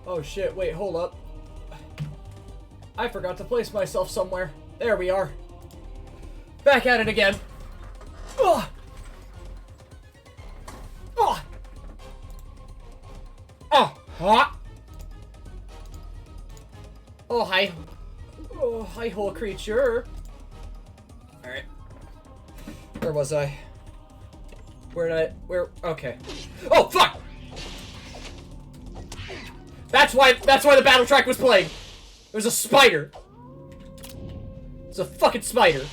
Oh shit, wait, hold up. I forgot to place myself somewhere. There we are. Back at it again. Ugh. Oh. Oh. Hot. Oh, hi. Oh, hi, whole creature. Alright. Where was I? Okay. Oh, fuck! That's why the battle track was playing. It was a spider. It was a fucking spider.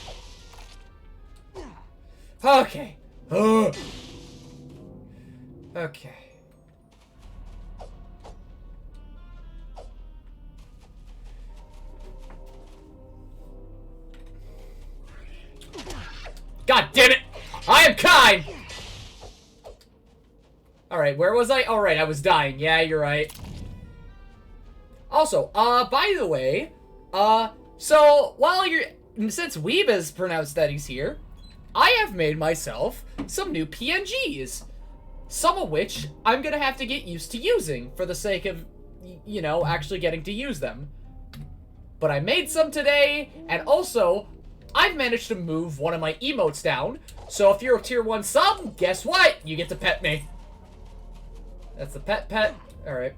Okay. Okay. God damn it! I am kind! Alright, where was I? Alright, I was dying. Yeah, you're right. Also, by the way, so, since Weeb has pronounced that he's here, I have made myself some new PNGs. Some of which I'm gonna have to get used to using for the sake of, you know, actually getting to use them. But I made some today, and also, I've managed to move one of my emotes down, so if you're a tier 1 sub, guess what? You get to pet me. That's the pet. Alright.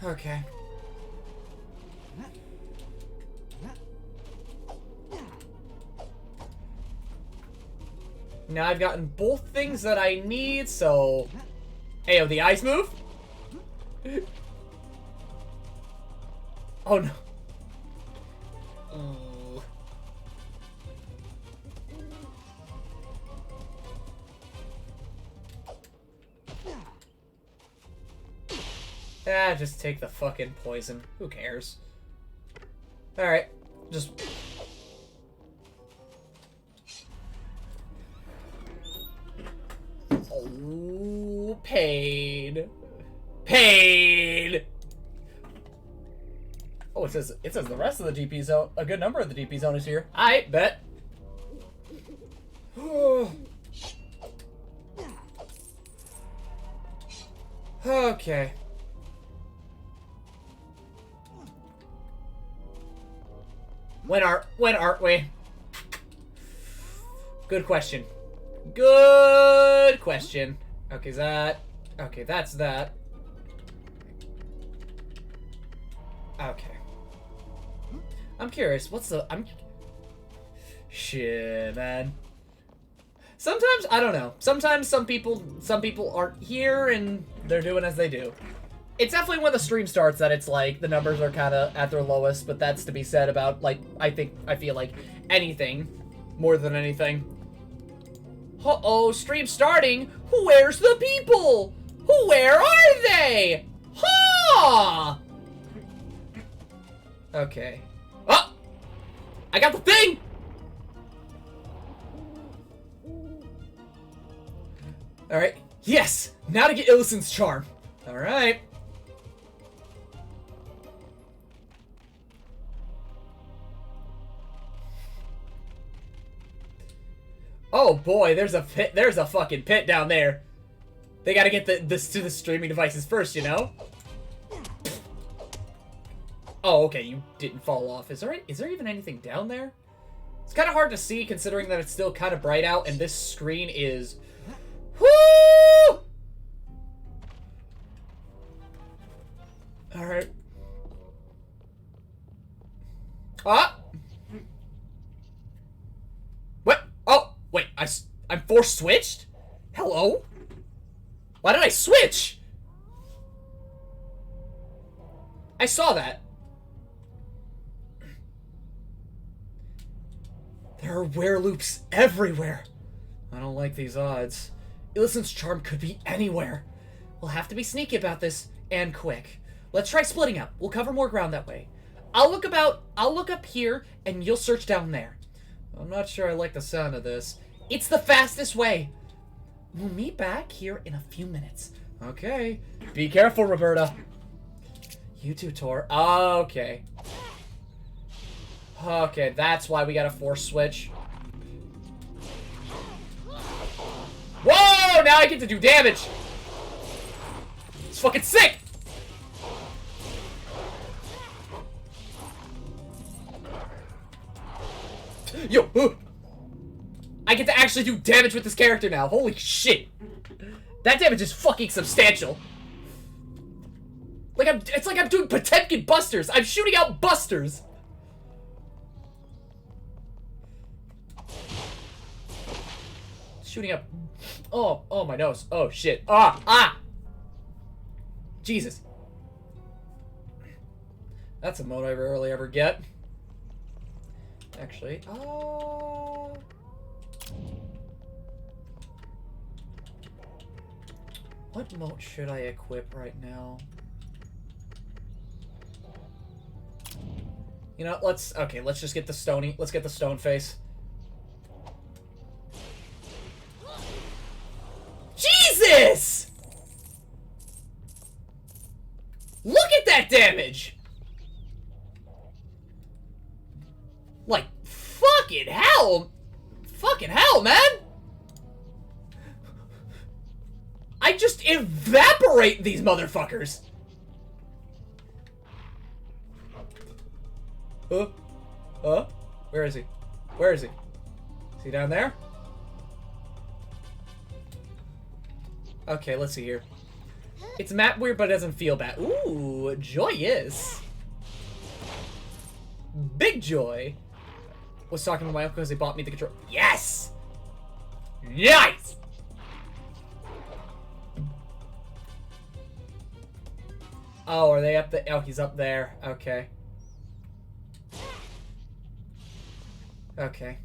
Okay. Now I've gotten both things that I need, so... Ayo, the eyes move? Oh no. Ah, just take the fucking poison. Who cares? Alright. Just... Oh, pain. Pain! Oh, it says the rest of the DP zone, a good number of the DP zone is here. I bet. Okay. When aren't we? Good question. Good question. Okay, okay, that's that. Okay. I'm curious, shit, man. Sometimes, I don't know. Sometimes some people aren't here and they're doing as they do. It's definitely when the stream starts that it's like the numbers are kind of at their lowest, but that's to be said about, like, I feel like anything more than anything. Uh-oh, stream starting. Where's the people? Where are they? Ha! Okay. Oh! I got the thing! Alright. Yes! Now to get Illisen's charm. Alright. Oh boy, there's a pit. There's a fucking pit down there. They gotta get this to the streaming devices first, you know? Oh, okay, you didn't fall off. Is there even anything down there? It's kind of hard to see considering that it's still kind of bright out and this screen is... Woo! Alright. Ah! What? Oh, wait, I'm force switched? Hello? Why did I switch? I saw that. There are wereloops everywhere. I don't like these odds. Illisen's charm could be anywhere. We'll have to be sneaky about this, and quick. Let's try splitting up. We'll cover more ground that way. I'll look up here, and you'll search down there. I'm not sure I like the sound of this. It's the fastest way. We'll meet back here in a few minutes. Okay. Be careful, Roberta. You too, Tor. Okay. Okay, that's why we got a force switch. now I get to do damage. It's fucking sick. Yo, I get to actually do damage with this character now. Holy shit. That damage is fucking substantial. Like it's like I'm doing Potemkin busters. I'm shooting out busters. Shooting up. Oh, my nose. Oh, shit. Ah. Jesus. That's a mode I rarely ever get. Actually, what mode should I equip right now? You know, let's just get the stony. Let's get the stone face. Jesus! Look at that damage! Like, fucking hell! Fucking hell, man! I just evaporate these motherfuckers! Where is he? Where is he? Is he down there? Okay, let's see here. It's map weird, but it doesn't feel bad. Ooh, joyous. Big joy. Was talking to my uncle because they bought me the control. Yes! Nice! Oh, are they up there? Oh, he's up there. Okay. Okay.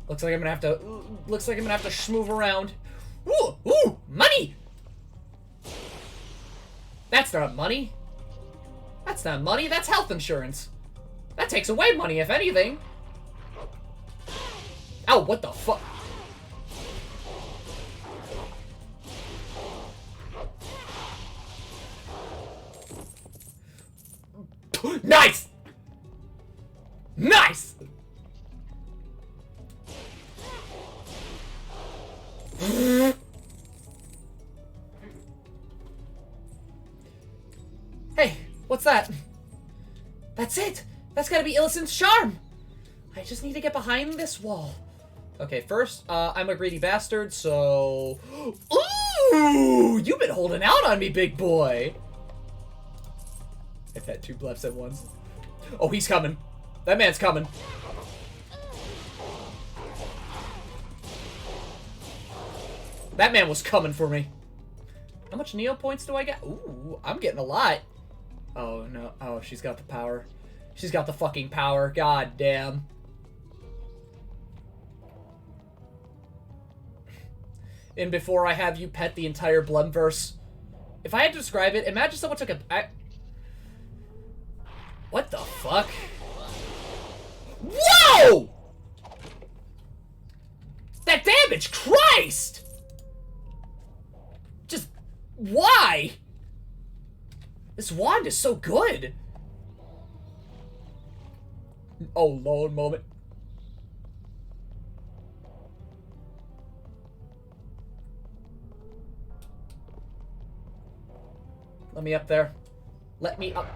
Looks like I'm gonna have to. Looks like I'm gonna have to schmoove around. Ooh, money! That's not money. That's not money. That's health insurance. That takes away money, if anything. Ow! What the fuck? Nice! Nice! Hey, what's that? That's it! That's gotta be Illicent's charm! I just need to get behind this wall. Okay, first, I'm a greedy bastard, so... Ooh! You've been holding out on me, big boy! I've had two bleps at once. Oh, he's coming. That man's coming. That man was coming for me. How much Neo points do I get? Ooh, I'm getting a lot. Oh, no. Oh, she's got the power. She's got the fucking power. God damn. And before I have you pet the entire Blem-verse. If I had to describe it, imagine someone took a... What the fuck? Whoa! That damage! Christ! Just... Why? This wand is so good. Oh, Lord, moment. Let me up there. Let me up.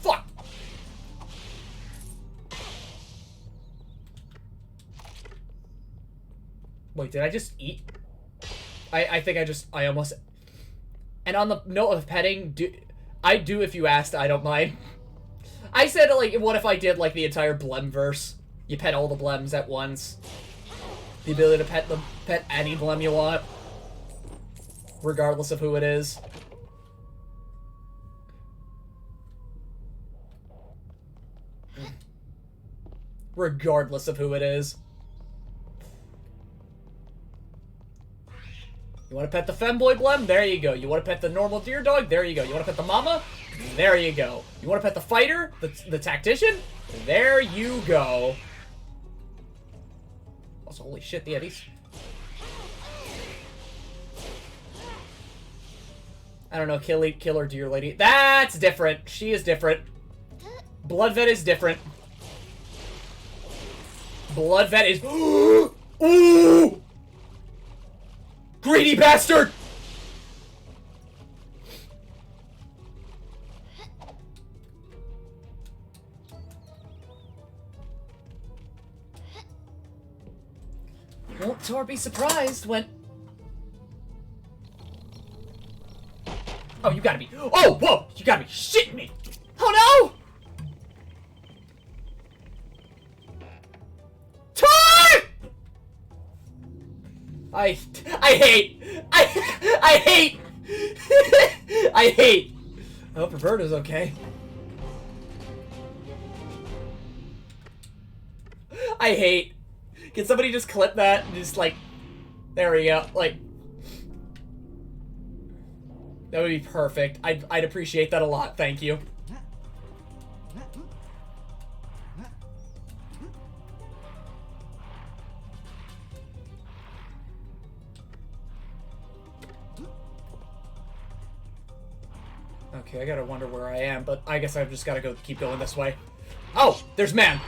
Fuck. Wait, did I just eat? I think I almost... And on the note of petting, I do if you asked, I don't mind. I said, like, what if I did, like, the entire Blem-verse? You pet all the Blems at once. The ability to pet any Blem you want. Regardless of who it is. Regardless of who it is. You want to pet the femboy Blem? There you go. You want to pet the normal deer dog? There you go. You want to pet the mama? There you go. You want to pet the fighter? The tactician? There you go. Also, holy shit, yeah, these... I don't know, killer deer lady. That's different. She is different. Blood vet is different. Blood vet is... Ooh! Greedy bastard! Won't Tor be surprised when... Oh, you gotta be... Oh, whoa! You gotta be shitting me! Oh, no! Tor! I hate... I hate... I hate... I hope Roberto's okay. I hate... Can somebody just clip that and just, like... There we go. Like... That would be perfect. I'd appreciate that a lot. Thank you. Okay, I gotta wonder where I am, but I guess I've just gotta keep going this way. Oh! There's man!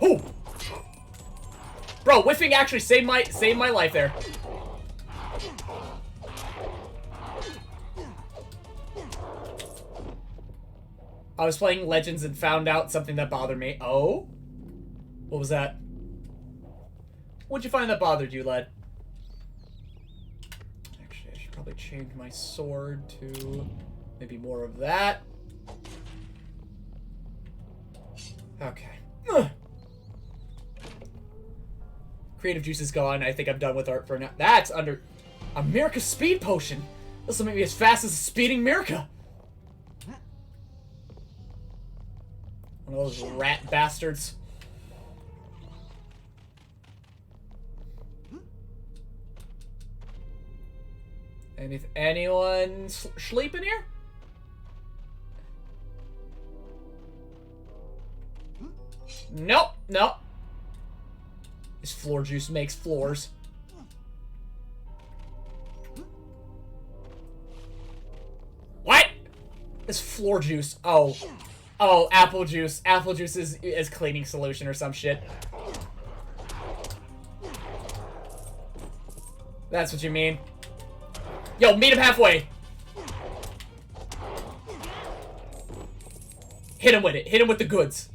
Oh! Bro, whiffing actually saved my life there. I was playing Legends and found out something that bothered me. Oh? What was that? What'd you find that bothered you, Led? Actually, I should probably change my sword to maybe more of that. Okay. Ugh. Creative juice is gone. I think I'm done with art for now. That's under... A Mirka speed potion! This will make me as fast as a speeding Mirka! One of those rat bastards. And if anyone sleeping here? Nope, nope. This floor juice makes floors. What? This floor juice. Oh. Oh, apple juice. Apple juice is cleaning solution or some shit. That's what you mean. Yo, meet him halfway. Hit him with it. Hit him with the goods.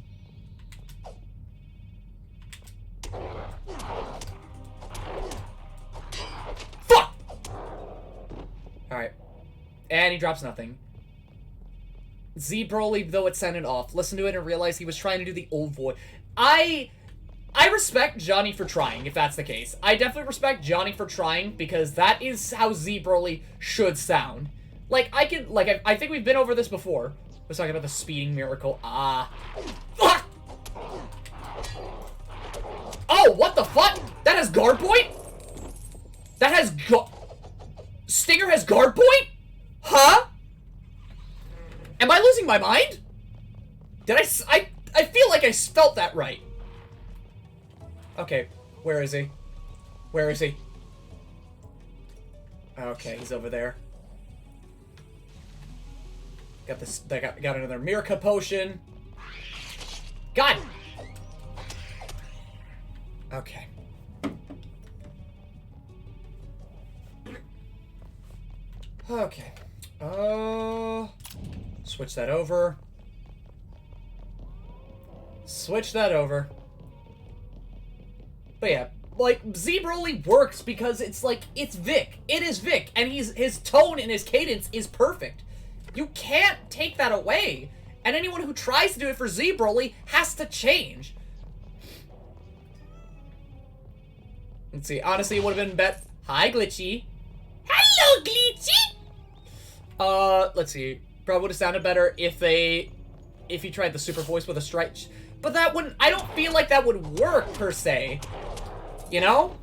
Fuck! Alright. And he drops nothing. Z Broly, though it sounded off. Listened to it and realized he was trying to do the old voice. I respect Johnny for trying, if that's the case. I definitely respect Johnny for trying, because that is how Z Broly should sound. Like, I think we've been over this before. I was talking about the speeding miracle. Ah. Ah! Oh, what the fuck? That has guard point? That has Stinger has guard point? Huh? Am I losing my mind? Did I feel like I spelt that right. Okay, where is he? Where is he? Okay, he's over there. Got this, got another Mirka potion. God! Okay. Okay. Switch that over. Switch that over. But yeah, like, Z Broly works because it's like, it's Vic. It is Vic, and his tone and his cadence is perfect. You can't take that away. And anyone who tries to do it for Z Broly has to change. Let's see, honestly, it would have been better. Hi, Glitchy. Hello, Glitchy! Let's see. Probably would have sounded better if he tried the super voice with a stretch. But that wouldn't, I don't feel like that would work, per se. You know?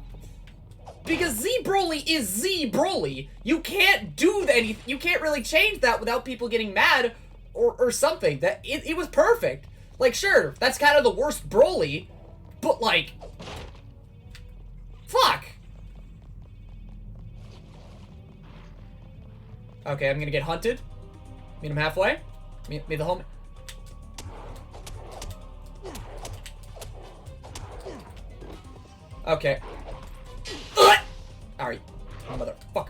Because Z Broly is Z Broly. You can't do anything, you can't really change that without people getting mad or something. That it was perfect. Like, sure, that's kind of the worst Broly, but like, fuck. Okay, I'm gonna get hunted. Meet him halfway. Me the homie. Okay. Alright. Motherfucker.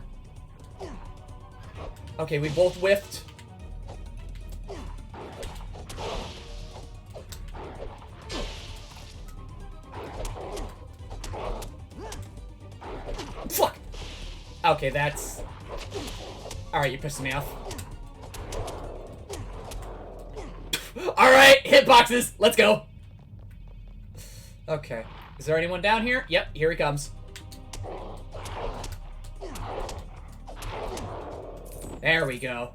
Okay, we both whiffed. Fuck! Okay, that's... Alright, you're pissing me off. Alright, hitboxes! Let's go! Okay. Is there anyone down here? Yep, here he comes. There we go.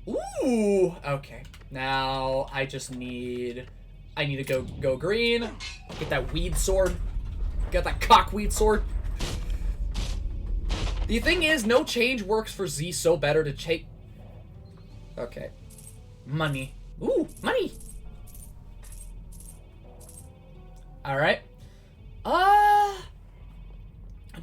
Ooh! Okay. Now, I just need... I need to go green. Get that weed sword. Get that cockweed sword. The thing is, no change works for Z so better to take... Okay. Money. Ooh, money! Alright.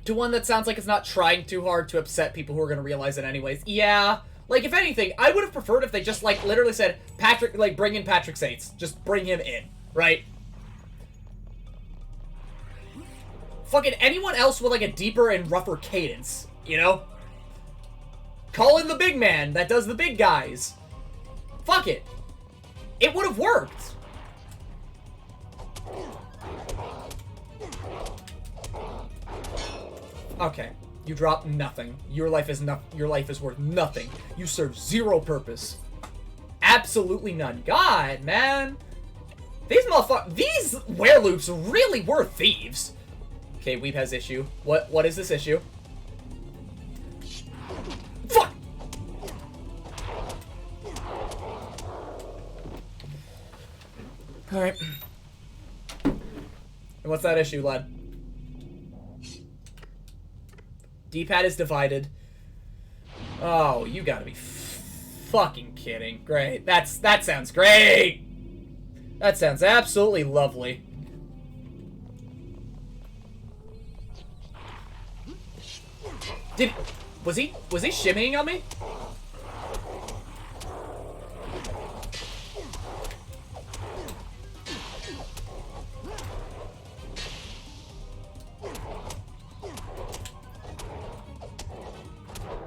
To one that sounds like it's not trying too hard to upset people who are gonna realize it anyways. Yeah. Like, if anything, I would have preferred if they just, like, literally said, Patrick, like, bring in Patrick Saints. Just bring him in, right? Fucking anyone else with, like, a deeper and rougher cadence, you know? Call in the big man that does the big guys. Fuck it. It would have worked. Okay, you drop nothing. Your life is worth nothing. You serve zero purpose. Absolutely none. God, man. These wereloops really were thieves. Okay, Weeb has issue. What is this issue? Fuck! Alright. And what's that issue, lad? D-pad is divided. Oh, you gotta be fucking kidding. Great. That sounds great! That sounds absolutely lovely. Was he shimmying on me?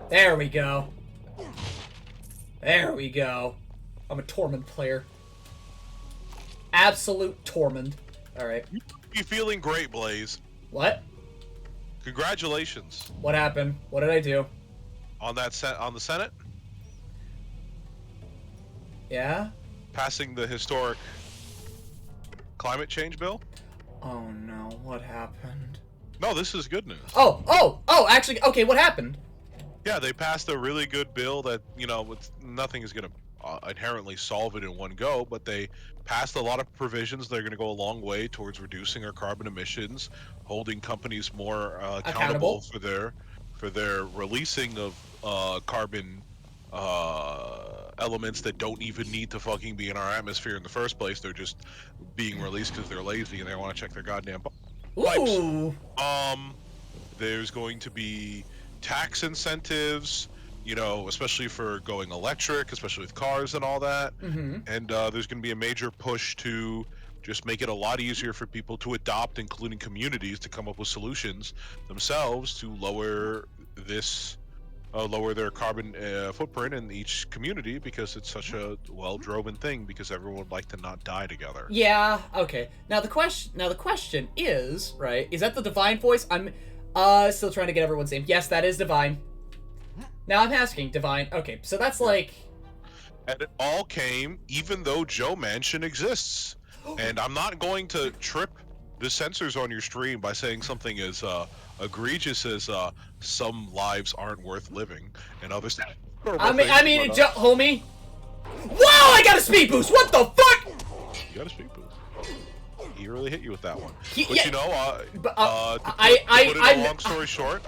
There we go. There we go. I'm a Tormund player. Absolute Tormund. Alright. You feeling great, Blaze. What? Congratulations. What happened? What did I do? On the Senate? Yeah? Passing the historic climate change bill? Oh no, what happened? No, this is good news. Oh, actually, okay, what happened? Yeah, they passed a really good bill that, you know, nothing is going to inherently solve it in one go, but they passed a lot of provisions that are going to go a long way towards reducing our carbon emissions, holding companies more accountable for their releasing of carbon elements that don't even need to fucking be in our atmosphere in the first place. They're just being released because they're lazy and they want to check their goddamn pipes. Ooh. There's going to be tax incentives, you know, especially for going electric, especially with cars and all that. Mm-hmm. And there's going to be a major push to just make it a lot easier for people to adopt, including communities, to come up with solutions themselves to lower their carbon footprint in each community, because it's such a well-driven thing, because everyone would like to not die together. Yeah, okay. Now the question is, right, is that the Divine voice? I'm still trying to get everyone's name. Yes, that is Divine. Now I'm asking, Divine. Okay, so that's like... And it all came even though Joe Manchin exists. And I'm not going to trip the censors on your stream by saying something as egregious as some lives aren't worth living and others... I mean, homie. Wow, I got a speed boost! What the fuck? You got a speed boost. He really hit you with that one. But yeah, you know, long story short,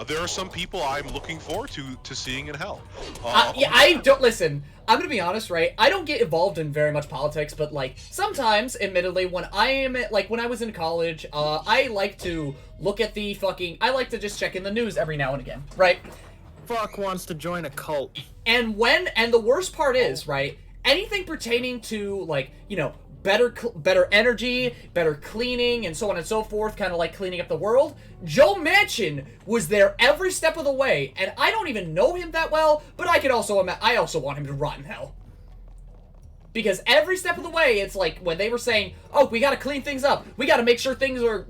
there are some people I'm looking forward to seeing in hell. Yeah, I don't listen. I'm gonna be honest, right? I don't get involved in very much politics, but like sometimes, admittedly, when I was in college, I like to look at I like to just check in the news every now and again, right? fuck wants to join a cult? And the worst part is, right, anything pertaining to, like, you know, better energy, better cleaning, and so on and so forth, kind of like cleaning up the world, Joe Manchin was there every step of the way, and I don't even know him that well, but I also want him to rot in hell. Because every step of the way, it's like when they were saying, "Oh, we gotta clean things up. We gotta make sure things are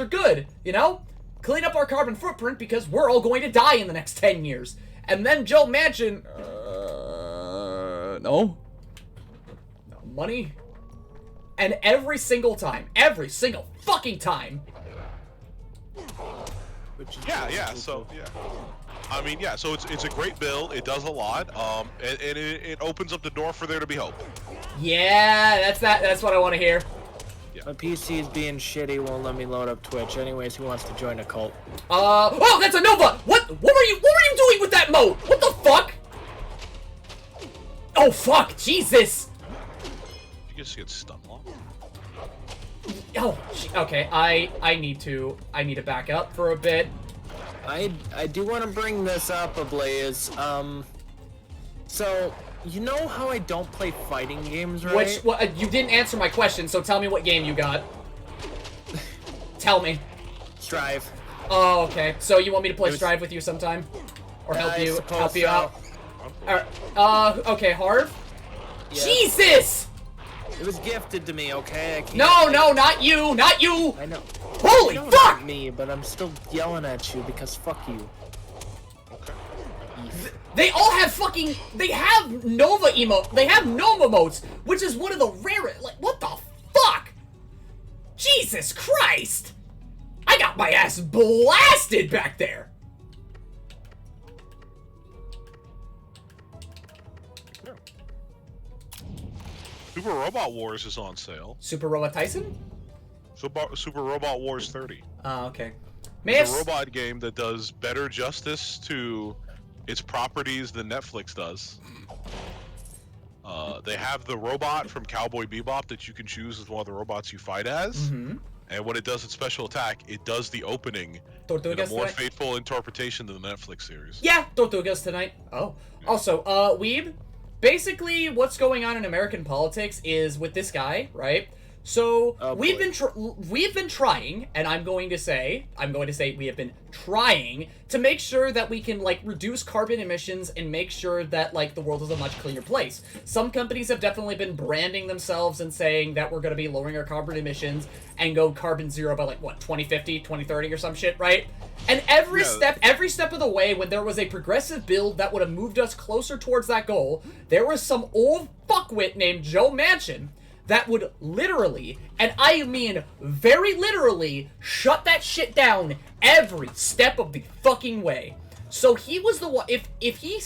good." You know, clean up our carbon footprint because we're all going to die in the next 10 years. And then Joe Manchin, no money. And every single fucking time. So I mean, yeah, so it's a great build. It does a lot. And it opens up the door for there to be hope. Yeah, that's what I want to hear. Yeah. My PC is being shitty, won't let me load up Twitch. Anyways, who wants to join a cult? Oh, that's a Nova! What were you doing with that moat? What the fuck? Oh fuck, Jesus! You just get stun locked. Oh, okay, I need to back up for a bit. I do want to bring this up, Ablaze. So, you know how I don't play fighting games, right? You didn't answer my question, so tell me what game you got. Tell me. Strive. Oh, okay. So you want me to play Strive with you sometime? Or help you out? Alright. Okay, Harv? Yes. Jesus! It was gifted to me, okay? I can't, no, not you! Not you! I know. Holy I know fuck! Not me, but I'm still yelling at you because fuck you. Okay. They all have fucking... They have Nova modes, which is one of the rarest... Like, what the fuck? Jesus Christ! I got my ass blasted back there! Super Robot Wars is on sale. Super Robot Tyson? Super Robot Wars 30. Oh, okay. It's a robot game that does better justice to its properties than Netflix does. They have the robot from Cowboy Bebop that you can choose as one of the robots you fight as. Mm-hmm. And when it does its special attack, it does the opening in a more faithful interpretation than the Netflix series. Yeah, Tortugas tonight. Oh. Yeah. Also, Weeb, basically what's going on in American politics is with this guy, right? So we've been trying, and I'm going to say we have been trying to make sure that we can like reduce carbon emissions and make sure that like the world is a much cleaner place. Some companies have definitely been branding themselves and saying that we're going to be lowering our carbon emissions and go carbon zero by like what 2050, 2030 or some shit, right? And every step of the way, when there was a progressive build that would have moved us closer towards that goal, there was some old fuckwit named Joe Manchin that would literally, and I mean very literally, shut that shit down every step of the fucking way. So he was the one. If he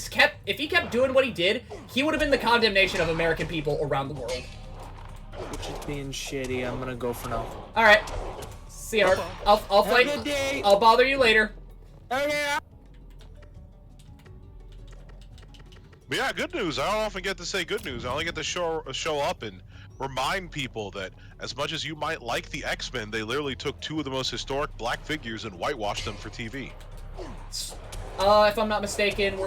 kept doing what he did, he would have been the condemnation of American people around the world. Which is being shitty. I'm gonna go for now. All right. See you. I'll fight. Have a good day. I'll bother you later. Okay. But yeah, good news. I don't often get to say good news. I only get to show up and remind people that as much as you might like the X-Men, they literally took two of the most historic black figures and whitewashed them for TV. If I'm not mistaken,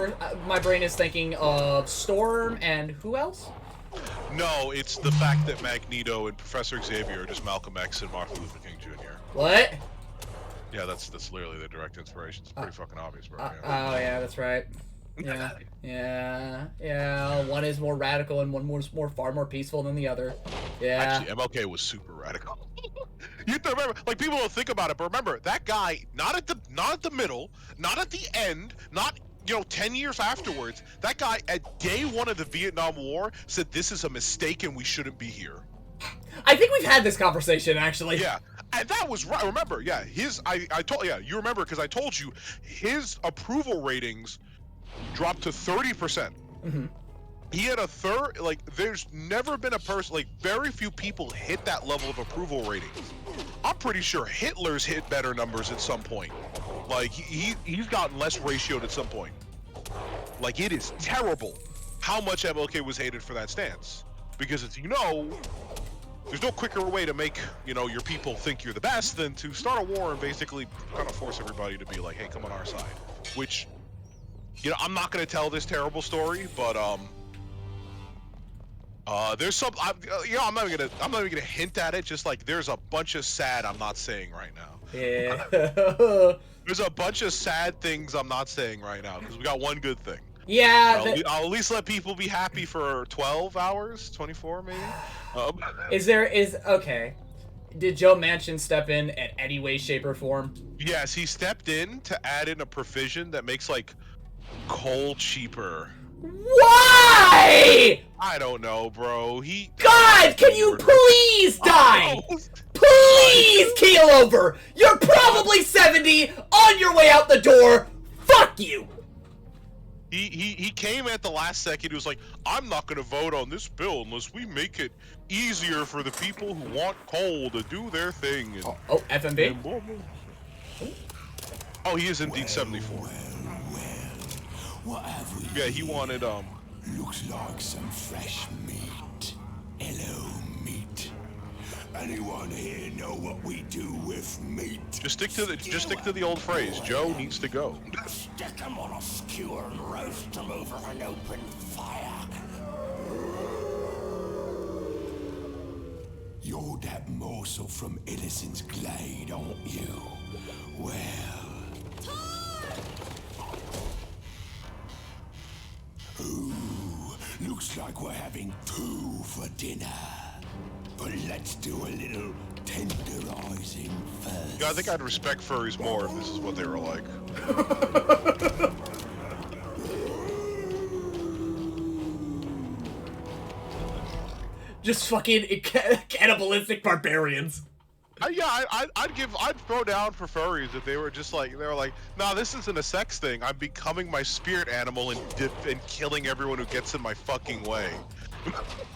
my brain is thinking of Storm and who else? No, it's the fact that Magneto and Professor Xavier are just Malcolm X and Martin Luther King Jr. What? Yeah, that's literally the direct inspiration. It's pretty fucking obvious, bro. Oh yeah, that's right. Yeah. One is more radical and one far more peaceful than the other. Yeah. Actually, MLK was super radical. You have to remember, like people don't think about it, but remember that guy, not at the middle, not at the end, not 10 years afterwards. That guy at day one of the Vietnam War said this is a mistake and we shouldn't be here. I think we've had this conversation actually. Yeah. And that was right. Remember, yeah, you remember because I told you his approval ratings dropped to 30%. Mm-hmm. He had a third, there's never been a person, very few people hit that level of approval ratings. I'm pretty sure Hitler's hit better numbers at some point. He's gotten less ratioed at some point. It is terrible how much MLK was hated for that stance. Because there's no quicker way to make, your people think you're the best than to start a war and basically kind of force everybody to be like, hey, come on our side. Which you know, I'm not gonna tell this terrible story, but there's some, you know, I'm not even gonna hint at it. Just like there's a bunch of sad I'm not saying right now. Yeah. There's a bunch of sad things I'm not saying right now because we got one good thing. Yeah. I'll at least let people be happy for 12 hours, 24 maybe. Okay. Did Joe Manchin step in any way, shape, or form? Yes, he stepped in to add in a provision that makes like coal cheaper. Why? I don't know, bro. God, can you please die? Please keel over. You're probably 70, on your way out the door. Fuck you. He came at the last second. He was like, I'm not gonna vote on this bill unless we make it easier for the people who want coal to do their thing. And, FMB? Oh, he is indeed 74. Yeah, he wanted, Looks like some fresh meat. Hello, meat. Anyone here know what we do with meat? just stick to the old phrase. Joe needs to go. Stick 'em on a skewer and roast 'em over an open fire. You're that morsel from Edison's Glade, aren't you? Well... Ooh, looks like we're having two for dinner. But let's do a little tenderizing first. Yeah, I think I'd respect furries more if this is what they were like. Just fucking cannibalistic barbarians. Yeah, I'd throw down for furries if they were just like, nah, this isn't a sex thing. I'm becoming my spirit animal and killing everyone who gets in my fucking way.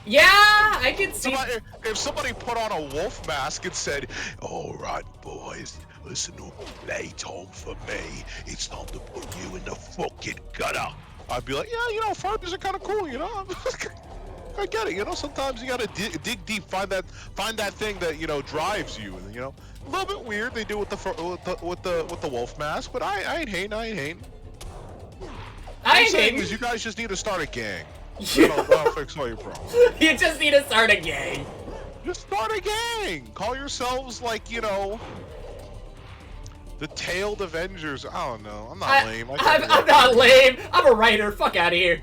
Yeah, I can see. If somebody put on a wolf mask and said, all right, boys, listen to play time for me. It's time to put you in the fucking gutter. I'd be like, yeah, you know, furries are kind of cool, you know? I get it, you know, sometimes you gotta dig deep, find that thing that, you know, drives you, you know? A little bit weird they do with the wolf mask, but I ain't hating. I ain't saying hating. is you guys just need to start a gang. Yeah. That'll fix all your problems. You just need to start a gang. Just start a gang. Call yourselves like, you know, the Tailed Avengers. I don't know. I'm not lame. I'm not lame. I'm a writer. Fuck out of here.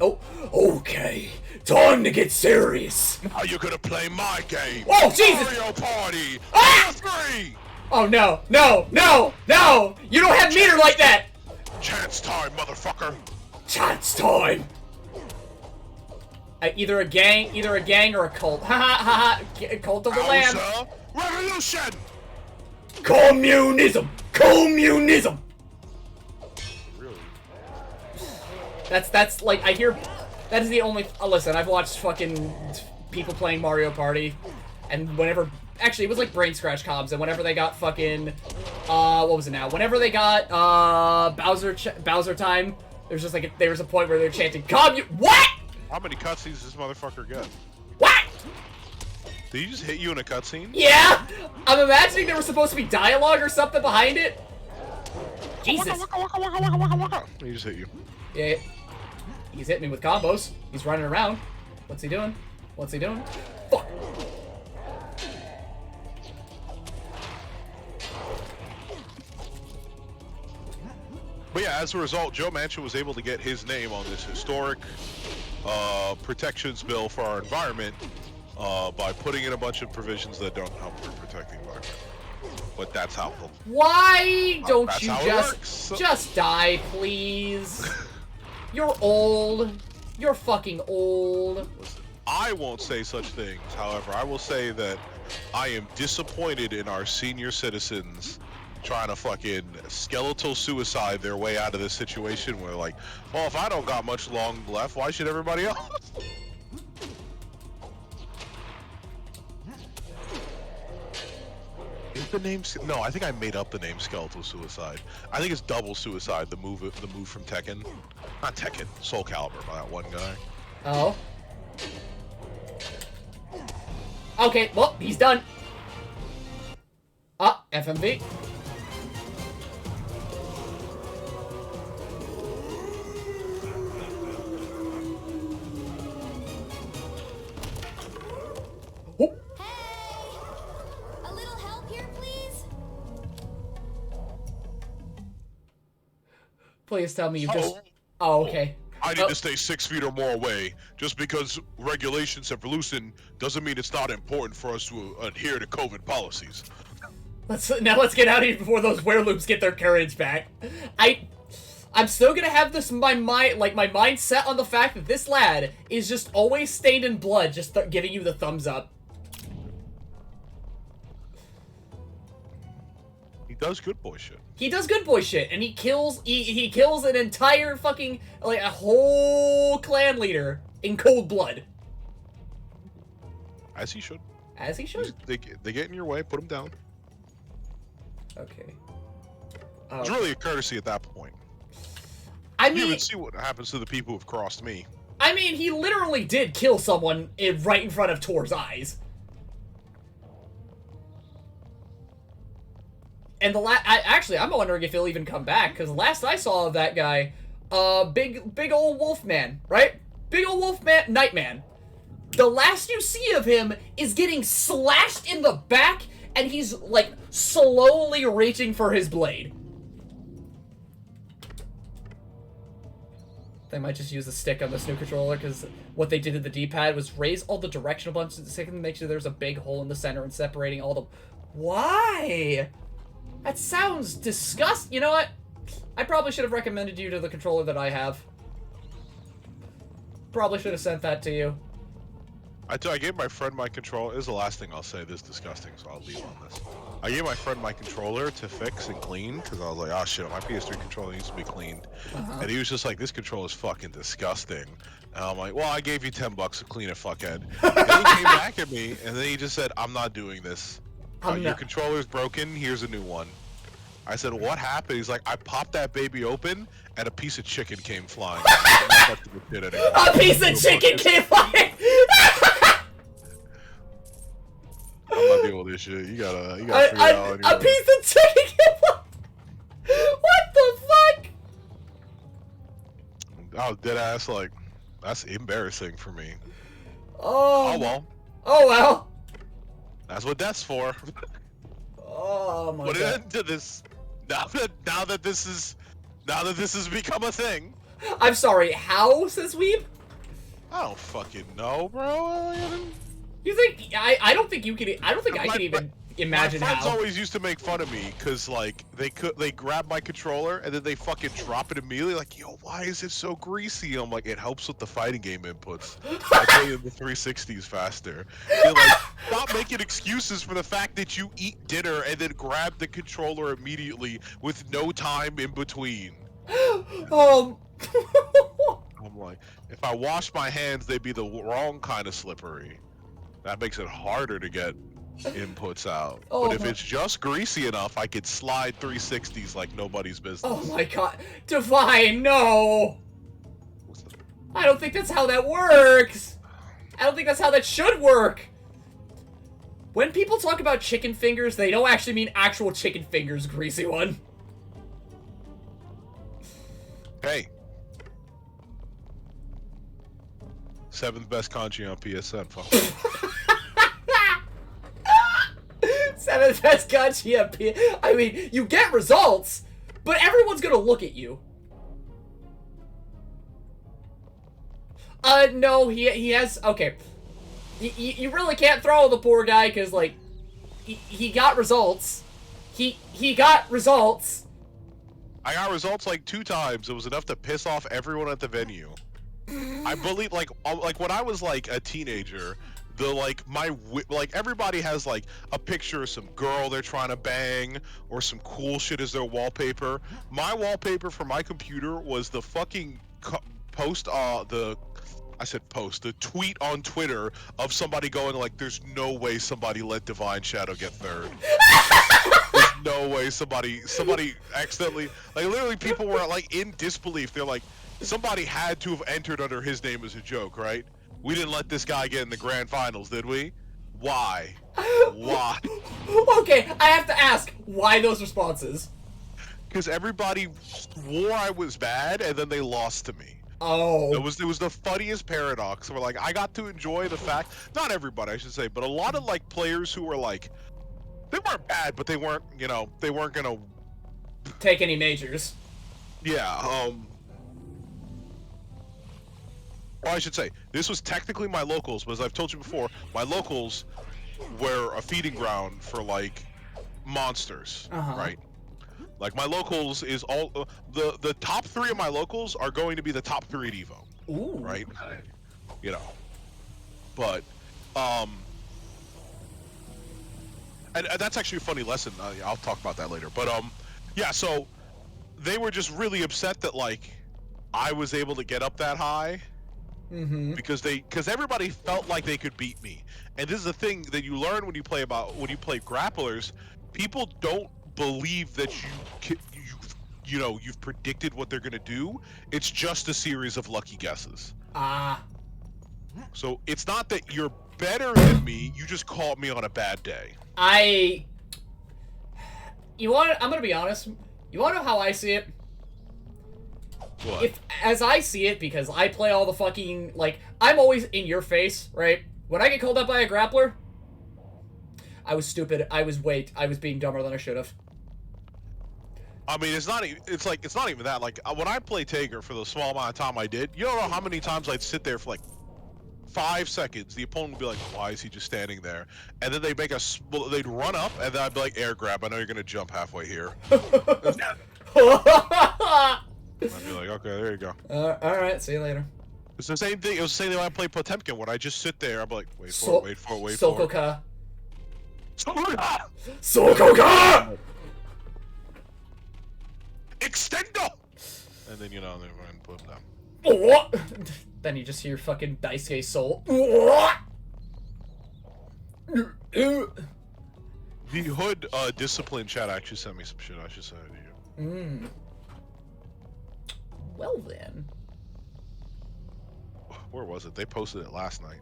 Oh, okay. Time to get serious. How you gonna play my game? Oh, Jesus! Mario Party! Ah! 3! Oh, no. No, no, no! You don't have meter like that! Chance time, motherfucker! Chance time! Either a gang or a cult. Ha ha ha ha! Cult of the Lamb. Revolution! Communism! Communism! Really? That's like, I hear, that is the only, listen, I've watched fucking people playing Mario Party, and whenever, actually, it was like Brain Scratch comms, and whenever they got fucking, what was it now? Whenever they got, Bowser time, there's just like, there was a point where they're chanting, what? How many cutscenes does this motherfucker get? What? Did he just hit you in a cutscene? Yeah! I'm imagining there was supposed to be dialogue or something behind it. Jesus. He just hit you. Yeah, he's hitting me with combos. He's running around. What's he doing? What's he doing? Fuck. But yeah, as a result, Joe Manchin was able to get his name on this historic protections bill for our environment by putting in a bunch of provisions that don't help protect the environment. But that's how. Why don't that's you how just die, please? You're old. You're fucking old. Listen, I won't say such things. However, I will say that I am disappointed in our senior citizens trying to fucking skeletal suicide their way out of this situation where, like, well, if I don't got much long left, why should everybody else? Is the name? No, I think I made up the name skeletal suicide. I think it's double suicide. The move from Tekken, not Tekken, Soul Calibur by that one guy. Oh. Okay, well, he's done. Ah, FMV. Please tell me you just... Oh, okay. I need to stay 6 feet or more away. Just because regulations have loosened doesn't mean it's not important for us to adhere to COVID policies. Let's get out of here before those werewolves get their courage back. I'm still gonna have this my mind set on the fact that this lad is just always stained in blood, just giving you the thumbs up. He does good boy shit. He does good boy shit, and he kills an entire fucking, like, a whole clan leader in cold blood. As he should. As he should. They get in your way, put him down. Okay. It's really a courtesy at that point. I You mean, even see what happens to the people who've crossed me. I mean, he literally did kill someone right in front of Tor's eyes. And actually, I'm wondering if he'll even come back, because last I saw of that guy, big old wolf man, right? Big old wolf man, Nightman. The last you see of him is getting slashed in the back, and he's, like, slowly reaching for his blade. They might just use the stick on this new controller, because what they did to the D-pad was raise all the directional buttons to the stick and make sure there's a big hole in the center and separating all the... Why? That sounds disgusting. You know what? I probably should have recommended you to the controller that I have. Probably should have sent that to you. I gave my friend my controller. This is the last thing I'll say. This is disgusting, so I'll leave on this. I gave my friend my controller to fix and clean, because I was like, oh shit, my PS3 controller needs to be cleaned. And he was just like, this controller is fucking disgusting. And I'm like, well, I gave you $10 to clean it, fuckhead. And then he came back at me, and then he just said, I'm not doing this. Your controller's broken, here's a new one. I said, what happened? He's like, I popped that baby open, and a piece of chicken came flying. A piece of chicken came flying! I'm not dealing with this shit. You gotta figure it out. A piece of chicken came flying! What the fuck? I was dead ass like, that's embarrassing for me. Oh well. Oh well. That's what death's for. Oh my Put god. an end to this. Now that this has become a thing. I'm sorry, how, says Weeb? I don't fucking know, bro. You think I don't think you can I don't think I can even imagine my friends how. always used to make fun of me because like they grab my controller and then they fucking drop it immediately like, yo, why is it so greasy? I'm like, it helps with the fighting game inputs. I play in the 360s faster. They're like, stop making excuses for the fact that you eat dinner and then grab the controller immediately with no time in between. I'm like, if I wash my hands, they'd be the wrong kind of slippery. That makes it harder to get inputs out. But if it's just greasy enough, I could slide 360s like nobody's business. Oh my god. Divine, no! I don't think that's how that works! I don't think that's how that should work! When people talk about chicken fingers, they don't actually mean actual chicken fingers, greasy one. Hey. 7th best kanji on PSN, fuck. 7th best kanji. I mean, you get results, but everyone's gonna look at you. No, he has, okay. You really can't throw the poor guy, because, like, he got results. He got results. I got results like 2 times. It was enough to piss off everyone at the venue. I believe, like when I was like a teenager, everybody has like a picture of some girl they're trying to bang or some cool shit as their wallpaper. My wallpaper for my computer was the fucking the tweet on Twitter of somebody going like, "There's no way somebody let Divine Shadow get 3rd." There's no way somebody accidentally, like, literally people were like in disbelief. They're like, somebody had to have entered under his name as a joke, right? We didn't let this guy get in the grand finals, did we? Why? Why? Okay, I have to ask, why those responses? Because everybody swore I was bad, and then they lost to me. Oh. It was the funniest paradox. Where like I got to enjoy the fact, not everybody I should say, but a lot of like players who were like, they weren't bad, but they weren't, they weren't gonna take any majors. Yeah. Well, I should say this was technically my locals, but as I've told you before, my locals were a feeding ground for like monsters, right? Like my locals is all the top 3 of my locals are going to be the top 3 at Evo, Ooh. right? You know, but and that's actually a funny lesson. I'll talk about that later. But yeah. So they were just really upset that like I was able to get up that high. Because everybody felt like they could beat me, and this is the thing that you learn when you play grapplers. People don't believe that you've predicted what they're gonna do. It's just a series of lucky guesses. So it's not that you're better than me. You just caught me on a bad day. I'm gonna be honest. You wanna know how I see it? What? As I see it, because I play all the fucking, like, I'm always in your face, right? When I get called up by a grappler, I was stupid. I was being dumber than I should have. I mean, it's not even that. Like, when I play Tager for the small amount of time I did, you don't know how many times I'd sit there for like 5 seconds. The opponent would be like, why is he just standing there? And then they'd they'd run up, and then I'd be like, air grab, I know you're gonna jump halfway here. I'd be like, okay, there you go. Alright, see you later. It's the same thing. It was the same thing when I played Potemkin. When I just sit there, I'm like, wait for it. Sokoka. Sokoka! Extendo! And then, you know, they run and put them down. Then you just hear fucking Daisuke Soul. The Hood Discipline chat actually sent me some shit I should send to you. Well then. Where was it? They posted it last night.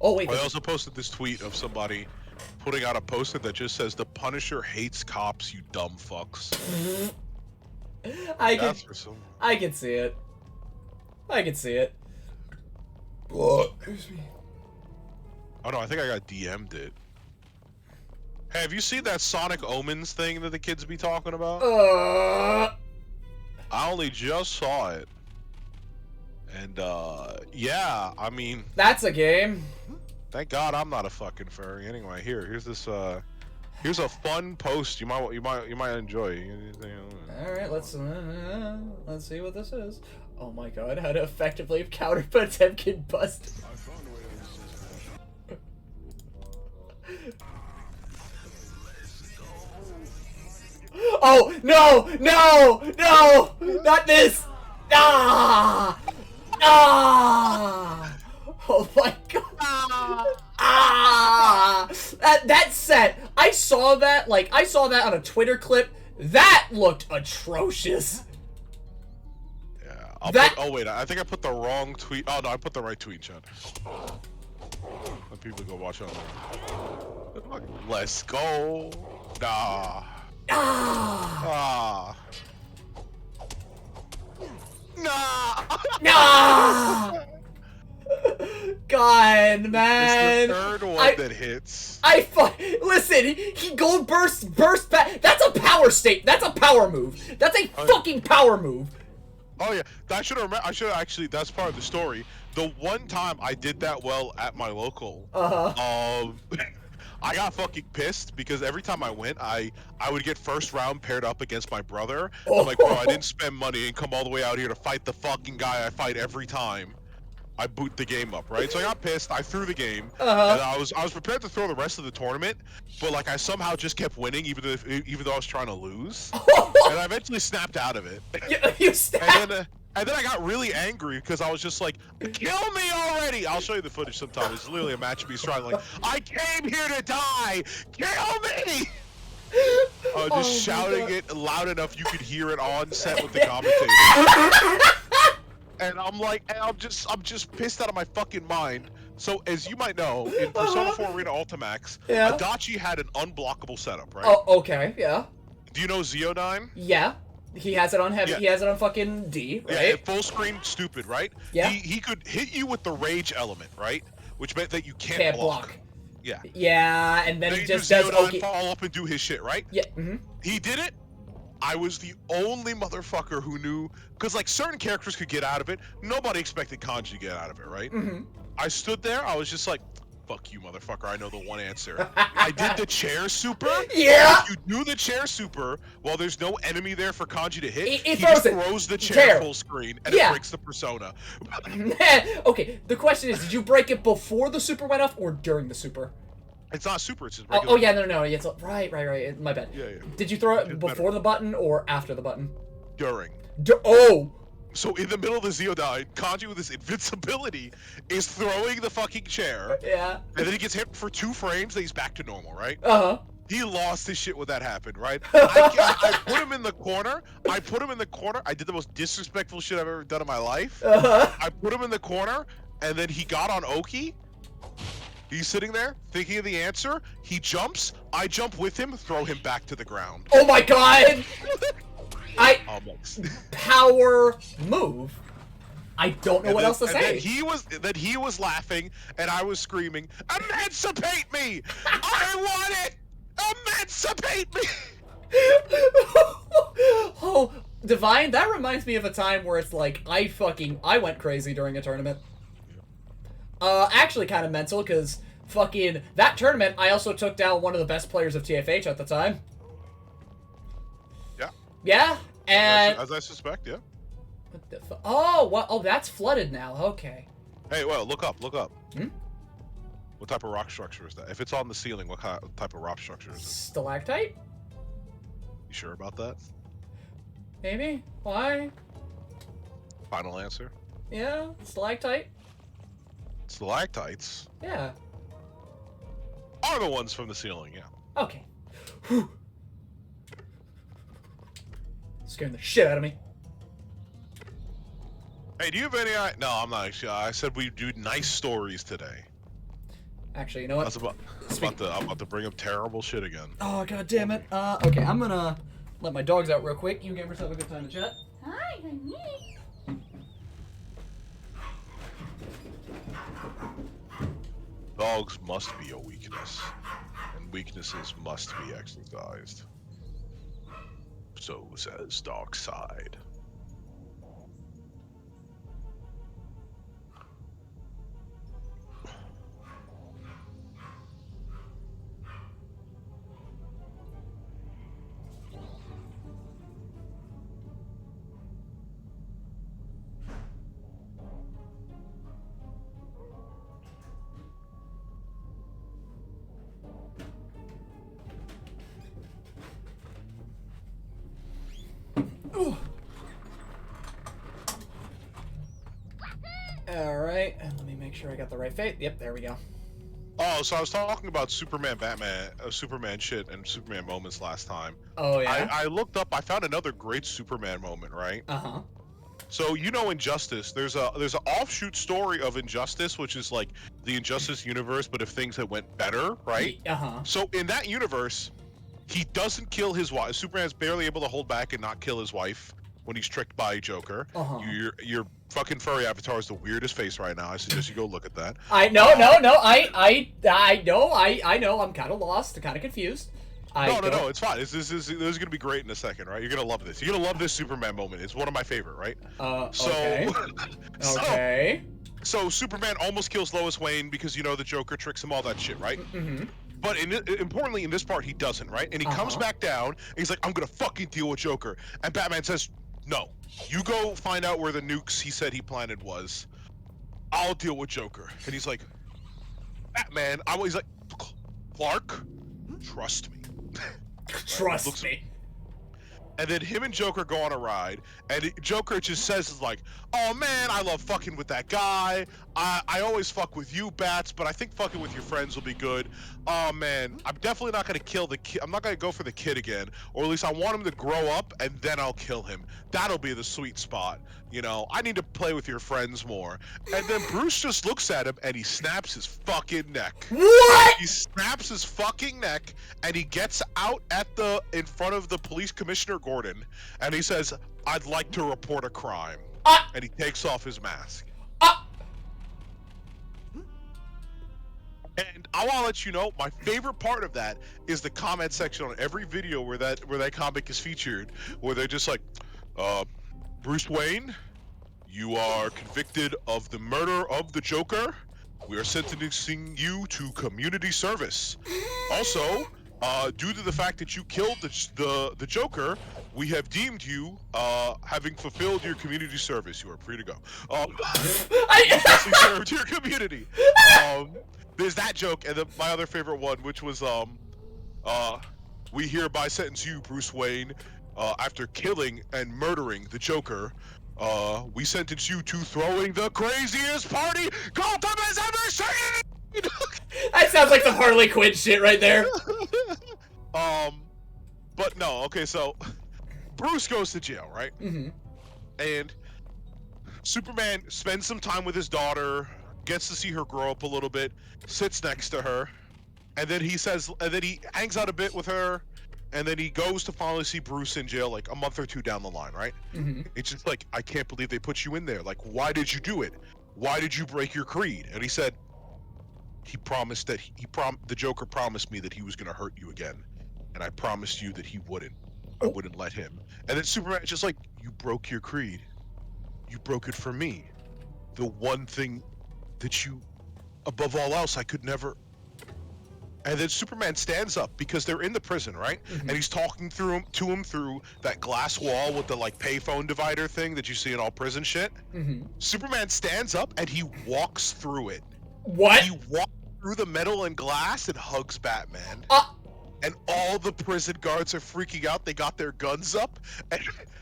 Oh wait. I also posted this tweet of somebody putting out a post-it that just says, "The Punisher hates cops, you dumb fucks." I can see it. I can see it. Excuse me. Oh no, I think I got DM'd it. Hey, have you seen that Sonic Omens thing that the kids be talking about? I only just saw it. And, yeah, I mean... That's a game. Thank God I'm not a fucking furry. Anyway, here's this, here's a fun post you might enjoy. Alright, let's see what this is. Oh my god, how to effectively counter Potemkin bust. Oh, no! No! No! Not this! Ah! Ah! Oh my god! Ah! That set, I saw that on a Twitter clip. That looked atrocious. Yeah, oh wait, I think I put the wrong tweet. Oh no, I put the right tweet, Chad. Let people go watch it on there. Let's go. Nah. Ah! Nah! Nah! God, man. It's the third one that hits. Listen, he gold burst back. That's a power state. That's a power move. That's a fucking power move. Oh yeah, I should actually. That's part of the story. The one time I did that well at my local, I got fucking pissed because every time I went, I would get first round paired up against my brother. I'm like, bro, I didn't spend money and come all the way out here to fight the fucking guy I fight every time I boot the game up, right? So I got pissed. I threw the game, and I was prepared to throw the rest of the tournament, but like I somehow just kept winning, even though I was trying to lose, and I eventually snapped out of it. You snapped. And then I got really angry because I was just like, kill me already! I'll show you the footage sometime. It's literally a match of me trying like, I came here to die! Kill me! Just shouting it loud enough you could hear it on set with the commentator. And I'm just pissed out of my fucking mind. So as you might know, in Persona 4 Arena Ultimax, Adachi had an unblockable setup, right? Oh, okay, yeah. Do you know Zeodine? Yeah. He has it on heavy. Yeah. He has it on fucking D, right? Yeah, full screen, stupid, right? Yeah. He could hit you with the rage element, right? Which meant that you can't block. Yeah. Yeah, and then he just does Zeodine, follow up and do his shit, right? Yeah. He did it, I was the only motherfucker who knew, because like certain characters could get out of it. Nobody expected Kanji to get out of it, right? Mm-hmm. I stood there. I was just like, "Fuck you, motherfucker! I know the one answer." I did the chair super. Yeah. If you do the chair super, while there's no enemy there for Kanji to hit, He he throws just it. throws the chair full screen, and Yeah. it breaks the persona. Okay, the question is, did you break it before the super went off or during the super? It's not super. It's just Oh, regular. yeah, no. It's right. My bad. Yeah. Did you throw it It's before better. the button or after the button? During. Oh! So in the middle of the Zeodine, Kanji with his invincibility is throwing the fucking chair, Yeah. and then he gets hit for 2 frames, then he's back to normal, right? Uh-huh. He lost his shit when that happened, right? I put him in the corner. I did the most disrespectful shit I've ever done in my life. Uh-huh. I put him in the corner, and then he got on Oki. He's sitting there thinking of the answer. He jumps. I jump with him, throw him back to the ground. Oh my god! Almost. Power move. I don't know what else to and say. Then he was laughing, and I was screaming, "Emancipate me! I want it! Emancipate me!" Oh, Divine, that reminds me of a time where it's like, I went crazy during a tournament. Actually kind of mental, because fucking, that tournament, I also took down one of the best players of TFH at the time. Yeah. Yeah, and... As I suspect, yeah. What the oh, what? Oh, that's flooded now, okay. Hey, well, look up. Hmm? What type of rock structure is that? If it's on the ceiling, what type of rock structure is it? Stalactite? You sure about that? Maybe? Why? Final answer? Yeah, stalactite? Stalactites Yeah. are the ones from the ceiling, yeah. Okay. Whew. Scaring the shit out of me. Hey, do you have any? No, I'm not actually. I said we do nice stories today. Actually, you know what? I'm about to bring up terrible shit again. Oh, god damn it. Okay, I'm gonna let my dogs out real quick. You gamers have a good time to chat. Hi, honey. Dogs must be a weakness, and weaknesses must be exercised. So says Darkside. Alright, and let me make sure I got the right fate. Yep, there we go. Oh, so I was talking about Superman, Batman, Superman shit, and Superman moments last time. Oh, yeah? I looked up. I found another great Superman moment, right? Uh-huh. So you know Injustice, there's an offshoot story of Injustice, which is like the Injustice universe, but if things had went better, right? Uh-huh. So in that universe, he doesn't kill his wife. Superman's barely able to hold back and not kill his wife when he's tricked by Joker. Uh-huh. Your fucking furry avatar is the weirdest face right now. I suggest you go look at that. I know, I'm kind of lost, kind of confused. No, it's fine. This is gonna be great in a second, right? You're gonna love this. You're gonna love this Superman moment. It's one of my favorite, right? Okay. Okay. So Superman almost kills Lois Lane because you know the Joker tricks him, all that shit, right? Mm-hmm. But importantly, in this part, he doesn't, right? And he comes back down, and he's like, "I'm gonna fucking deal with Joker." And Batman says, "No, you go find out where the nukes he said he planted was. I'll deal with Joker." And he's like, "Batman," he's like, "Clark, trust me." Trust me. And then him and Joker go on a ride, and Joker just says like, "Oh man, I love fucking with that guy. I always fuck with you, Bats, but I think fucking with your friends will be good. Oh man, I'm definitely not gonna kill the kid. I'm not gonna go for the kid again, or at least I want him to grow up, and then I'll kill him. That'll be the sweet spot. You know, I need to play with your friends more." And then Bruce just looks at him, and he snaps his fucking neck. What? He snaps his fucking neck, and he gets out in front of the police commissioner Gordon, and he says, "I'd like to report a crime." And he takes off his mask. And I want to let you know, my favorite part of that is the comment section on every video where that comic is featured, where they're just like, Bruce Wayne, you are convicted of the murder of the Joker. We are sentencing you to community service. Also, due to the fact that you killed the Joker, we have deemed you having fulfilled your community service. You are free to go. Justly served your community. There's that joke, and then my other favorite one, which was we hereby sentence you, Bruce Wayne, after killing and murdering the Joker. We sentence you to throwing the craziest party Gotham has ever seen. That sounds like some Harley Quinn shit right there. But no, okay, so Bruce goes to jail, right? Mm-hmm. And Superman spends some time with his daughter, gets to see her grow up a little bit, sits next to her, and then he hangs out a bit with her, and then he goes to finally see Bruce in jail like a month or two down the line, right? Mm-hmm. It's just like, I can't believe they put you in there. Like, why did you do it? Why did you break your creed? And he said, he promised that the Joker promised me that he was gonna hurt you again, and I promised you that he wouldn't. I wouldn't let him. And then Superman's just like, you broke your creed. You broke it for me. The one thing that you, above all else, I could never. And then Superman stands up because they're in the prison, right? Mm-hmm. And he's talking to him through that glass wall with the like payphone divider thing that you see in all prison shit. Mm-hmm. Superman stands up and he walks through it. What? He walks through the metal and glass and hugs Batman. And all the prison guards are freaking out. They got their guns up.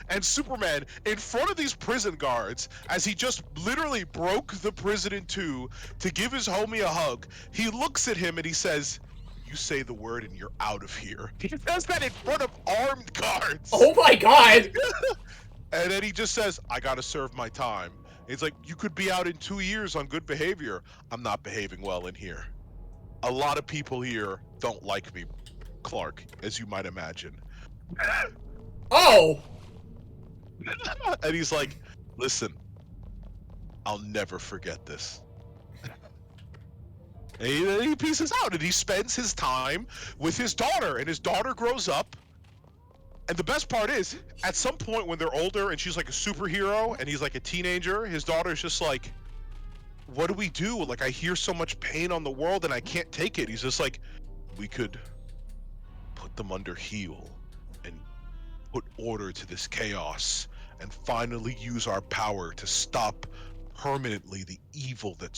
And Superman, in front of these prison guards, as he just literally broke the prison in two to give his homie a hug, he looks at him and he says, you say the word and you're out of here. He says that in front of armed guards. Oh my god! And then he just says, I gotta serve my time. He's like, you could be out in 2 years on good behavior. I'm not behaving well in here. A lot of people here don't like me, Clark, as you might imagine. Oh! And he's like, listen, I'll never forget this. And he pieces out, and he spends his time with his daughter, and his daughter grows up. And the best part is, at some point when they're older and she's like a superhero and he's like a teenager, his daughter's just like, what do we do? Like, I hear so much pain on the world and I can't take it. He's just like, we could put them under heel and put order to this chaos and finally use our power to stop permanently the evil that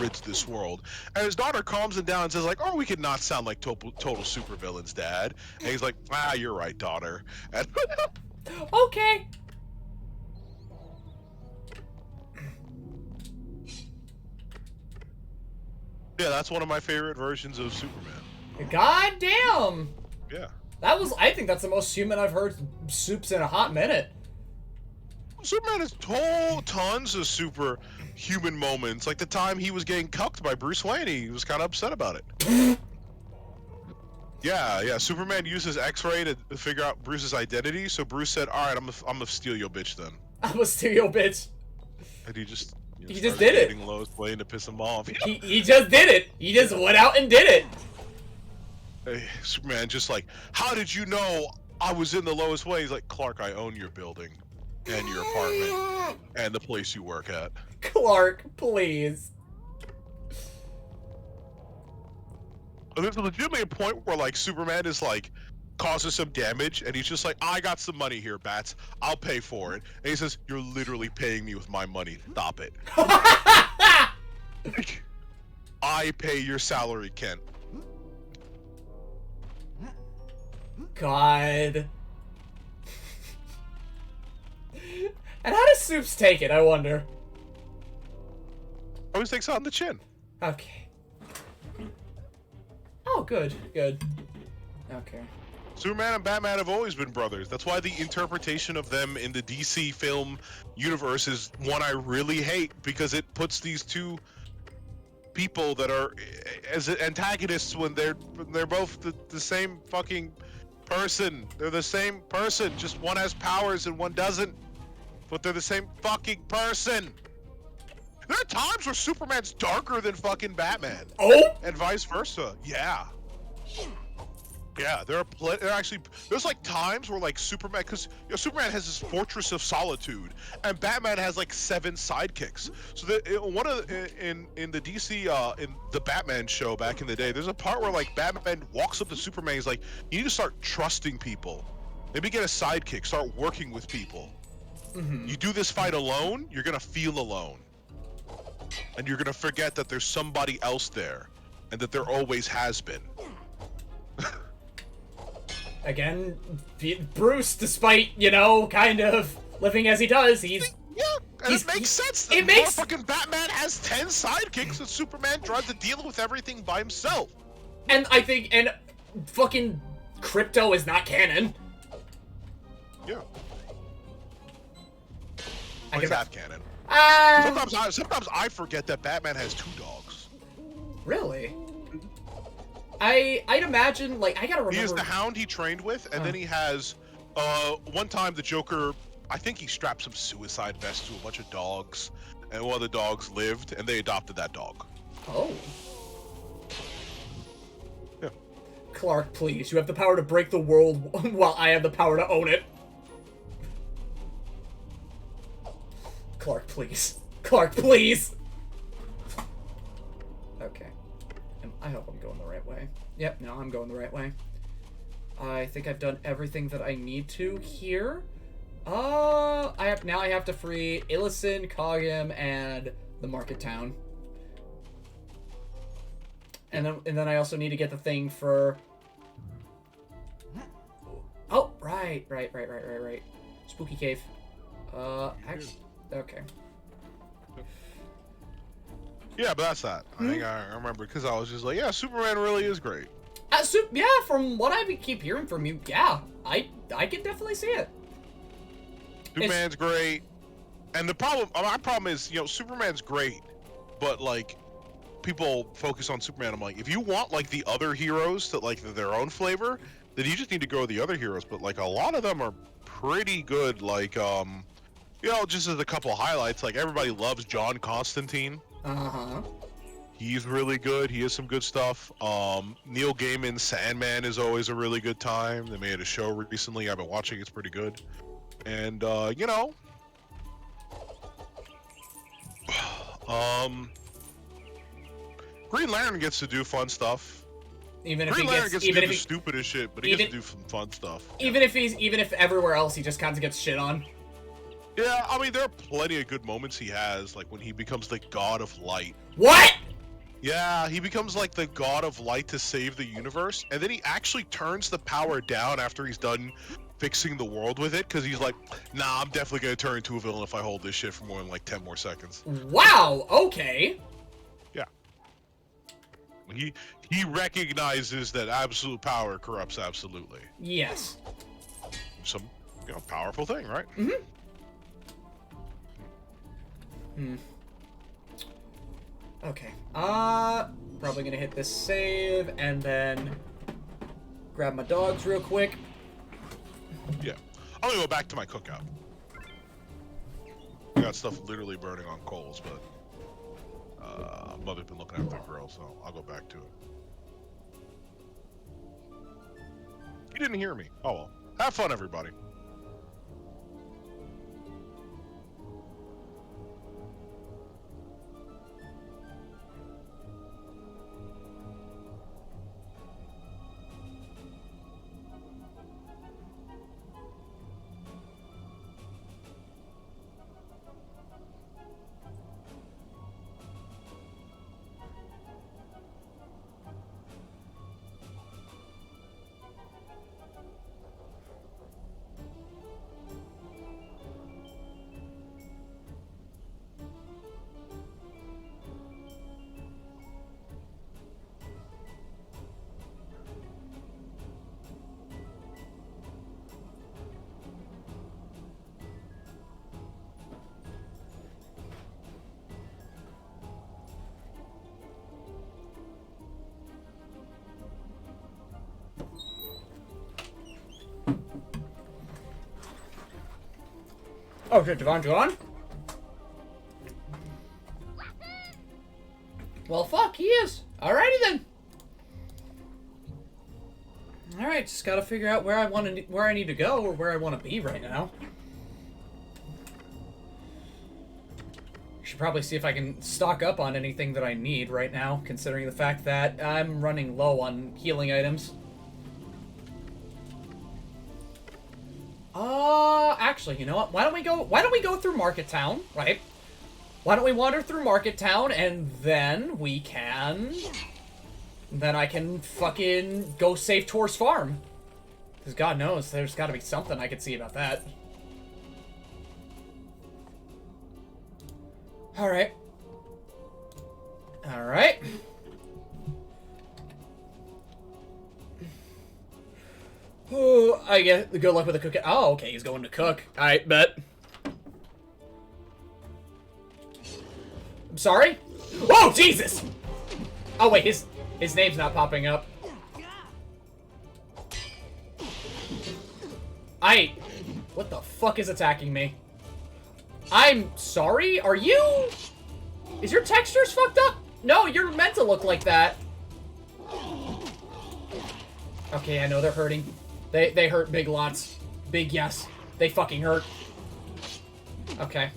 rids this world. And his daughter calms him down and says like, oh, we could not sound like total supervillains, Dad. And he's like, you're right, daughter. And Okay. yeah, that's one of my favorite versions of Superman. God damn! Yeah. I think that's the most human I've heard Soups in a hot minute. Superman has tons of superhuman moments. Like the time he was getting cucked by Bruce Wayne, he was kind of upset about it. Yeah. Superman uses X-ray to figure out Bruce's identity. So Bruce said, "All right, I'm gonna steal your bitch then." I'm a stereo bitch. And he just just did it. Lois Lane to piss him off. He just did it. He just went out and did it. Hey, Superman just like, how did you know I was in the Lois Lane? He's like, Clark, I own your building. And your apartment, and the place you work at. Clark, please. There's a legitimate point where, like, Superman is, like, causes some damage, and he's just like, I got some money here, Bats. I'll pay for it. And he says, you're literally paying me with my money. Stop it. Like, I pay your salary, Kent. God. And how does Soups take it, I wonder? Always takes it on the chin. Okay. Oh, good. Good. Okay. Superman and Batman have always been brothers. That's why the interpretation of them in the DC film universe is one I really hate, because it puts these two people that are as antagonists when they're both the same fucking person. They're the same person, just one has powers and one doesn't. But they're the same fucking person. There are times where Superman's darker than fucking Batman. Oh? And vice versa. Yeah. Yeah, there's like times where like Superman, because Superman has this fortress of solitude, and Batman has like 7 sidekicks. So in the DC in the Batman show back in the day, there's a part where like Batman walks up to Superman, he's like, you need to start trusting people. Maybe get a sidekick, start working with people. You do this fight alone, you're gonna feel alone, and you're gonna forget that there's somebody else there, and that there always has been. Again, Bruce, despite, you know, kind of living as he does, he's... Yeah, and it makes sense. It makes... Fucking Batman has 10 sidekicks, and Superman tries to deal with everything by himself. And I think, and fucking Crypto is not canon. Yeah. I He's can... half canon. Ah! Sometimes I forget that Batman has 2 dogs. Really? I'd imagine, like, I gotta remember... He has the Hound he trained with, and then he has, one time the Joker, I think he strapped some suicide vests to a bunch of dogs, and one of the dogs lived, and they adopted that dog. Oh. Yeah. Clark, please, you have the power to break the world while I have the power to own it. Clark, please. Clark, please! Okay. I hope I'm going the right way. Yep, no, I'm going the right way. I think I've done everything that I need to here. Now I have to free Illison, Cogam, and the Market Town. And then I also need to get the thing for... Oh, right. Spooky Cave. Okay. Yeah, but that's that. I think I remember, because I was just like, yeah, Superman really is great. Yeah, from what I keep hearing from you, yeah, I can definitely see it. Superman's great, and my problem is, you know, Superman's great, but like, people focus on Superman. I'm like, if you want like the other heroes to like their own flavor, then you just need to go with the other heroes. But like, a lot of them are pretty good. Like, you know, just as a couple highlights, like everybody loves John Constantine. Uh-huh. He's really good. He has some good stuff. Neil Gaiman's Sandman is always a really good time. They made a show recently. I've been watching. It's pretty good. And, you know, Green Lantern gets to do fun stuff. Even if Green he Lantern gets, gets to even do if the he, stupidest shit, but he gets to do some fun stuff. even if everywhere else he just kind of gets shit on. Yeah, I mean, there are plenty of good moments he has, like when he becomes the god of light. What? Yeah, he becomes like the god of light to save the universe, and then he actually turns the power down after he's done fixing the world with it, because he's like, nah, I'm definitely gonna turn into a villain if I hold this shit for more than like 10 more seconds. Wow, okay. Yeah. He recognizes that absolute power corrupts absolutely. Yes. Some, you know, powerful thing, right? Mm-hmm. Okay. Probably gonna hit this save and then grab my dogs real quick. Yeah. I'm gonna go back to my cookout. I got stuff literally burning on coals, but Mother's been looking after the grill, so I'll go back to it. You didn't hear me. Oh well. Have fun, everybody. Oh shit, Devon's gone? Well, fuck, he is. Alrighty then. Alright, just gotta figure out where I need to go or where I want to be right now. Should probably see if I can stock up on anything that I need right now, considering the fact that I'm running low on healing items. Actually, you know what? Why don't we go through Market Town, right? Why don't we wander through Market Town and then I can fucking go save Tor's farm. Because God knows, there's gotta be something I could see about that. Alright. Alright. Oh, I get good luck with the cooking. Oh, okay, he's going to cook. Alright, bet. I'm sorry? Oh, Jesus! Oh, wait, his name's not popping up. What the fuck is attacking me? I'm sorry? Are you... Is your textures fucked up? No, you're meant to look like that. Okay, I know they're hurting. They hurt big lots. Big yes. They fucking hurt. Okay.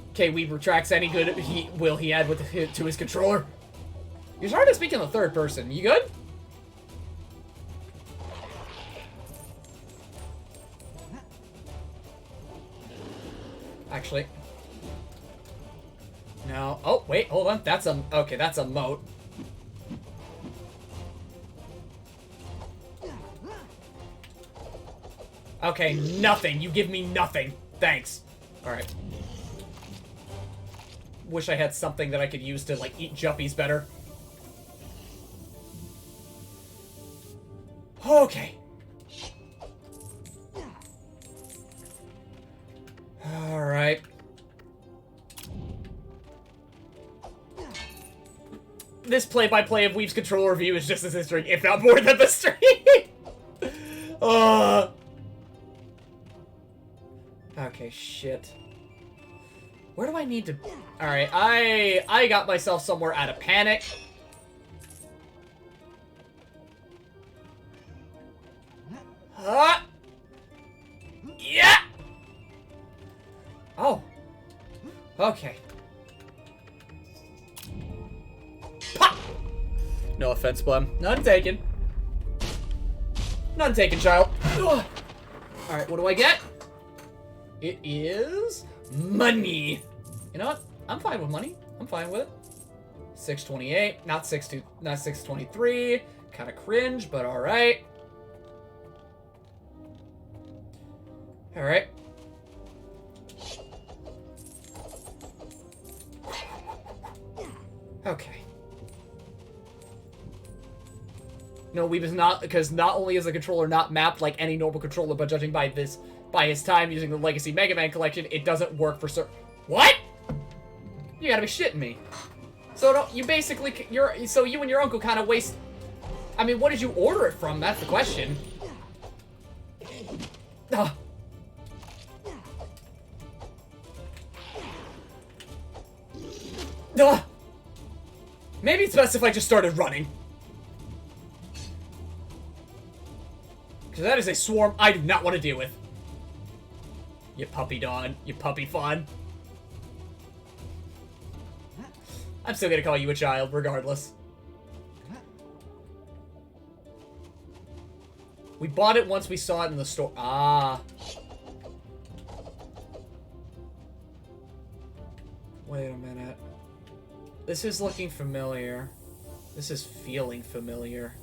Okay, we retracts any good will he add to his controller. You're starting to speak in the third person. You good? Actually. No. Oh, wait, hold on. Okay, that's a moat. Okay, nothing. You give me nothing. Thanks. Alright. Wish I had something that I could use to, like, eat juppies better. Okay. Alright. This play-by-play of Weeb's controller review is just as interesting, if not more than the stream. Okay, shit. Where do I need to... Alright, I got myself somewhere out of panic. Yeah! Oh. Okay. Pop! No offense, Blem. None taken. None taken, child. Alright, what do I get? It is... money. You know what? I'm fine with money. I'm fine with it. 628, not 623. Kind of cringe, but all right. All right. Okay. No, Weeb is not, because not only is the controller not mapped like any normal controller, but judging by his time using the Legacy Mega Man collection, it doesn't work for What? You gotta be shitting me. So you basically, so you and your uncle kind of waste... I mean, what did you order it from? That's the question. Ugh. Ugh. Maybe it's best if I just started running. Because that is a swarm I do not want to deal with. You puppy dog. You puppy fawn. I'm still gonna call you a child, regardless. We bought it once we saw it in the store. Ah. Wait a minute. This is looking familiar. This is feeling familiar.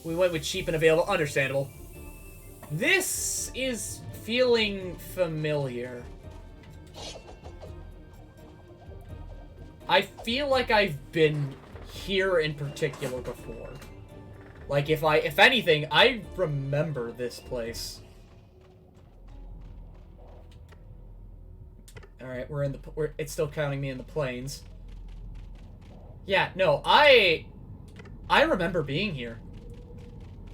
We went with cheap and available. Understandable. This is feeling familiar. I feel like I've been here in particular before. Like, if anything, I remember this place. Alright, it's still counting me in the plains. Yeah, no, I remember being here.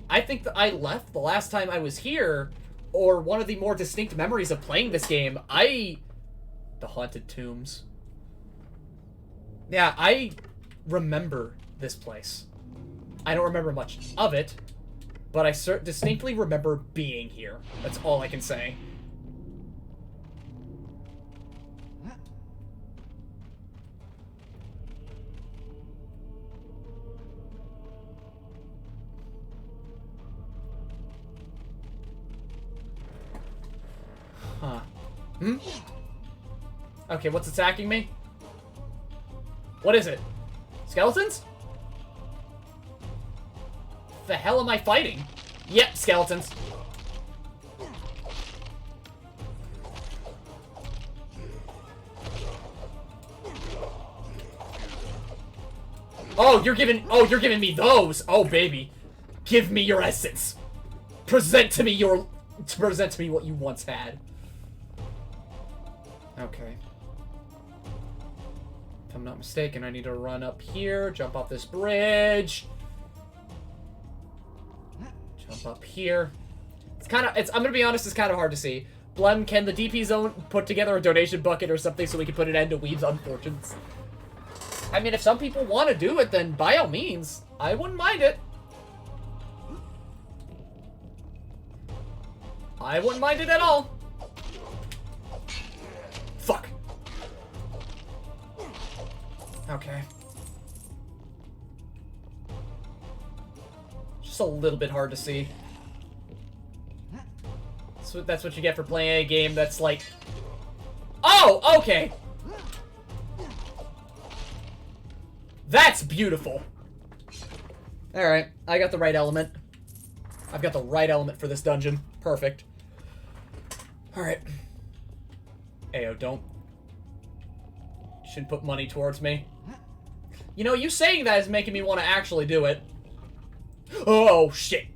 I think that I left the last time I was here, or one of the more distinct memories of playing this game, I The haunted tombs. Yeah, I remember this place. I don't remember much of it, but I distinctly remember being here. That's all I can say. Huh. Hmm? Okay, what's attacking me? What is it? Skeletons? The hell am I fighting? Yep, skeletons. Oh, you're giving me those. Oh, baby. Give me your essence. Present to me what you once had. Okay. If I'm not mistaken, I need to run up here, jump off this bridge. Jump up here. I'm gonna be honest, it's kind of hard to see. Blem, can the DP zone put together a donation bucket or something so we can put an end to Weeb's unfortunes? I mean, if some people want to do it, then by all means, I wouldn't mind it. I wouldn't mind it at all. Fuck. Okay. Just a little bit hard to see. So that's what you get for playing a game that's like... Oh, okay. That's beautiful. Alright, I got the right element. I've got the right element for this dungeon. Perfect. Alright. Ayo, don't. You shouldn't put money towards me. You know, you saying that is making me want to actually do it. Oh, shit.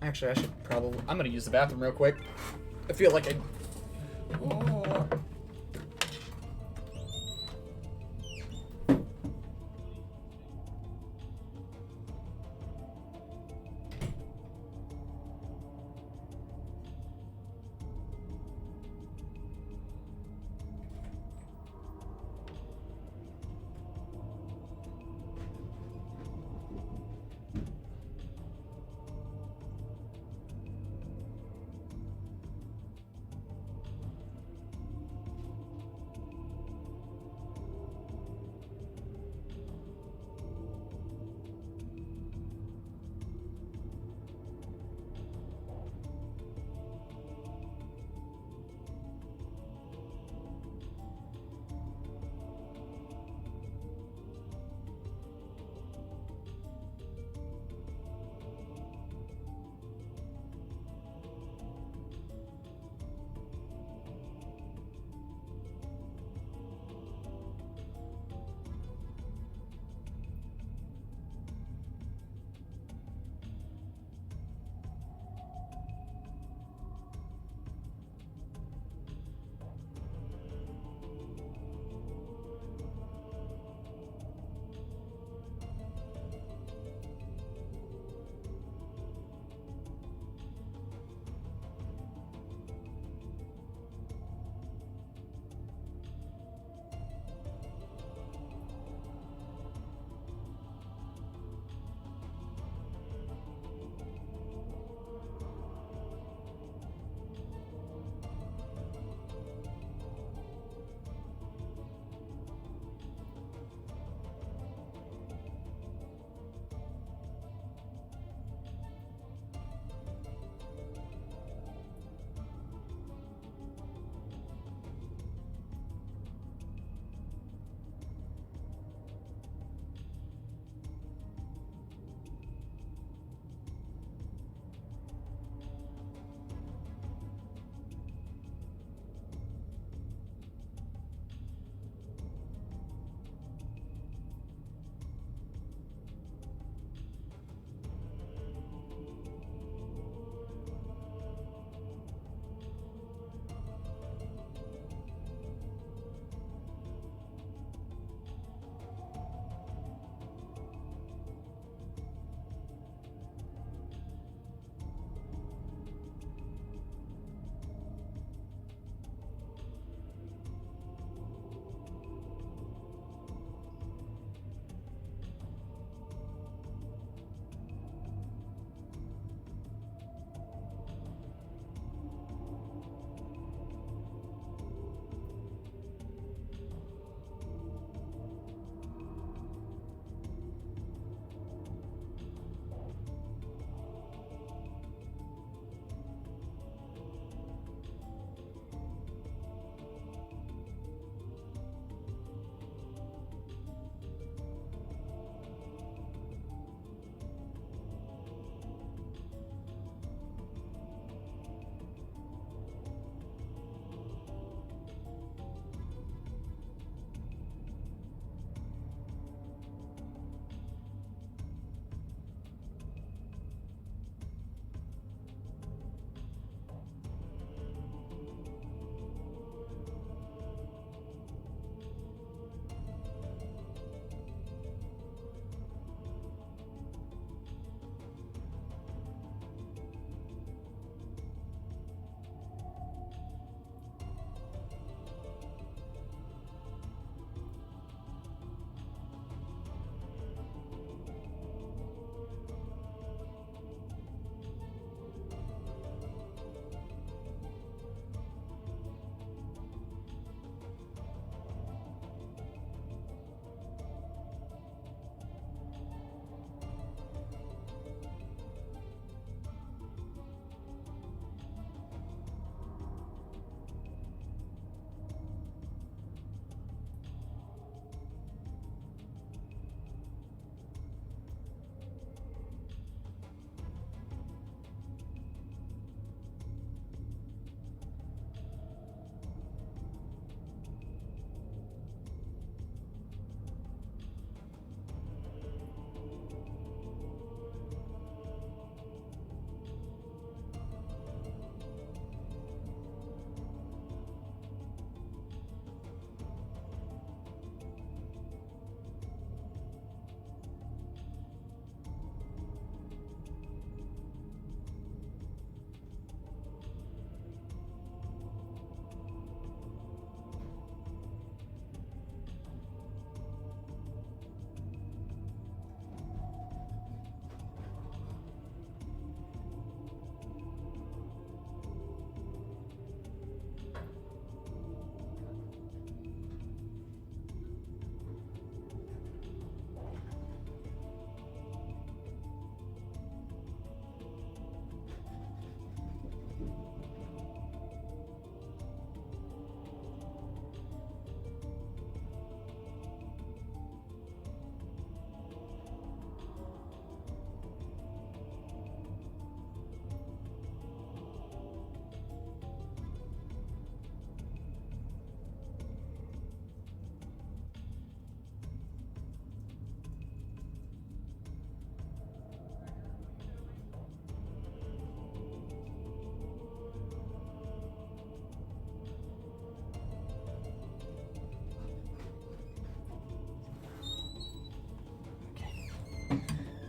Actually, I should probably... I'm gonna use the bathroom real quick. I feel like I... Oh.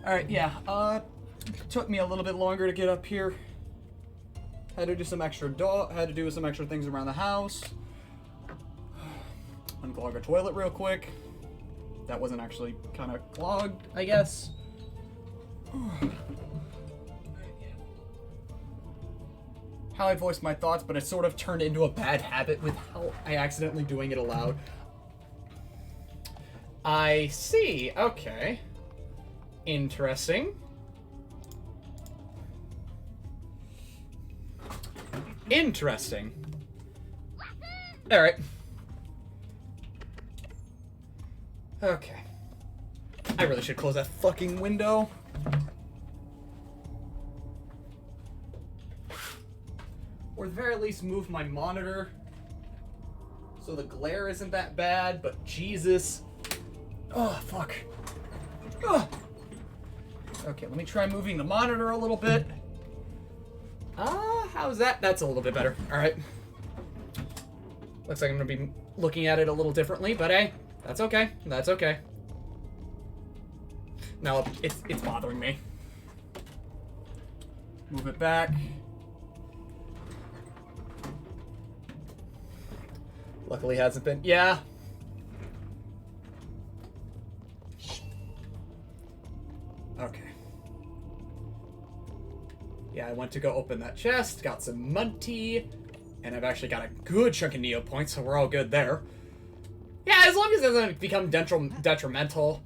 Alright, yeah. Took me a little bit longer to get up here. Had to do some extra things around the house. Unclog a toilet real quick. That wasn't actually kind of clogged, I guess. How I voiced my thoughts, but it sort of turned into a bad habit with how I accidentally doing it aloud. I see. Okay. Interesting. Interesting. Alright. Okay. I really should close that fucking window. Or at the very least move my monitor so the glare isn't that bad, but Jesus. Oh, fuck. Ugh. Okay, let me try moving the monitor a little bit. How's that? That's a little bit better. Alright. Looks like I'm gonna be looking at it a little differently, but hey, that's okay. That's okay. No, it's bothering me. Move it back. Luckily hasn't been. Yeah. Okay. Yeah, I went to go open that chest, got some Munty, and I've actually got a good chunk of Neo points, so we're all good there. Yeah, as long as it doesn't become detrimental.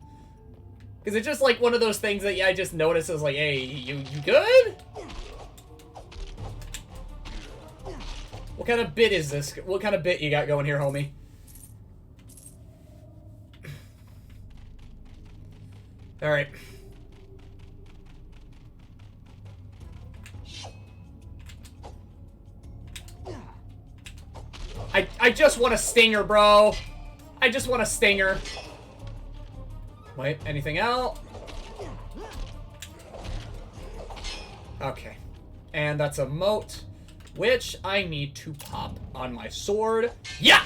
Because it's just like one of those things that, yeah, I just noticed is like, hey, you good? What kind of bit is this? What kind of bit you got going here, homie? Alright. I just want a stinger, bro. I just want a stinger. Wait, anything else? Okay. And that's a moat, which I need to pop on my sword. Yeah!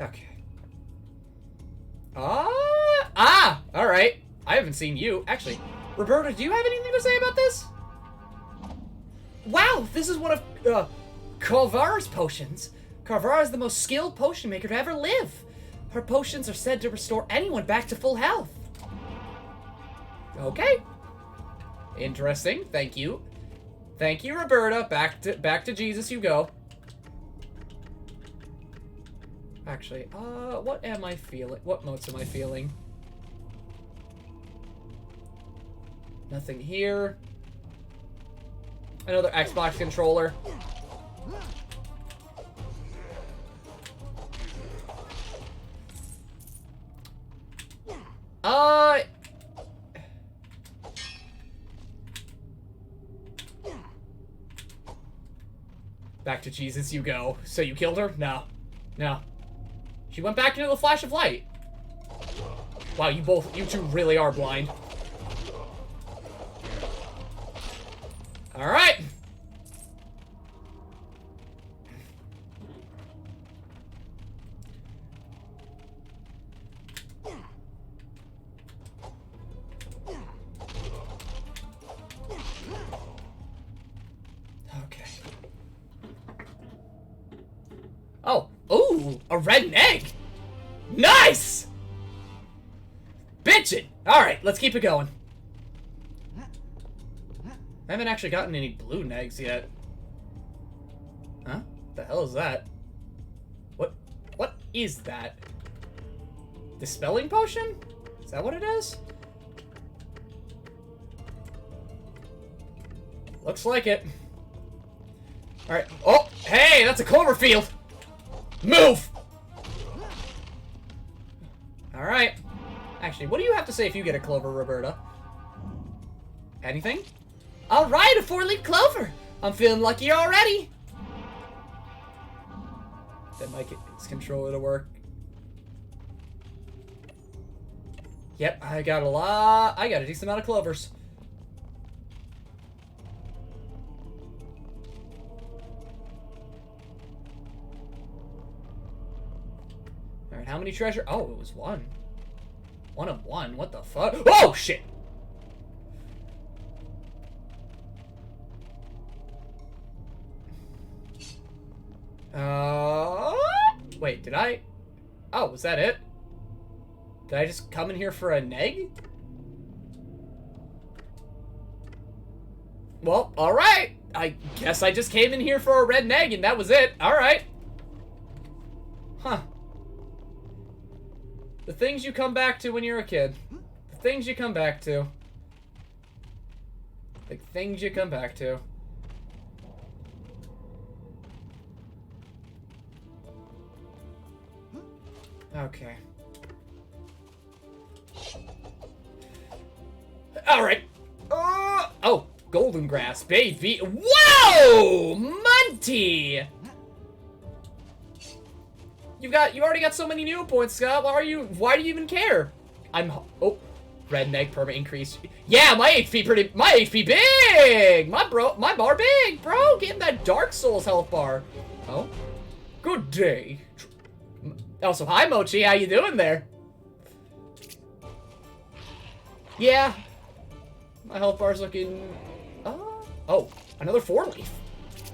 Okay. Alright. I haven't seen you. Actually, Roberta, do you have anything to say about this? Wow, this is one of Carvara's potions. Carvara is the most skilled potion maker to ever live. Her potions are said to restore anyone back to full health. Okay. Interesting. Thank you. Thank you, Roberta. Back to Jesus you go. Actually, what am I feeling? What motes am I feeling? Nothing here. Another Xbox controller. Back to Jesus you go. So you killed her? No. No. She went back into the flash of light. Wow, you two really are blind. Alright. Okay. Oh. Ooh, a red egg. Nice! Bitchin'. Alright, let's keep it going. I haven't actually gotten any blue negs yet. Huh? The hell is that? What is that? Dispelling potion? Is that what it is? Looks like it. Alright. Oh, hey, that's a Cloverfield! Move! Alright. Actually, what do you have to say if you get a clover, Roberta? Anything? Alright, a 4-leaf clover! I'm feeling lucky already! That might get his controller to work. Yep, I got a decent amount of clovers. Alright, how many treasure? Oh, it was one. 1 of 1. What the fuck? Oh, shit! Wait, did I? Oh, was that it? Did I just come in here for a neg? Well, alright. I guess I just came in here for a red neg and that was it. Alright. Huh. The things you come back to when you're a kid. The things you come back to. The things you come back to. Okay. Alright. Oh, golden grass, baby. Whoa! Monty! You already got so many new points, Scott. Why do you even care? Oh, red neg perma increase. Yeah, my HP big! My bar big, bro! Getting that Dark Souls health bar. Oh, good day. Also, hi Mochi, how you doing there? Yeah, my health bar's looking... Oh, another 4-leaf.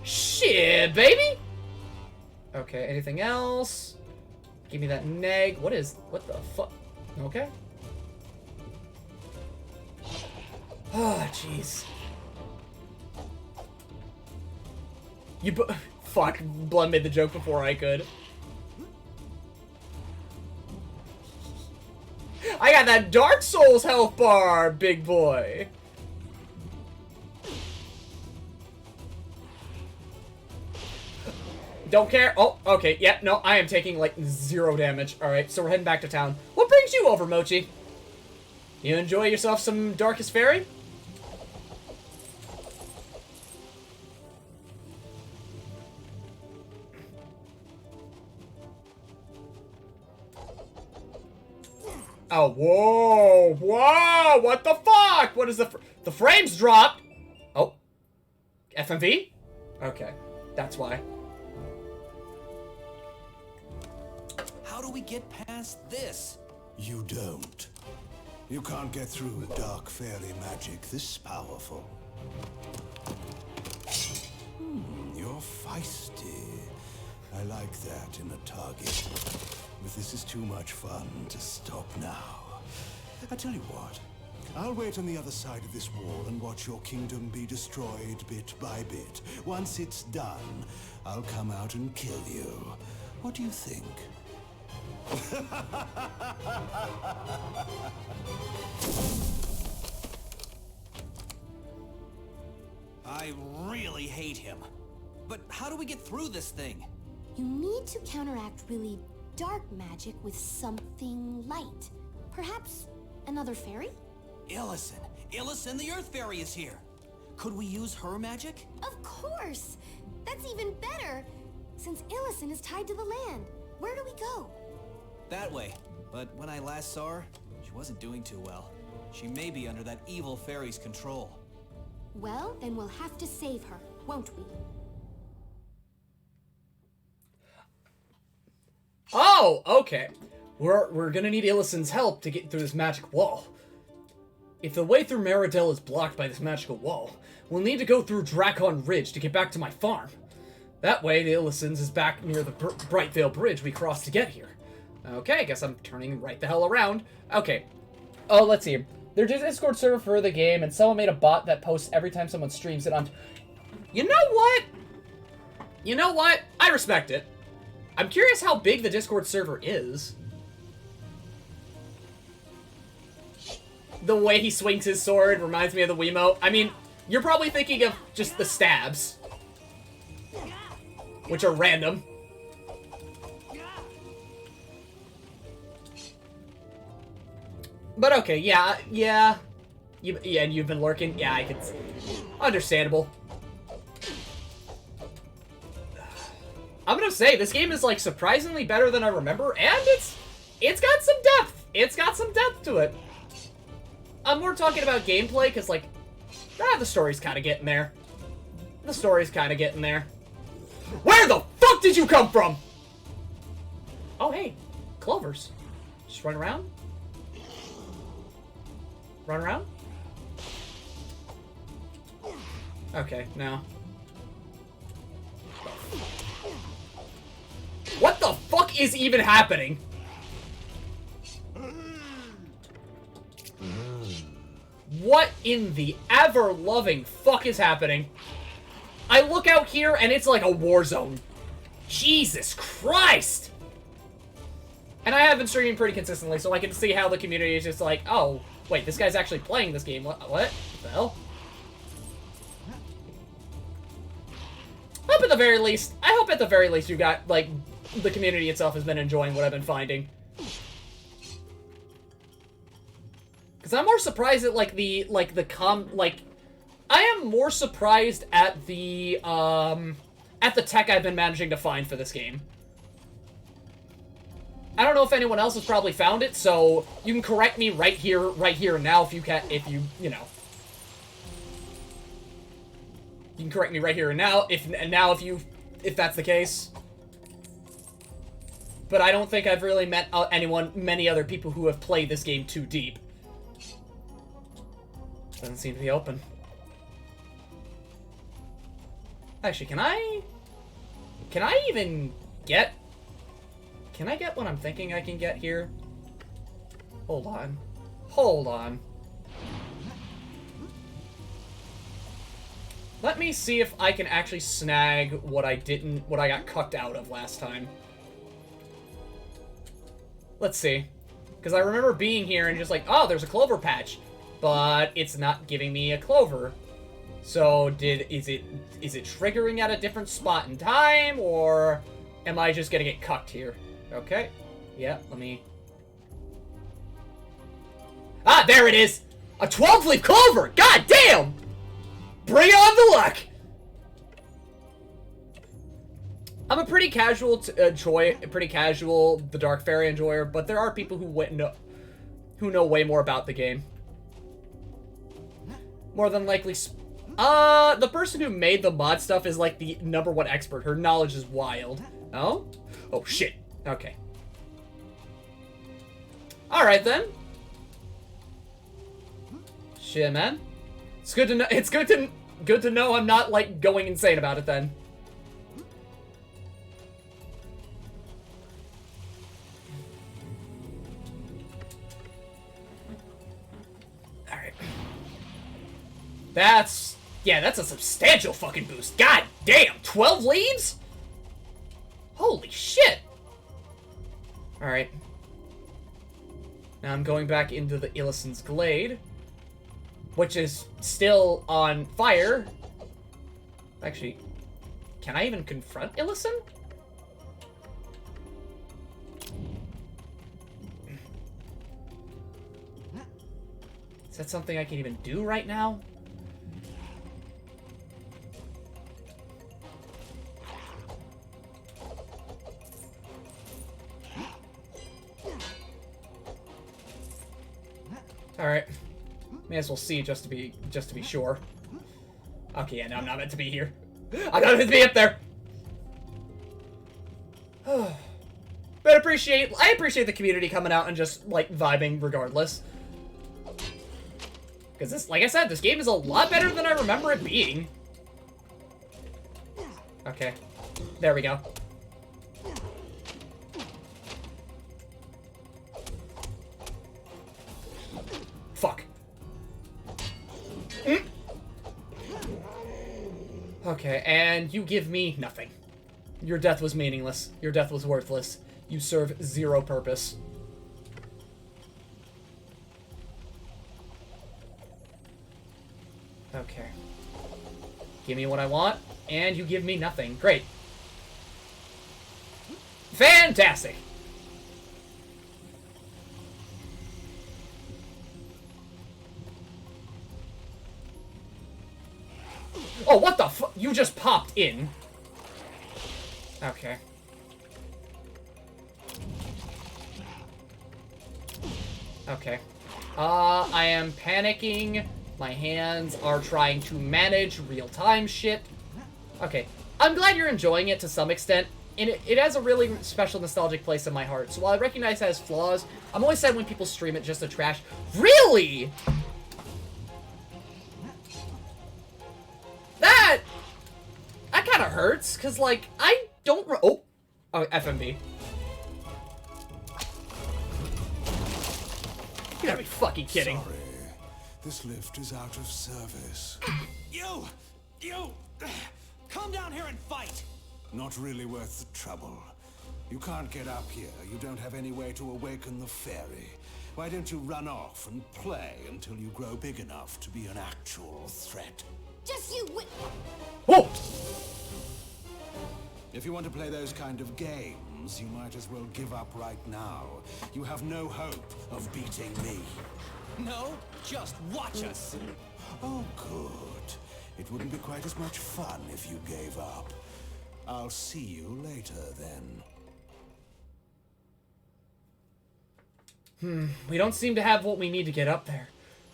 Shit, baby! Okay, anything else? Give me that neg. What the fuck? Okay. Ah, jeez. Fuck, Blem made the joke before I could. I got that Dark Souls health bar, big boy. Don't care. Oh, okay. Yeah, no, I am taking, like, 0 damage. Alright, so we're heading back to town. What brings you over, Mochi? You enjoy yourself some Darkest Fairy? Oh, whoa! Whoa! What the fuck? What is the frames dropped? Oh. FMV? Okay. That's why. How do we get past this? You don't. You can't get through dark fairy magic this powerful. You're feisty. I like that in a target. But this is too much fun to stop now. I tell you what, I'll wait on the other side of this wall and watch your kingdom be destroyed bit by bit. Once it's done, I'll come out and kill you. What do you think? I really hate him. But how do we get through this thing? You need to counteract really dark magic with something light. Perhaps another fairy? Illison! Illison, the Earth Fairy is here! Could we use her magic? Of course! That's even better! Since Illison is tied to the land, where do we go? That way. But when I last saw her, she wasn't doing too well. She may be under that evil fairy's control. Well, then we'll have to save her, won't we? Oh, okay. We're gonna need Illison's help to get through this magic wall. If the way through Meridell is blocked by this magical wall, we'll need to go through Drakon Ridge to get back to my farm. That way, the Illison's is back near the Brightvale Bridge we crossed to get here. Okay, I guess I'm turning right the hell around. Okay. Oh, let's see. There's a Discord server for the game, and someone made a bot that posts every time someone streams it on... You know what? You know what? I respect it. I'm curious how big the Discord server is. The way he swings his sword reminds me of the Wiimote. I mean, you're probably thinking of just the stabs, which are random. But okay, yeah. And you've been lurking? Yeah, I can see. Understandable. I'm gonna say, this game is, like, surprisingly better than I remember, and it's got some depth. It's got some depth to it. I'm more talking about gameplay, because, like, the story's kind of getting there. The story's kind of getting there. Where the fuck did you come from? Oh, hey. clovers. Just run around. Run around? Okay, no. What the fuck is even happening? What in the ever-loving fuck is happening? I look out here and it's like a war zone. Jesus Christ! And I have been streaming pretty consistently, so I can see how the community is just like, oh, wait, this guy's actually playing this game. What the hell? I hope at the very least you got, like, the community itself has been enjoying what I've been finding. Because I'm more surprised at, like, I am more surprised at the tech I've been managing to find for this game. I don't know if anyone else has probably found it, so you can correct me right here and now if you can, you know. You can correct me right here and now, if that's the case. But I don't think I've really met many other people who have played this game too deep. Doesn't seem to be open. Actually, can I even get... Can I get what I'm thinking I can get here? Hold on. Hold on. Let me see if I can actually snag what I got cucked out of last time. Let's see. Because I remember being here and just like, oh, there's a clover patch. But it's not giving me a clover. So is it triggering at a different spot in time, or am I just gonna get cucked here? Okay. Yeah, let me... Ah, there it is! A 12-leaf clover! God damn! Bring on the luck! I'm a pretty casual The Dark Fairy enjoyer, but there are people who know way more about the game. More than likely... the person who made the mod stuff is like the #1 expert. Her knowledge is wild. Oh? Oh, shit. Okay. Alright, then. Shit, man. It's good to know. It's good to know I'm not, like, going insane about it, then. Alright. That's a substantial fucking boost. God damn, 12 leaves? Holy shit. Alright. Now I'm going back into the Illison's Glade, which is still on fire. Actually, can I even confront Illison? Is that something I can even do right now? Alright. May as well see just to be sure. Okay, yeah, no, I'm not meant to be here. I'm not meant to be up there! But I appreciate the community coming out and just, like, vibing regardless. Because this, like I said, this game is a lot better than I remember it being. Okay. There we go. Fuck. Okay, and you give me nothing. Your death was meaningless. Your death was worthless. You serve zero purpose. Okay. Give me what I want, and you give me nothing. Great. Fantastic! Oh, what the fu- You just popped in. Okay. Okay. I am panicking. My hands are trying to manage real-time shit. Okay. I'm glad you're enjoying it to some extent. and it has a really special nostalgic place in my heart. So while I recognize it has flaws, I'm always sad when people stream it just to trash. Really? That kind of hurts, because, like, I don't oh, FMV. You gotta be fucking kidding. Sorry. This lift is out of service. You! Come down here and fight! Not really worth the trouble. You can't get up here. You don't have any way to awaken the fairy. Why don't you run off and play until you grow big enough to be an actual threat? Just you wait. Whoa! If you want to play those kind of games, you might as well give up right now. You have no hope of beating me. No, just watch us. Oh, good. It wouldn't be quite as much fun if you gave up. I'll see you later, then. We don't seem to have what we need to get up there.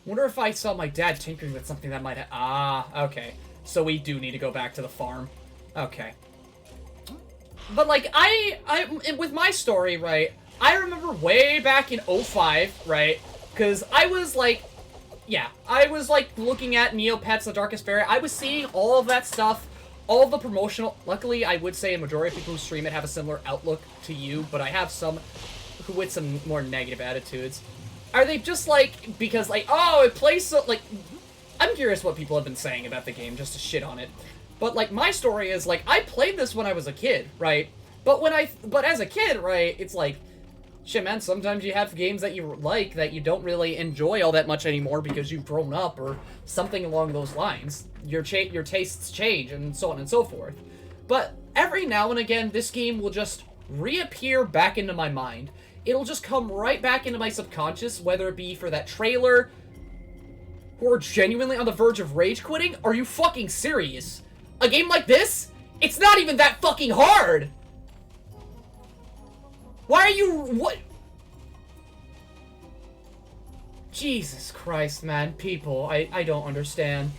Wonder if I saw my dad tinkering with something that might have... Ah, okay. So we do need to go back to the farm. Okay. But, like, with my story, right, I remember way back in 05, right, because I was, like, yeah, I was, like, looking at Neopets, The Darkest Fairy. I was seeing all of that stuff, all of the promotional... Luckily, I would say a majority of people who stream it have a similar outlook to you, but I have some who with some more negative attitudes. Are they just, like, because, like, oh, it plays so... Like, I'm curious what people have been saying about the game, just to shit on it. But, like, my story is, like, I played this when I was a kid, right? But as a kid, right, it's like, shit, man, sometimes you have games that you like that you don't really enjoy all that much anymore because you've grown up or something along those lines. Your tastes change and so on and so forth. But every now and again, this game will just reappear back into my mind. It'll just come right back into my subconscious, whether it be for that trailer, who are genuinely on the verge of rage quitting. Are you fucking serious? A game like this? It's not even that fucking hard! Why are you... What? Jesus Christ, man. People, I don't understand.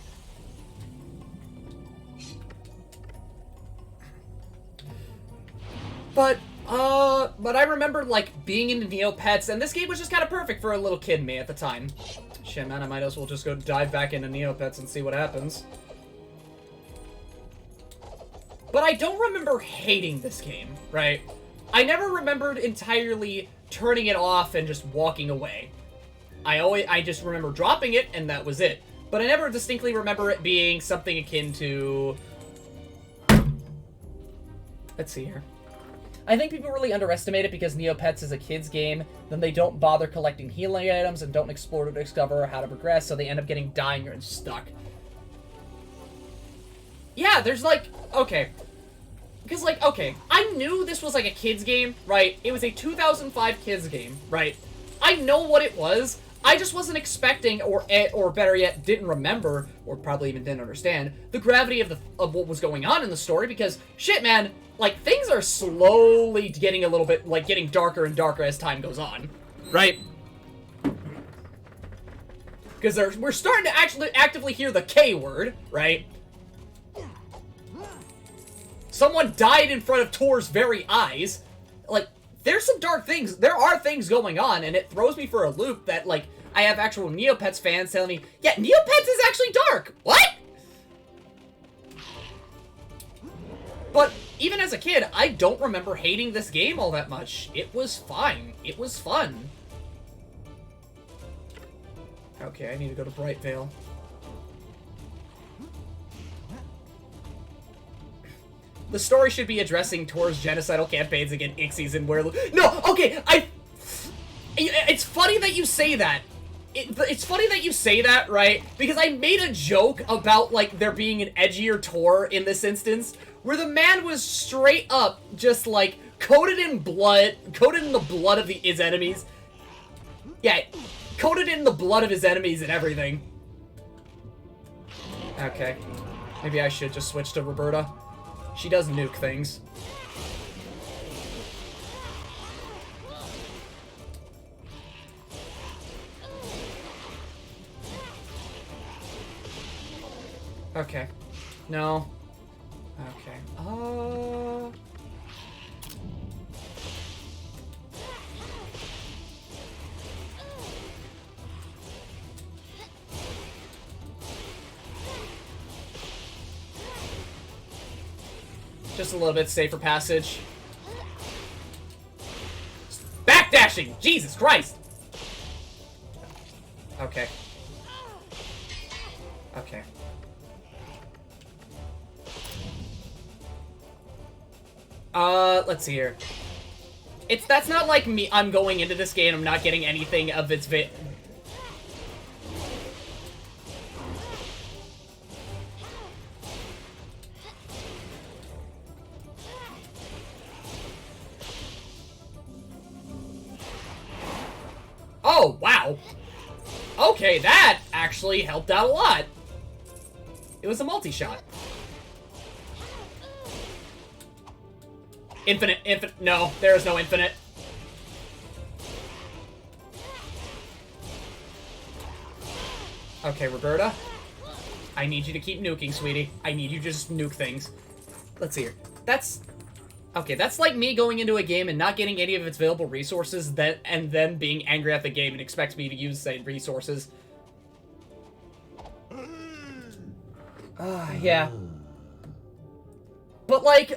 But I remember, like, being into Neopets, and this game was just kind of perfect for a little kid me at the time. Shit, man, I might as well just go dive back into Neopets and see what happens. But I don't remember hating this game, right? I never remembered entirely turning it off and just walking away. I just remember dropping it, and that was it. But I never distinctly remember it being something akin to... Let's see here. I think people really underestimate it because Neopets is a kid's game, then they don't bother collecting healing items and don't explore to discover how to progress, so they end up getting dying and stuck. Yeah, there's like... Okay. Because, like, okay, I knew this was, like, a kid's game, right? It was a 2005 kids game, right? I know what it was. I just wasn't expecting, or better yet, didn't remember, or probably even didn't understand, the gravity of what was going on in the story, because, shit, man, like, things are slowly getting a little bit, like, getting darker and darker as time goes on, right? Because we're starting to actually actively hear the K word, right? Someone died in front of Tor's very eyes. Like, there's some dark things. There are things going on, and it throws me for a loop that, like, I have actual Neopets fans telling me, yeah, Neopets is actually dark. What? But even as a kid, I don't remember hating this game all that much. It was fine. It was fun. Okay, I need to go to Brightvale. The story should be addressing Tor's genocidal campaigns against Ixies and where... No, okay, it's funny that you say that. It's funny that you say that, right? Because I made a joke about, like, there being an edgier Tor in this instance, where the man was straight up just, like, coated in the blood of his enemies. Yeah, coated in the blood of his enemies and everything. Okay. Maybe I should just switch to Roberta. She does nuke things. Okay. No. Okay. Just a little bit safer passage. Backdashing! Jesus Christ! Okay. Okay. Let's see here. That's not like me, I'm going into this game, I'm not getting anything of its Oh, wow. Okay, that actually helped out a lot. It was a multi-shot. Infinite. No, there is no infinite. Okay, Roberta. I need you to keep nuking, sweetie. I need you to just nuke things. Let's see here. Okay, that's like me going into a game and not getting any of its available resources, and then being angry at the game and expects me to use said resources. Yeah. But, like,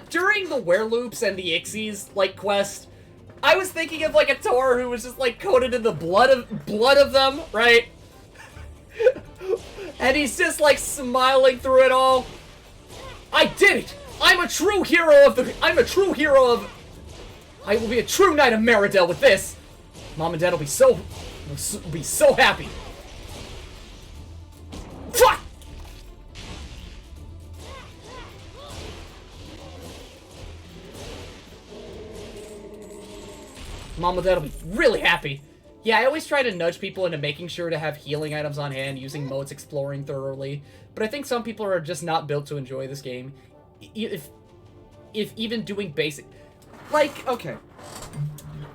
during the Wereloops and the Ixies, like, quest, I was thinking of, like, a Tor who was just, like, coated in the blood of them, right? And he's just, like, smiling through it all. I did it! I'm a true hero of I will be a true knight of Meridel with this! Mom and Dad will be so happy. Fuck! Mom and Dad will be really happy. Yeah, I always try to nudge people into making sure to have healing items on hand, using modes, exploring thoroughly. But I think some people are just not built to enjoy this game. If even doing basic... Like, okay.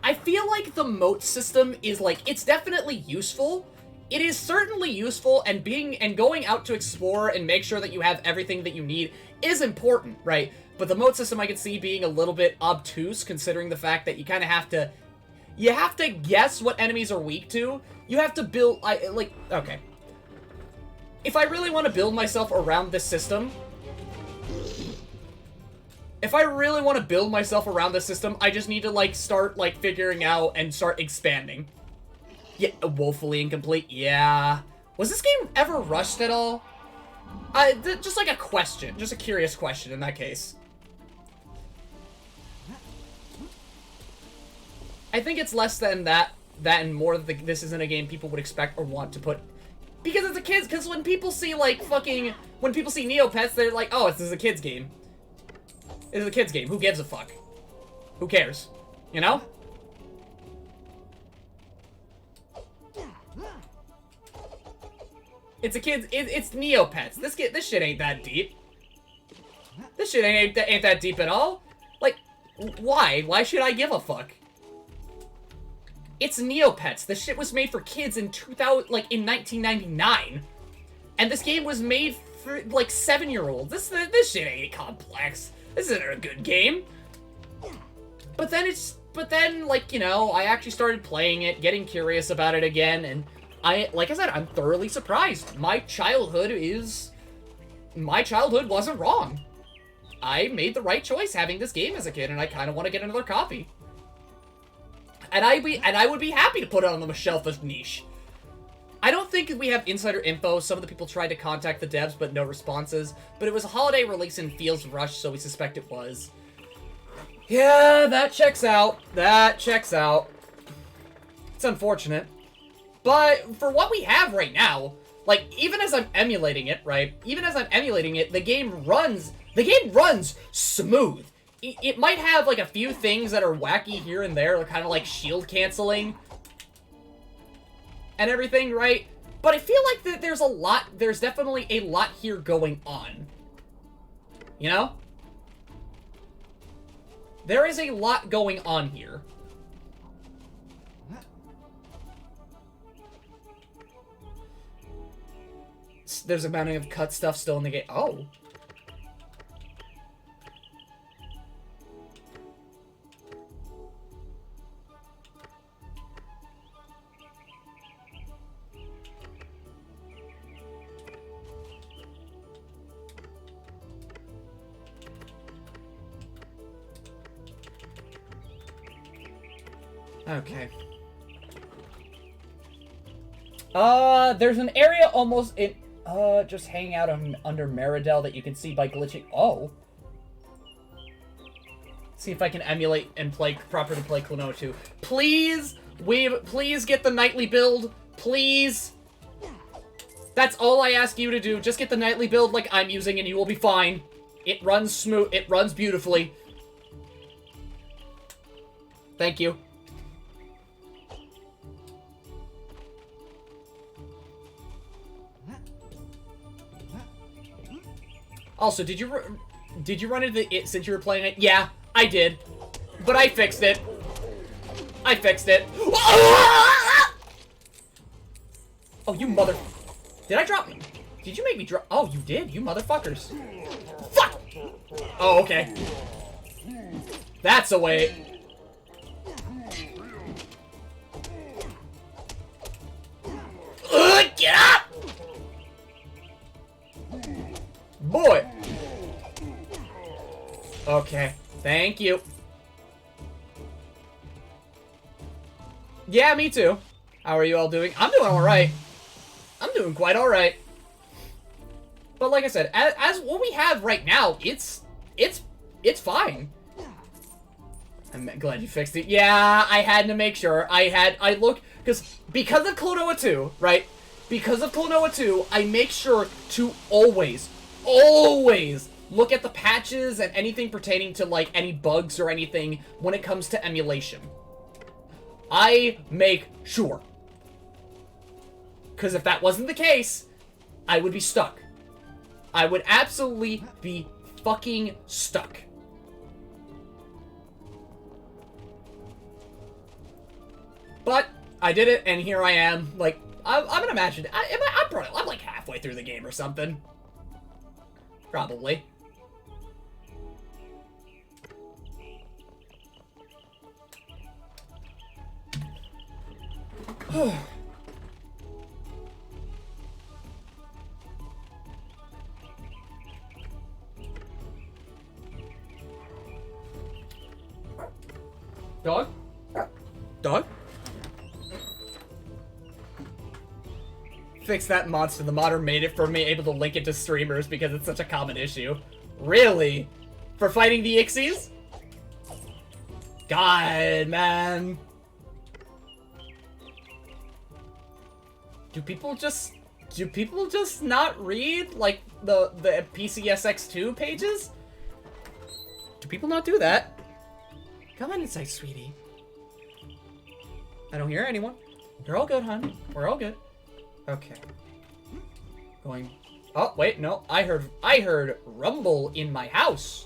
I feel like the moat system is, like, it's definitely useful. It is certainly useful, and going out to explore and make sure that you have everything that you need is important, right? But the moat system I could see being a little bit obtuse, considering the fact that you kind of have to... You have to guess what enemies are weak to. You have to build... okay. If I really want to build myself around this system... I just need to, like, start, like, figuring out and start expanding. Yeah, woefully incomplete. Yeah. Was this game ever rushed at all? Just like a question. Just a curious question in that case. I think it's less than that and more that this isn't a game people would expect or want to put... Because it's a kids... Because when people see, like, when people see Neopets, they're like, oh, this is a kid's game. This is a kid's game. Who gives a fuck? Who cares? You know? It's a kid's... It's Neopets. This shit ain't that deep. This shit ain't that deep at all. Like, why? Why should I give a fuck? It's Neopets. This shit was made for kids in 1999. And this game was made for, like, 7-year-olds. This shit ain't complex. This isn't a good game. But then, like, you know, I actually started playing it, getting curious about it again, and like I said, I'm thoroughly surprised. My childhood wasn't wrong. I made the right choice having this game as a kid, and I kind of want to get another copy. And I would be happy to put it on the shelf as niche. I don't think we have insider info. Some of the people tried to contact the devs, but no responses. But it was a holiday release and feels rushed, so we suspect it was. Yeah, that checks out. That checks out. It's unfortunate. But for what we have right now, like, even as I'm emulating it, right? Even as I'm emulating it, the game runs smooth. It might have, like, a few things that are wacky here and there, kind of like shield canceling and everything, right? But I feel like that there's definitely a lot here going on. You know? There is a lot going on here. There's a mounting of cut stuff still in the game. Oh. Okay. There's an area almost in, just hanging out under Meridel that you can see by glitching. Oh. See if I can emulate and properly play Klonoa 2. Please, please get the nightly build. Please. That's all I ask you to do. Just get the nightly build like I'm using and you will be fine. It runs smooth. It runs beautifully. Thank you. Also, did you run into it since you were playing it? Yeah, I did. But I fixed it. I fixed it. Oh, you mother... Did I drop... Did you make me drop... Oh, you did, you motherfuckers. Fuck! Oh, okay. That's a way. Get up! Boy! Okay, thank you. Yeah, me too. How are you all doing? I'm doing alright. I'm doing quite alright. But like I said, as what we have right now, it's fine. I'm glad you fixed it. Yeah, I had to make sure. I look, because of Klonoa 2, right? Because of Klonoa 2, I make sure to always look at the patches and anything pertaining to, like, any bugs or anything when it comes to emulation. I make sure. Because if that wasn't the case, I would be stuck. I would absolutely be fucking stuck. But I did it, and here I am. Like, I'm gonna imagine. I'm like halfway through the game or something. Probably. Dog? Dog? Fix that monster. The modder made it for me able to link it to streamers because it's such a common issue. Really? For fighting the Ixies? God, man. Do people just not read, like, the PCSX2 pages? Do people not do that? Come on inside, sweetie. I don't hear anyone. You're all good, hon. We're all good. Okay. Going... Oh, wait, no. I heard rumble in my house.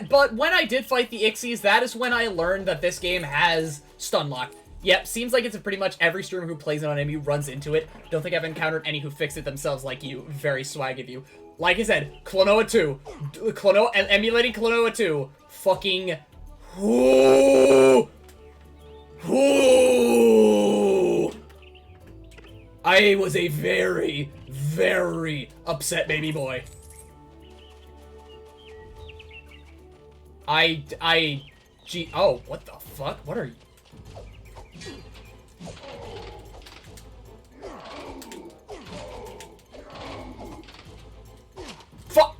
But when I did fight the Ixies, that is when I learned that this game has stun lock. Yep, seems like it's pretty much every streamer who plays it on enemy runs into it. Don't think I've encountered any who fix it themselves like you. Very swag of you. Like I said, Klonoa 2. Emulating Klonoa 2. Fucking... Ooh. Ooh. I was a very, very upset baby boy. Oh, what the fuck? What are you? Fuck!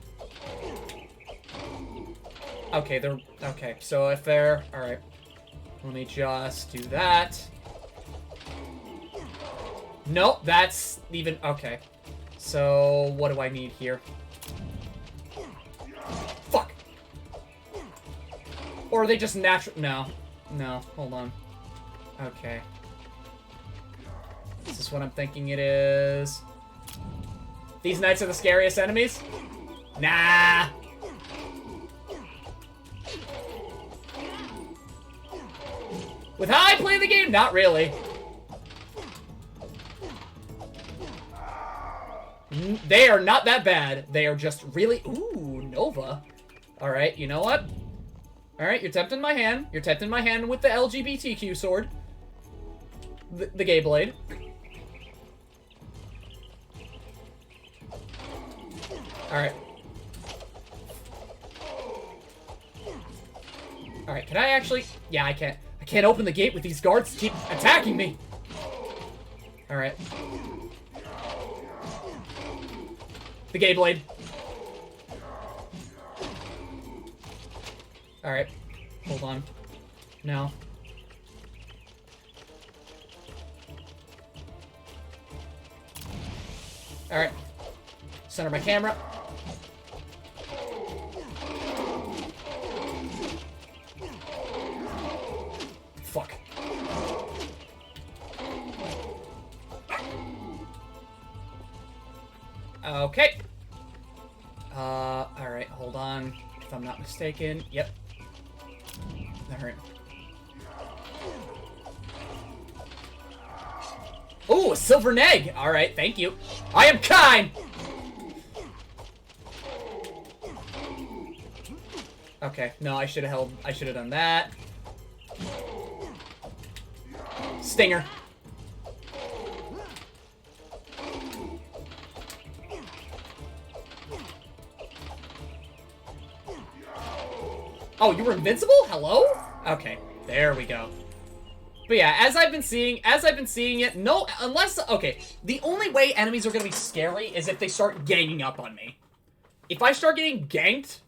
Okay, okay, so if they're, alright. Let me just do that. Nope, that's even, okay. So, what do I need here? Fuck! Or are they just natural? No. No, hold on. Okay. Is this what I'm thinking it is? These knights are the scariest enemies? Nah! With how I play the game? Not really. They are not that bad. They are just really... Ooh, Nova. Alright, you know what? Alright, you're tempting my hand. You're tempting my hand with the LGBTQ sword. The gay blade. Alright. Alright, can I actually... Yeah, I can't. I can't open the gate with these guards keep attacking me. Alright. The gay blade. Alright. Hold on. No. Alright. Center my camera. Fuck. Okay. Alright, hold on. If I'm not mistaken. Yep. Alright. Ooh, a silver neg! Alright, thank you. I am kind! Okay, no, I should have done that. Stinger. Oh, you were invincible? Hello? Okay, there we go. But yeah, as I've been seeing it, no, unless, okay, the only way enemies are gonna be scary is if they start ganging up on me. If I start getting ganked...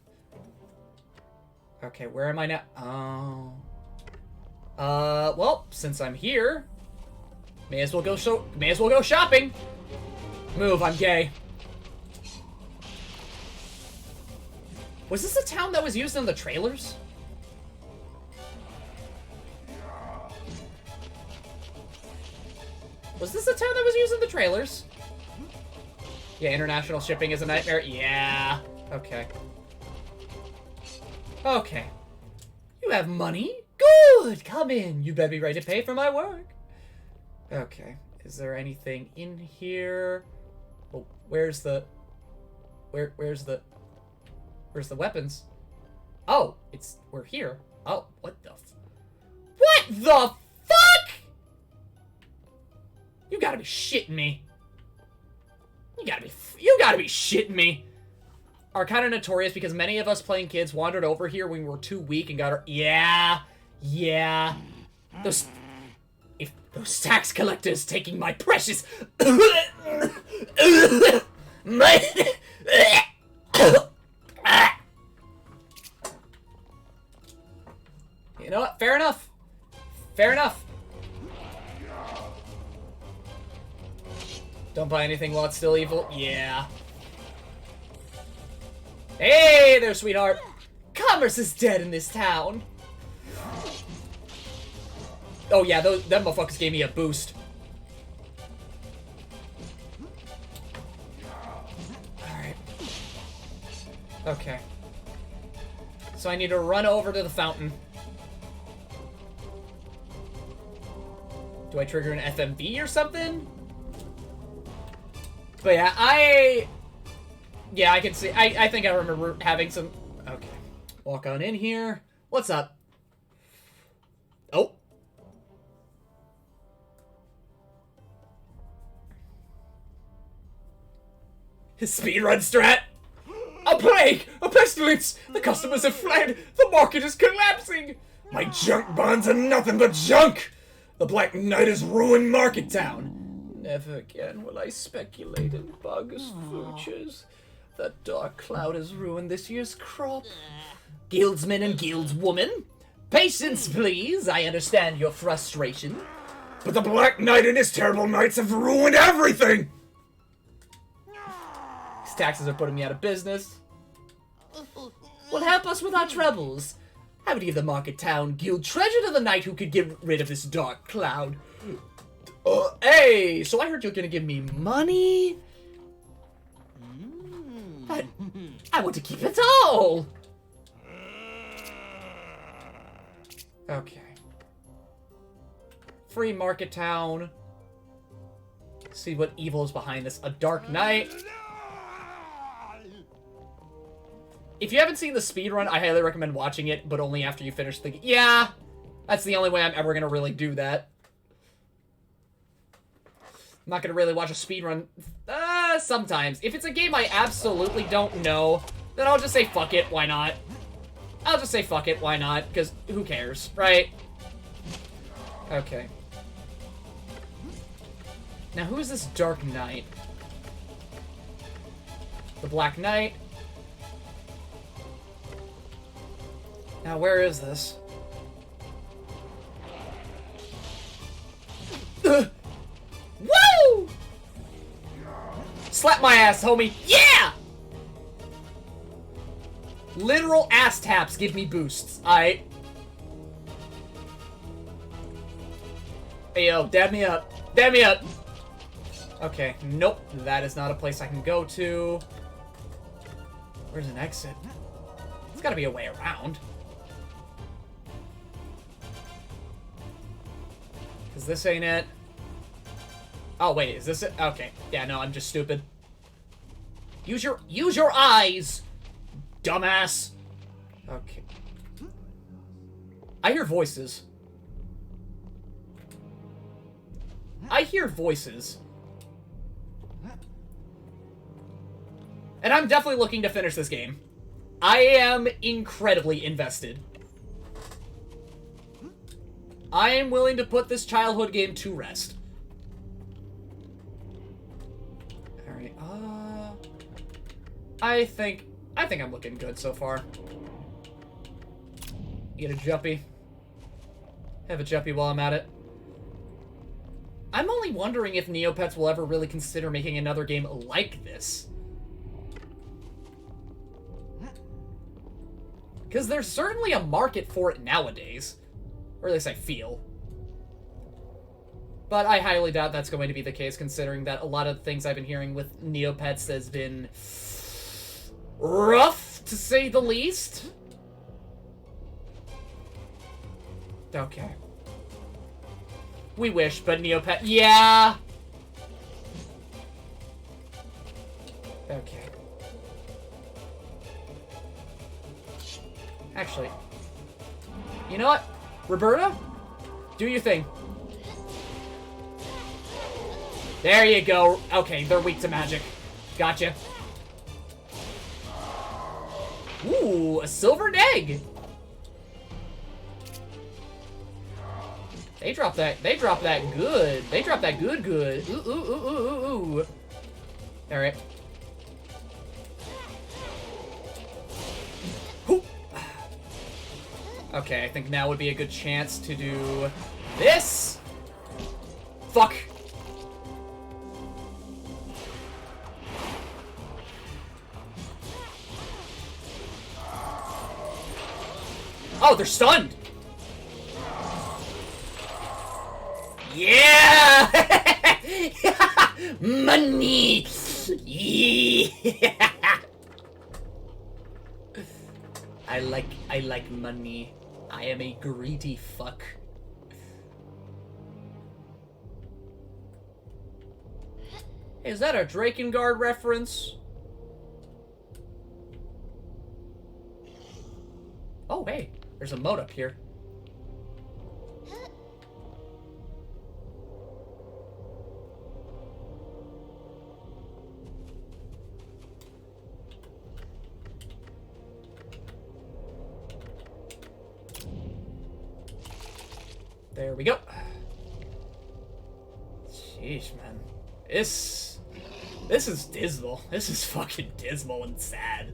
Okay, where am I now? Oh. Well, since I'm here, may as well go shopping. Move, I'm gay. Was this a town that was used in the trailers? Was this a town that was used in the trailers? Yeah, international shipping is a nightmare. Yeah. Okay. Okay. You have money? Good! Come in. You better be ready to pay for my work. Okay. Is there anything in here? Oh, where's the weapons? Oh, we're here. Oh, what the fuck? You gotta be shitting me. You gotta be shitting me. Are kind of notorious because many of us playing kids wandered over here when we were too weak and got our... Yeah. Those tax collectors taking my precious... You know what? Fair enough. Fair enough. Don't buy anything while it's still evil. Yeah. Hey there, sweetheart. Commerce is dead in this town. Oh yeah, them motherfuckers gave me a boost. Alright. Okay. So I need to run over to the fountain. Do I trigger an FMV or something? But yeah, I can see. I think I remember having some... Okay. Walk on in here. What's up? Oh. His speedrun strat. A plague! A pestilence! The customers have fled! The market is collapsing! My junk bonds are nothing but junk! The Black Knight has ruined Market Town. Never again will I speculate in bugs' futures. That dark cloud has ruined this year's crop. Guildsmen and guildswoman, patience please, I understand your frustration. But the Black Knight and his terrible knights have ruined everything! These taxes are putting me out of business. Well, help us with our troubles. I would give the Market Town Guild treasure to the knight who could get rid of this dark cloud. Hey, so I heard you're gonna give me money? I want to keep it all! Okay. Free Market Town. See what evil is behind this. A Dark Knight. If you haven't seen the speedrun, I highly recommend watching it, but only after you finish the... Yeah! That's the only way I'm ever gonna really do that. I'm not gonna really watch a speedrun. Sometimes. If it's a game I absolutely don't know, then I'll just say fuck it, why not? I'll just say fuck it, why not? Because who cares, right? Okay. Now who is this Dark Knight? The Black Knight. Now where is this? Woo! Slap my ass, homie. Yeah! Literal ass taps give me boosts. Aight. Hey, yo, dab me up. Dab me up. Okay, nope. That is not a place I can go to. Where's an exit? There's gotta be a way around. Because this ain't it. Oh, wait, is this it? Okay. Yeah, no, I'm just stupid. Use your eyes, dumbass. Okay. I hear voices. I hear voices. And I'm definitely looking to finish this game. I am incredibly invested. I am willing to put this childhood game to rest. Alright, I think I'm looking good so far. Get a jumpy. Have a jumpy while I'm at it. I'm only wondering if Neopets will ever really consider making another game like this. Because there's certainly a market for it nowadays. Or at least I feel. But I highly doubt that's going to be the case, considering that a lot of the things I've been hearing with Neopets has been rough, to say the least. Okay. We wish, but Neopet... Yeah! Okay. Actually... You know what? Roberta? Do your thing. There you go. Okay, they're weak to magic. Gotcha. Ooh, a silvered egg! They drop that good. They drop that good. Ooh, ooh, ooh, ooh, ooh, ooh. Alright. Okay, I think now would be a good chance to do this. Fuck. Oh, they're stunned. Yeah! Money! Yeah! I like money. I am a greedy fuck. Is that a Drakengard reference? Oh, hey, there's a moat up here. There we go. Sheesh, man. This is dismal. This is fucking dismal and sad.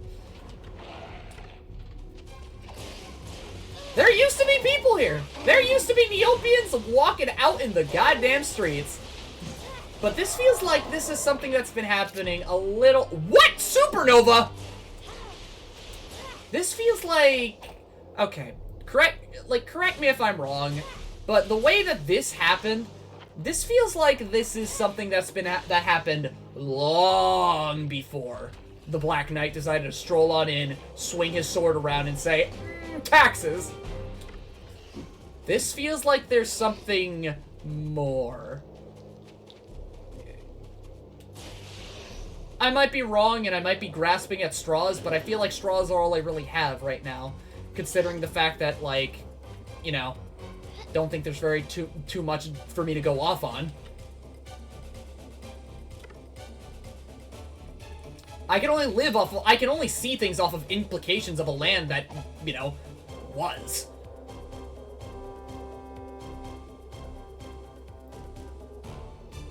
There used to be people here. There used to be Neopians walking out in the goddamn streets. But this feels like this is something that's been happening a little... What? Supernova? This feels like... Okay. Correct me if I'm wrong. But the way that this happened, this feels like this is something that happened long before the Black Knight decided to stroll on in, swing his sword around, and say, taxes. This feels like there's something more. I might be wrong and I might be grasping at straws, but I feel like straws are all I really have right now, considering the fact that, like, you know, don't think there's too much for me to go off on. I can only live off of, I can only see things off of implications of a land that, you know, was.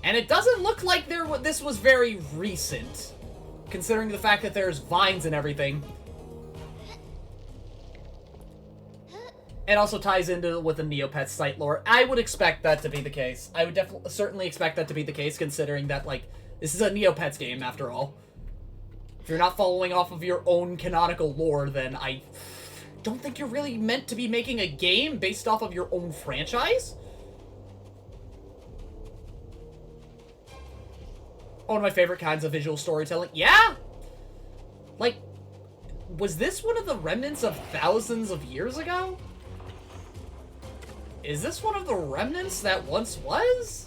And it doesn't look like this was very recent, considering the fact that there's vines and everything. It also ties into with the Neopets site lore. I would expect that to be the case. I would certainly expect that to be the case, considering that, like, this is a Neopets game, after all. If you're not following off of your own canonical lore, then I don't think you're really meant to be making a game based off of your own franchise. One of my favorite kinds of visual storytelling. Yeah! Like, was this one of the remnants of thousands of years ago? Is this one of the remnants that once was?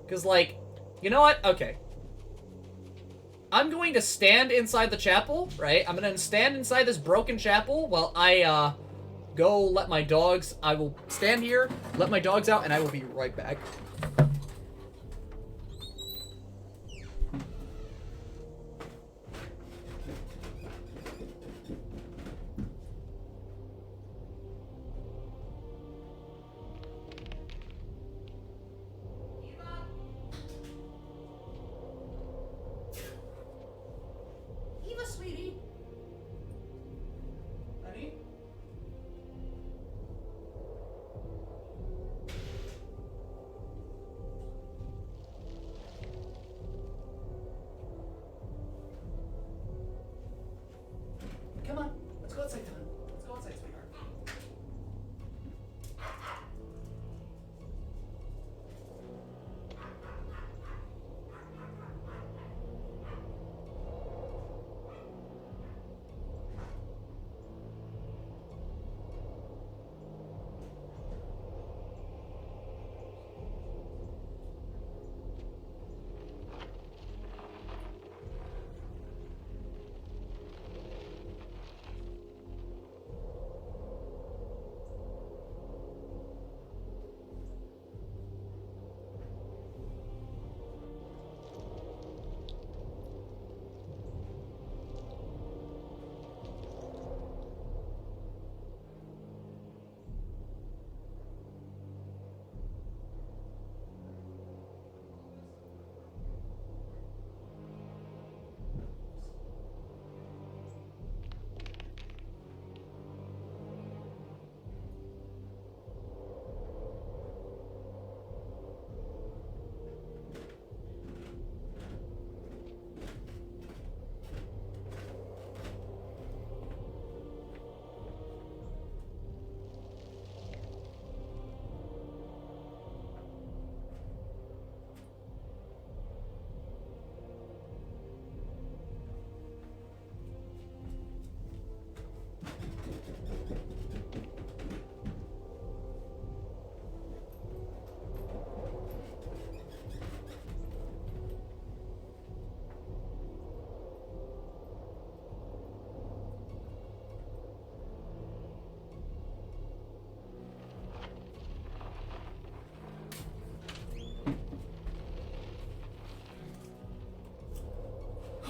Because, like, you know what? Okay. I'm going to stand inside the chapel, right? I'm going to stand inside this broken chapel while I, go let my dogs... I will stand here, let my dogs out, and I will be right back. Come on, let's go outside, Tom. Let's go outside, sweetheart.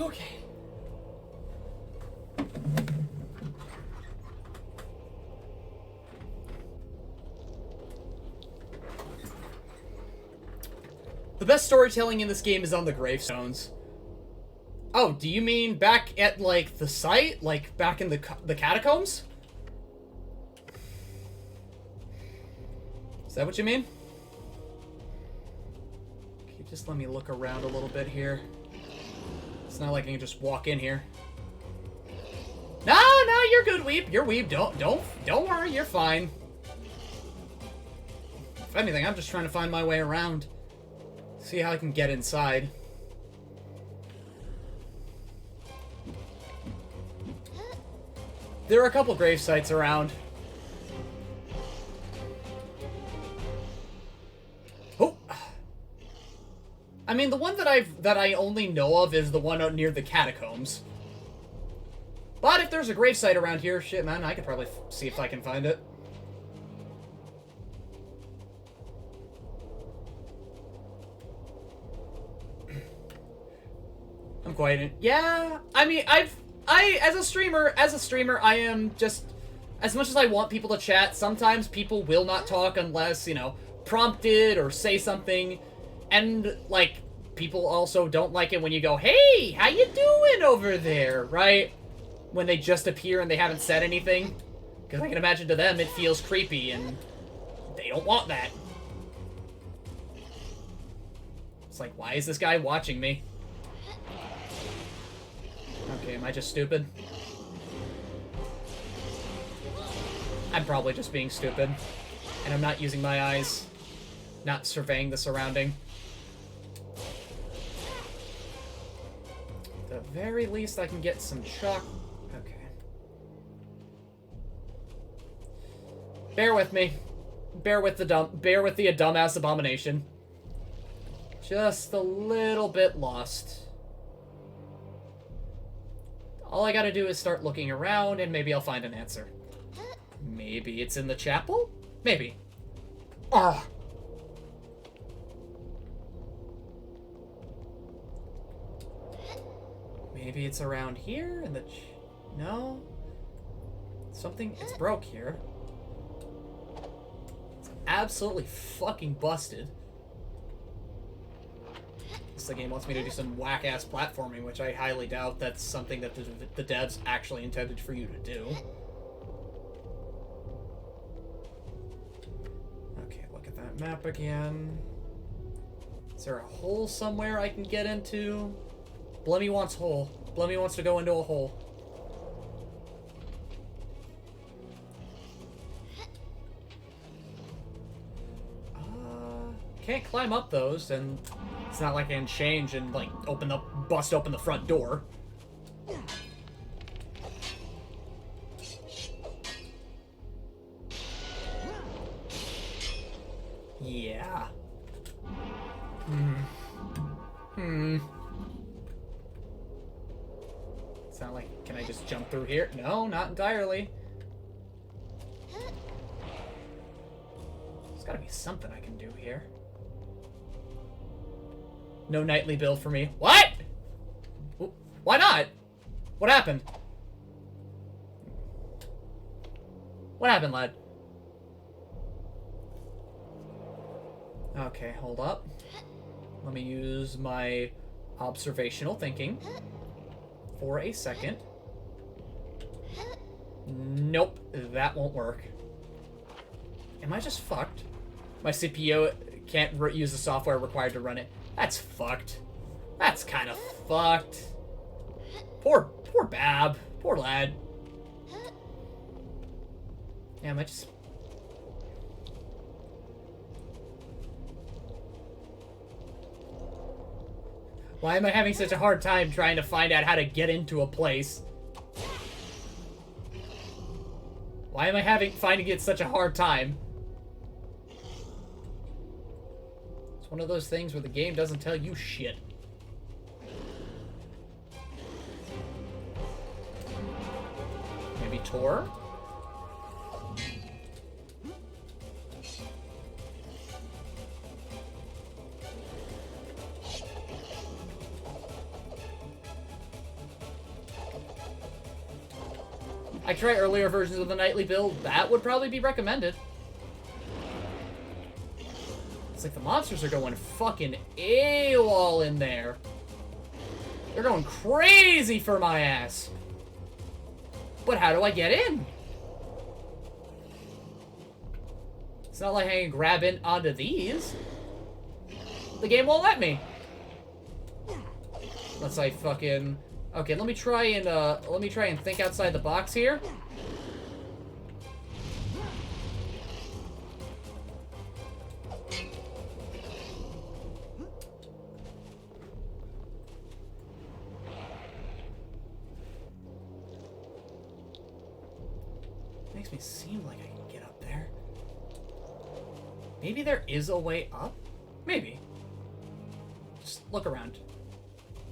Okay. The best storytelling in this game is on the gravestones. Oh, do you mean back at, like, the site? Like, back in the catacombs? Is that what you mean? Okay, just let me look around a little bit here. It's not like I can just walk in here. No, you're good, Weep. You're Weep. Don't worry, you're fine. If anything, I'm just trying to find my way around. See how I can get inside. There are a couple grave sites around. Oh! I mean, the one that I only know of is the one out near the catacombs. But if there's a gravesite around here, shit, man, I could probably see if I can find it. I'm quite yeah, I mean, as a streamer, I am just, as much as I want people to chat, sometimes people will not talk unless, you know, prompted or say something. And, like, people also don't like it when you go, hey, how you doing over there, right? When they just appear and they haven't said anything. Because I can imagine to them it feels creepy and they don't want that. It's like, why is this guy watching me? Okay, am I just stupid? I'm probably just being stupid. And I'm not using my eyes. Not surveying the surrounding. At the very least, I can get some chalk. Okay. Bear with me. Bear with the dumbass abomination. Just a little bit lost. All I gotta do is start looking around, and maybe I'll find an answer. Maybe it's in the chapel? Maybe. Ah. Maybe it's around here in the no? Something, it's broke here. It's absolutely fucking busted. The game wants me to do some whack-ass platforming, which I highly doubt that's something that the devs actually intended for you to do. Okay, look at that map again. Is there a hole somewhere I can get into? Blemmy wants hole. Blemmy wants to go into a hole. Can't climb up those, and it's not like I can change and, like, bust open the front door. Yeah. It's not like, can I just jump through here? No, not entirely. There's gotta be something I can do here. No nightly build for me. What? Why not? What happened? What happened, lad? Okay, hold up. Let me use my observational thinking for a second. Nope, that won't work. Am I just fucked? My CPU can't use the software required to run it. That's fucked. That's kind of fucked. Poor Bab. Poor lad. Yeah, am I just... Why am I having such a hard time trying to find out how to get into a place? Why am I finding it such a hard time? It's one of those things where the game doesn't tell you shit. Maybe Tor? I try earlier versions of the nightly build. That would probably be recommended. It's like the monsters are going fucking AWOL in there. They're going crazy for my ass. But how do I get in? It's not like I can grab in onto these. The game won't let me. Unless I fucking... Okay, let me try and think outside the box here. Makes me seem like I can get up there. Maybe there is a way up? Maybe. Just look around.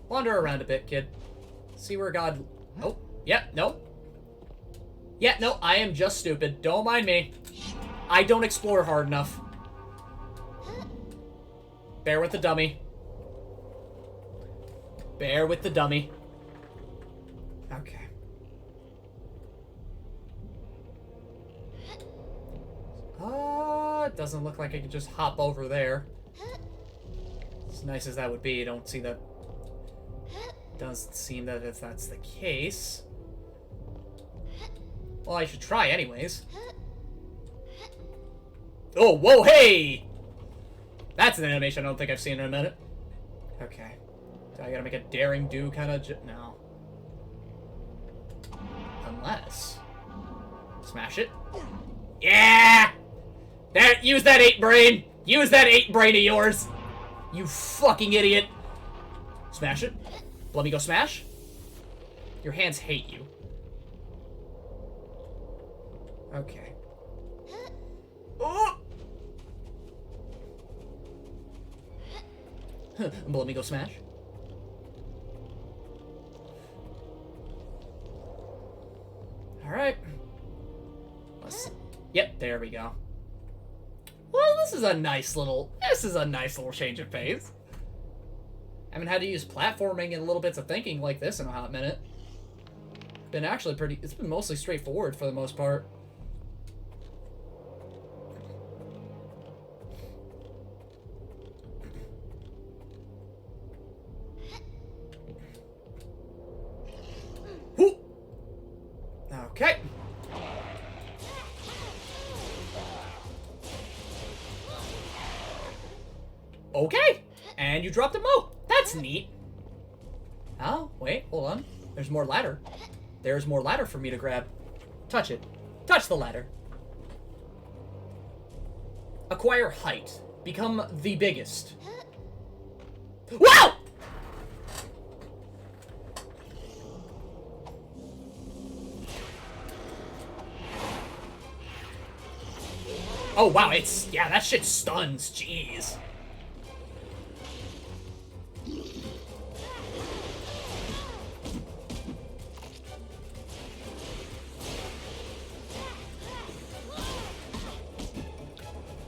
Wander around a bit, kid. See where God... Oh, yeah, no. Yeah, no, I am just stupid. Don't mind me. I don't explore hard enough. Bear with the dummy. Bear with the dummy. Okay. It doesn't look like I can just hop over there. As nice as that would be, I don't see that. Doesn't seem that if that's the case. Well, I should try anyways. Oh, whoa, hey! That's an animation I don't think I've seen in a minute. Okay. Do I gotta make a daring do kind of... No. Unless... Smash it. Yeah! There, use that 8 brain! Use that 8 brain of yours! You fucking idiot! Smash it. Let me go smash. Your hands hate you. Okay. Oh! Let me go smash. Alright. Yep, there we go. Well, this is a nice little change of pace. I haven't had to use platforming and little bits of thinking like this in a hot minute. It's been mostly straightforward for the most part. Whoo! Okay. Okay! And you dropped a mo. That's neat. Oh, wait, hold on. There's more ladder. There's more ladder for me to grab. Touch it. Touch the ladder. Acquire height. Become the biggest. Wow! Oh, wow, yeah, that shit stuns. Jeez.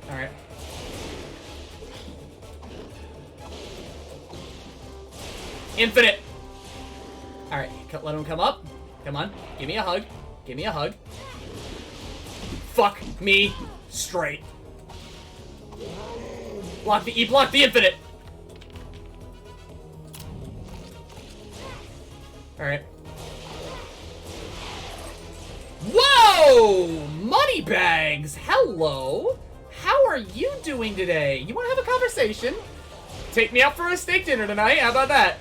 Alright. Infinite! Alright, let him come up. Come on, give me a hug. Give me a hug. Fuck me straight. He blocked the infinite! Alright. Whoa! Moneybags! Hello! How are you doing today? You want to have a conversation? Take me out for a steak dinner tonight. How about that?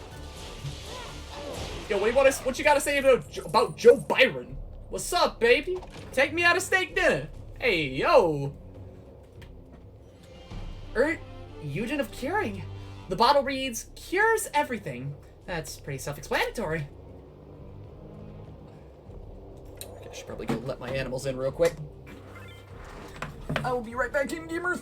Yo, what you gotta say about Joe Byron? What's up, baby? Take me out of steak dinner. Hey, yo. Eugen of Curing. The bottle reads, cures everything. That's pretty self-explanatory. I should probably go let my animals in real quick. I will be right back, Team Gamers.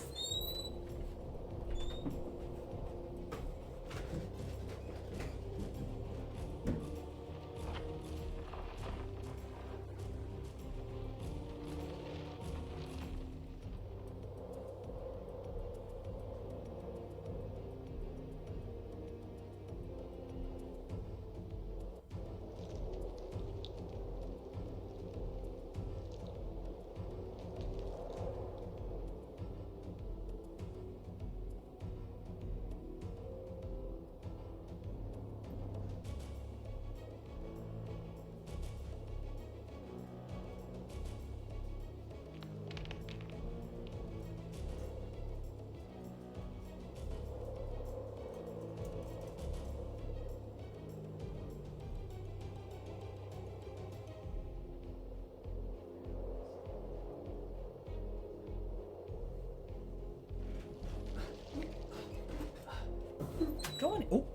Go on. Oh.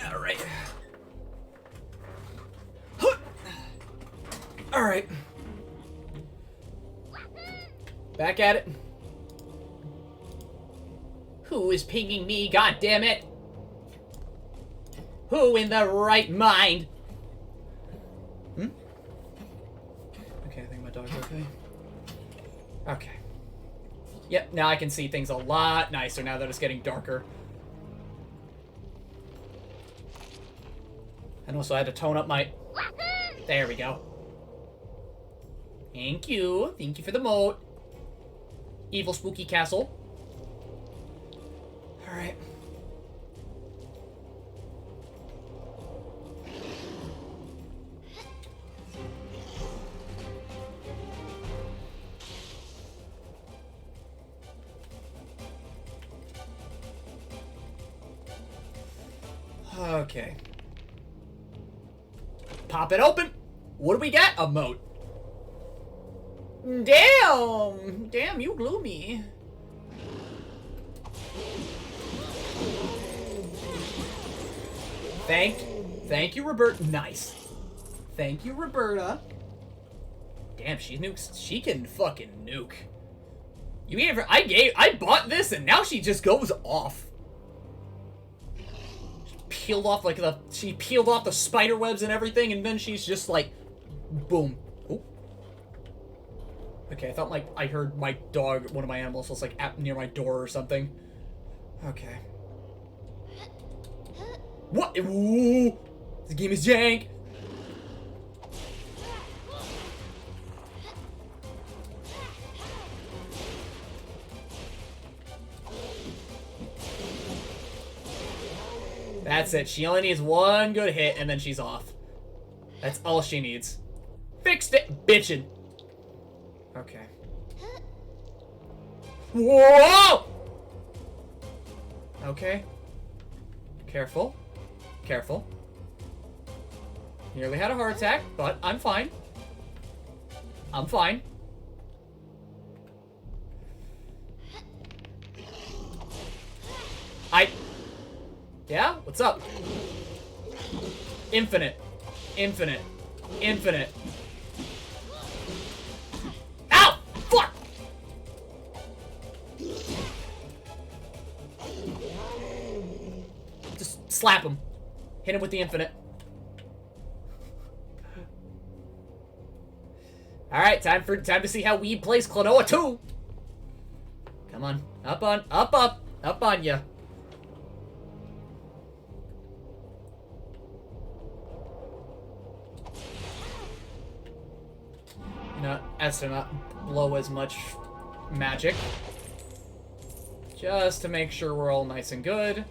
All right. All right. Back at it. Who is pinging me? God damn it! Who in the right mind? Hmm? Okay, I think my dog's okay. Okay. Yep, now I can see things a lot nicer now that it's getting darker. And also I had to tone up my... There we go. Thank you. Thank you for the moat. Evil spooky castle. Alright. Okay. Pop it open. What do we got? A moat. Damn! Damn, you gloomy. Thank you, Roberta. Nice. Thank you, Roberta. Damn, she nukes. She can fucking nuke. You gave her. I bought this, and now she just goes off. Peeled off like she peeled off the spider webs and everything, and then she's just like, boom. Ooh. Okay, I thought like I heard my dog, one of my animals, was like near my door or something. Okay. What? Ooh, this game is jank. That's it. She only needs one good hit, and then she's off. That's all she needs. Fixed it, bitchin'. Okay. Whoa! Okay. Careful. Careful. Nearly had a heart attack, but I'm fine. I'm fine. Yeah? What's up? Infinite. Infinite. Infinite. Ow! Fuck! Just slap him. Hit him with the infinite. Alright, time to see how Weeb plays Klonoa 2! Come on. Up on ya. No, as to not blow as much magic. Just to make sure we're all nice and good.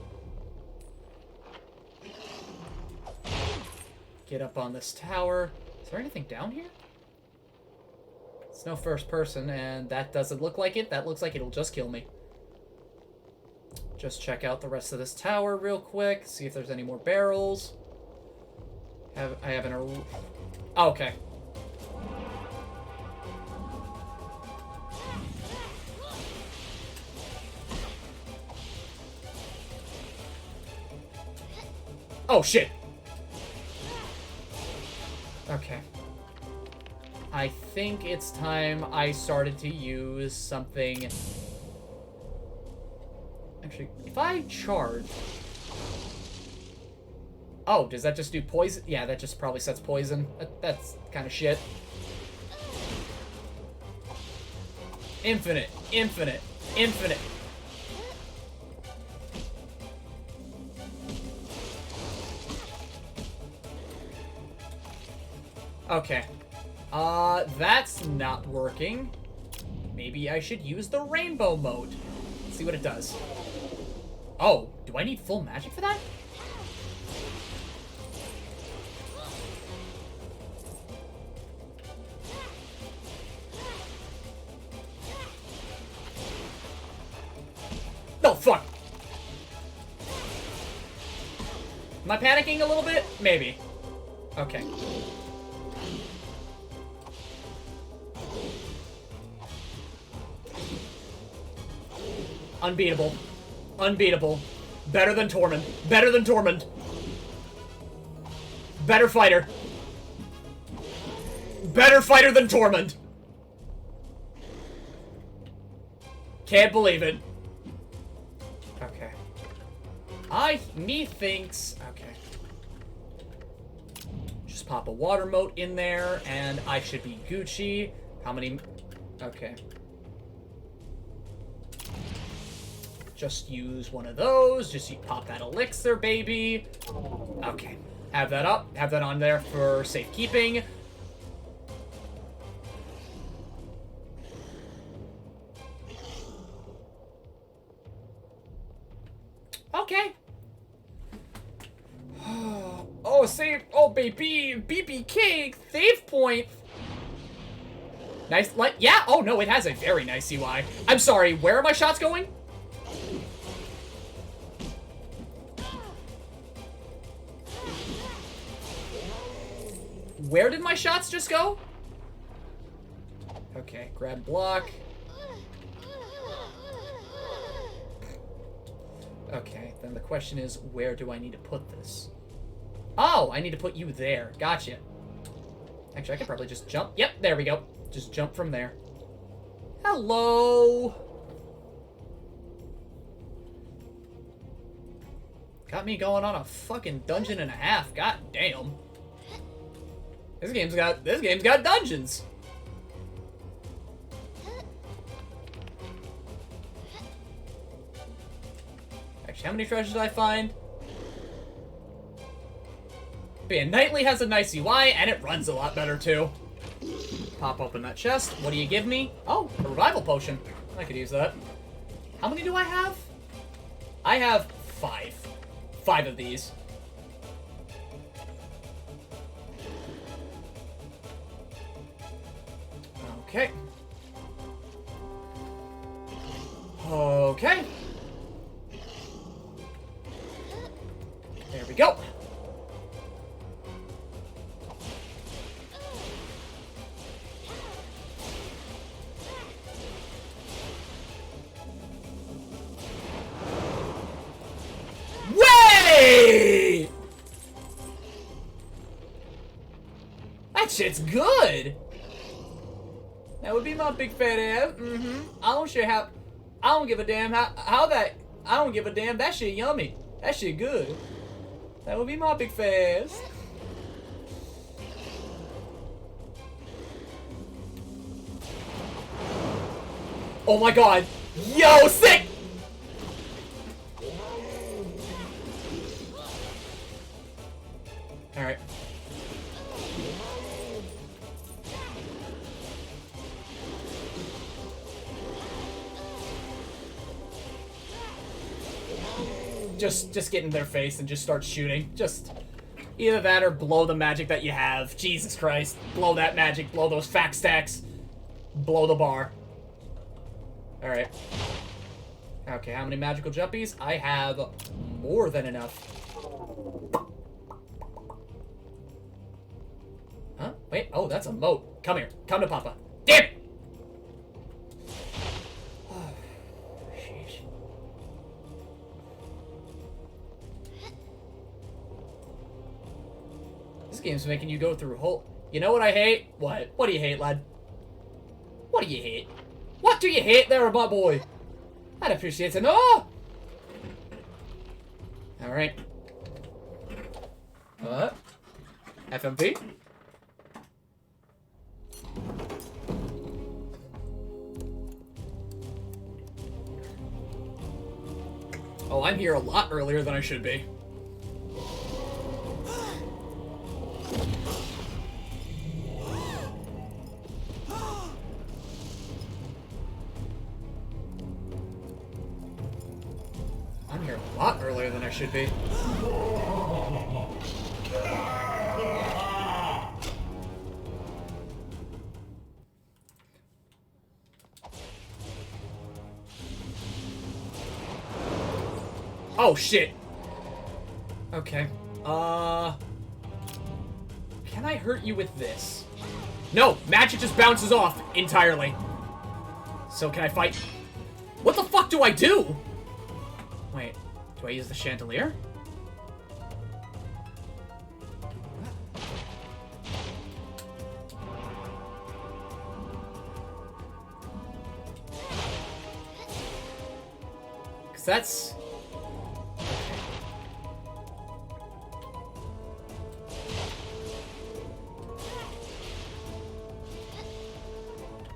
Get up on this tower. Is there anything down here? It's no first person, and that doesn't look like it. That looks like it'll just kill me. Just check out the rest of this tower real quick. See if there's any more barrels. I have an... Oh, okay. Oh, shit. Okay. I think it's time I started to use something... Actually, if I charge... Oh, does that just do poison? Yeah, that just probably sets poison. That's kind of shit. Infinite, infinite, infinite. Okay. That's not working. Maybe I should use the rainbow mode. Let's see what it does. Oh, do I need full magic for that? No, fuck! Am I panicking a little bit? Maybe. Okay. Unbeatable. Unbeatable. Better than Tormund. Better than Tormund. Better fighter. Better fighter than Tormund. Can't believe it. Methinks... Okay. Just pop a water moat in there, and I should be Gucci. How many... Okay. Just use one of those. Just you pop that elixir, baby. Okay. Have that up. Have that on there for safekeeping. Okay. Oh, save. Oh, baby. BBK. Save point. Nice. Like, yeah. Oh, no, it has a very nice UI. I'm sorry. Where are my shots going? Where did my shots just go? Okay, grab block. Okay, then the question is, where do I need to put this? Oh, I need to put you there. Gotcha. Actually, I could probably just jump. Yep, there we go. Just jump from there. Hello. Got me going on a fucking dungeon and a half. God damn. This game's got dungeons. Actually, how many treasures did I find? But yeah, Nightly has a nice UI, and it runs a lot better, too. Pop open that chest. What do you give me? Oh, a revival potion. I could use that. How many do I have? I have 5. 5 of these. Okay. Okay. There we go. Wait! That shit's good. That would be my big fat ass. I don't give a damn how that. I don't give a damn. That shit yummy. That shit good. That would be my big fat ass. Oh my god. Yo, sick! Alright. Just get in their face and just start shooting. Just either that or blow the magic that you have. Jesus Christ. Blow that magic. Blow those fact stacks. Blow the bar. Alright. Okay, how many magical jumpies? I have more than enough. Huh? Wait, oh, that's a moat. Come here. Come to Papa. Damn it! This game's making you go through whole... You know what I hate? What? What do you hate, lad? What do you hate? What do you hate there, my boy? I'd appreciate to know. Alright. FMP? Oh, I'm here a lot earlier than I should be. I'm here a lot earlier than I should be. Oh, shit. Okay. Can I hurt you with this? No, magic just bounces off entirely. So can I fight? What the fuck do I do? Wait, do I use the chandelier? Because that's...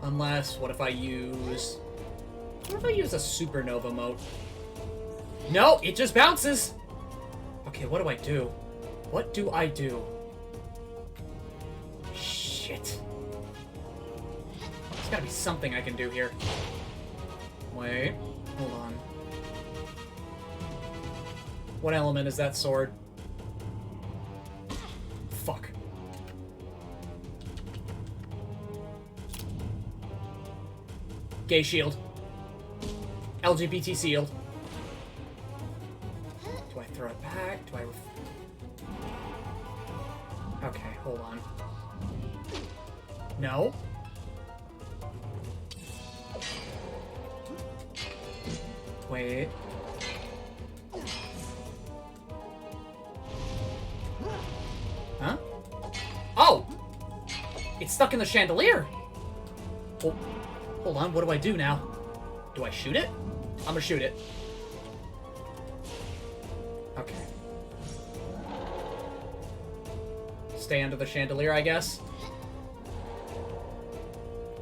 Unless, what if I use a supernova mode? No, it just bounces. Okay, what do I do? What do I do? Shit. There's gotta be something I can do here. Wait, hold on. What element is that sword? Fuck. Gay shield. LGBT shield. Do I throw it back? Do I... Okay, hold on. No? Wait. Huh? Oh! It's stuck in the chandelier! Oh, hold on, what do I do now? Do I shoot it? I'm gonna shoot it. Okay. Stay under the chandelier, I guess.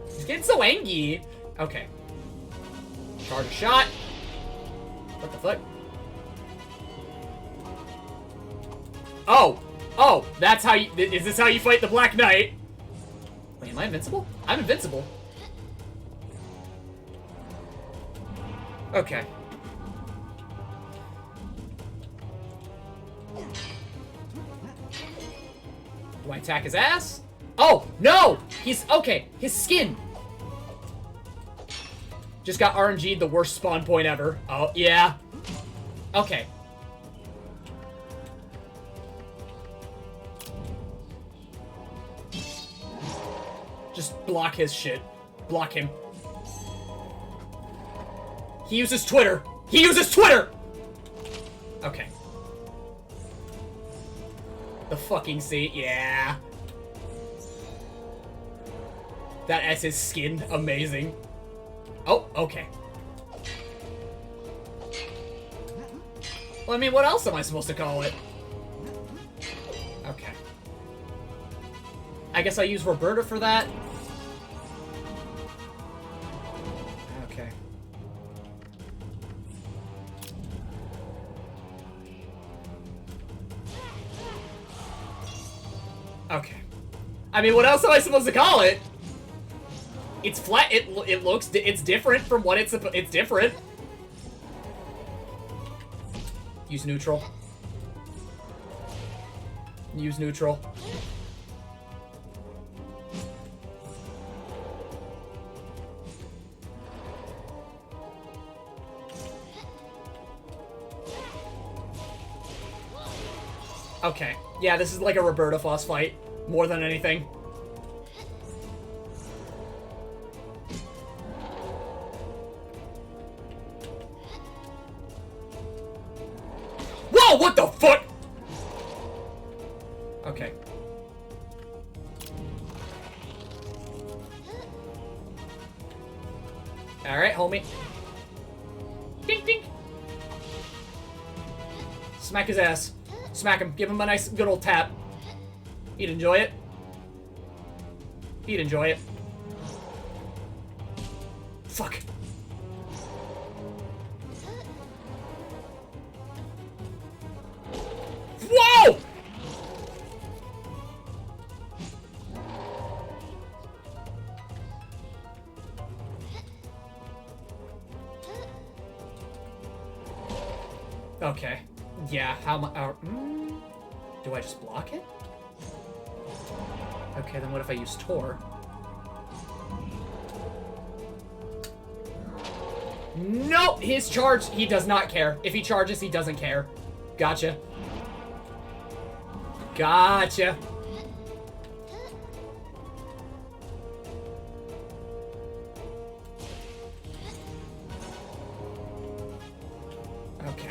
He's getting so angry. Okay. Charge a shot. What the fuck? Oh! Oh! That's how you... Is this how you fight the Black Knight? Wait, am I invincible? I'm invincible. Okay. Do I attack his ass? Oh, no! He's... Okay, his skin. Just got RNG'd the worst spawn point ever. Oh, yeah. Okay. Just block his shit. Block him. He uses Twitter. He uses Twitter! Okay. The fucking seat, yeah. That S is skin. Amazing. Oh, okay. Well, I mean, what else am I supposed to call it? Okay. I guess I use Roberta for that. Okay. Okay. I mean, what else am I supposed to call it? It's flat. It looks. It's different from what it's. It's different. Use neutral. Use neutral. Okay. Yeah, this is like a Roberta Foss fight more than anything. Whoa, what the fuck? Okay. Alright, homie. Dink, dink. Smack his ass. Smack him. Give him a nice, good old tap. He'd enjoy it. He'd enjoy it. Fuck. Whoa! Okay. Yeah, how much? Do I just block it? Okay, then what if I use Tor? Nope! His charge, he does not care. If he charges, he doesn't care. Gotcha. Gotcha. Okay.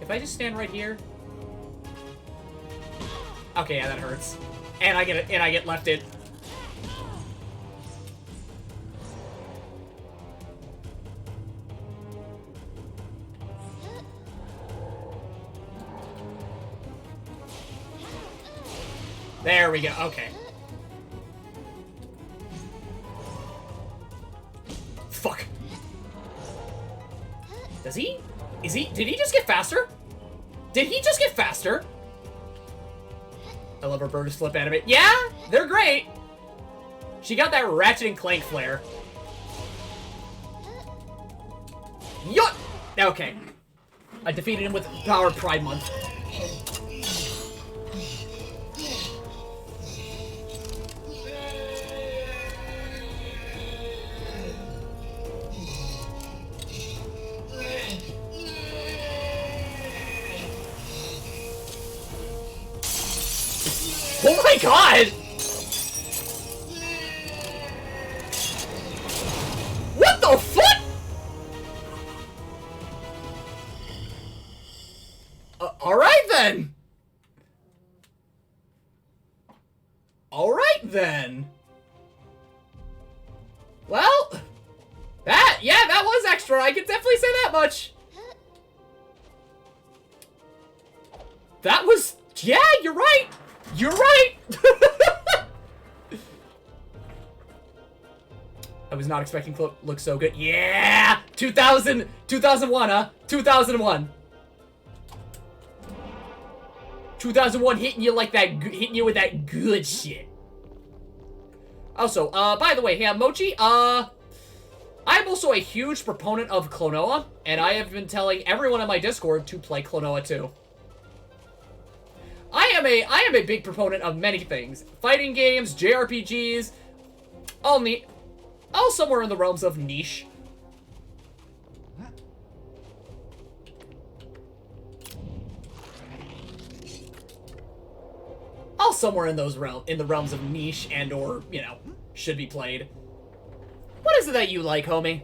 If I just stand right here... Okay, yeah, that hurts. And I get left in. There we go. Okay. Did he just get faster? Did he just get faster? I love her bird flip anime. Yeah, they're great. She got that Ratchet and Clank flair. Yuck! Okay. I defeated him with Power Pride Month. Oh my god! What the fuck? Alright then! Alright then! Well, that was extra, I can definitely say that much. That was, yeah, you're right! You're right! I was not expecting to look so good. Yeah! 2001, huh? 2001. 2001 hitting you like that, hitting you with that good shit. Also, by the way, hey, Mochi, I'm also a huge proponent of Klonoa, and I have been telling everyone on my Discord to play Klonoa too. I am a big proponent of many things. Fighting games, JRPGs, all somewhere in the realms of niche. All somewhere in those realms of niche and or, you know, should be played. What is it that you like, homie?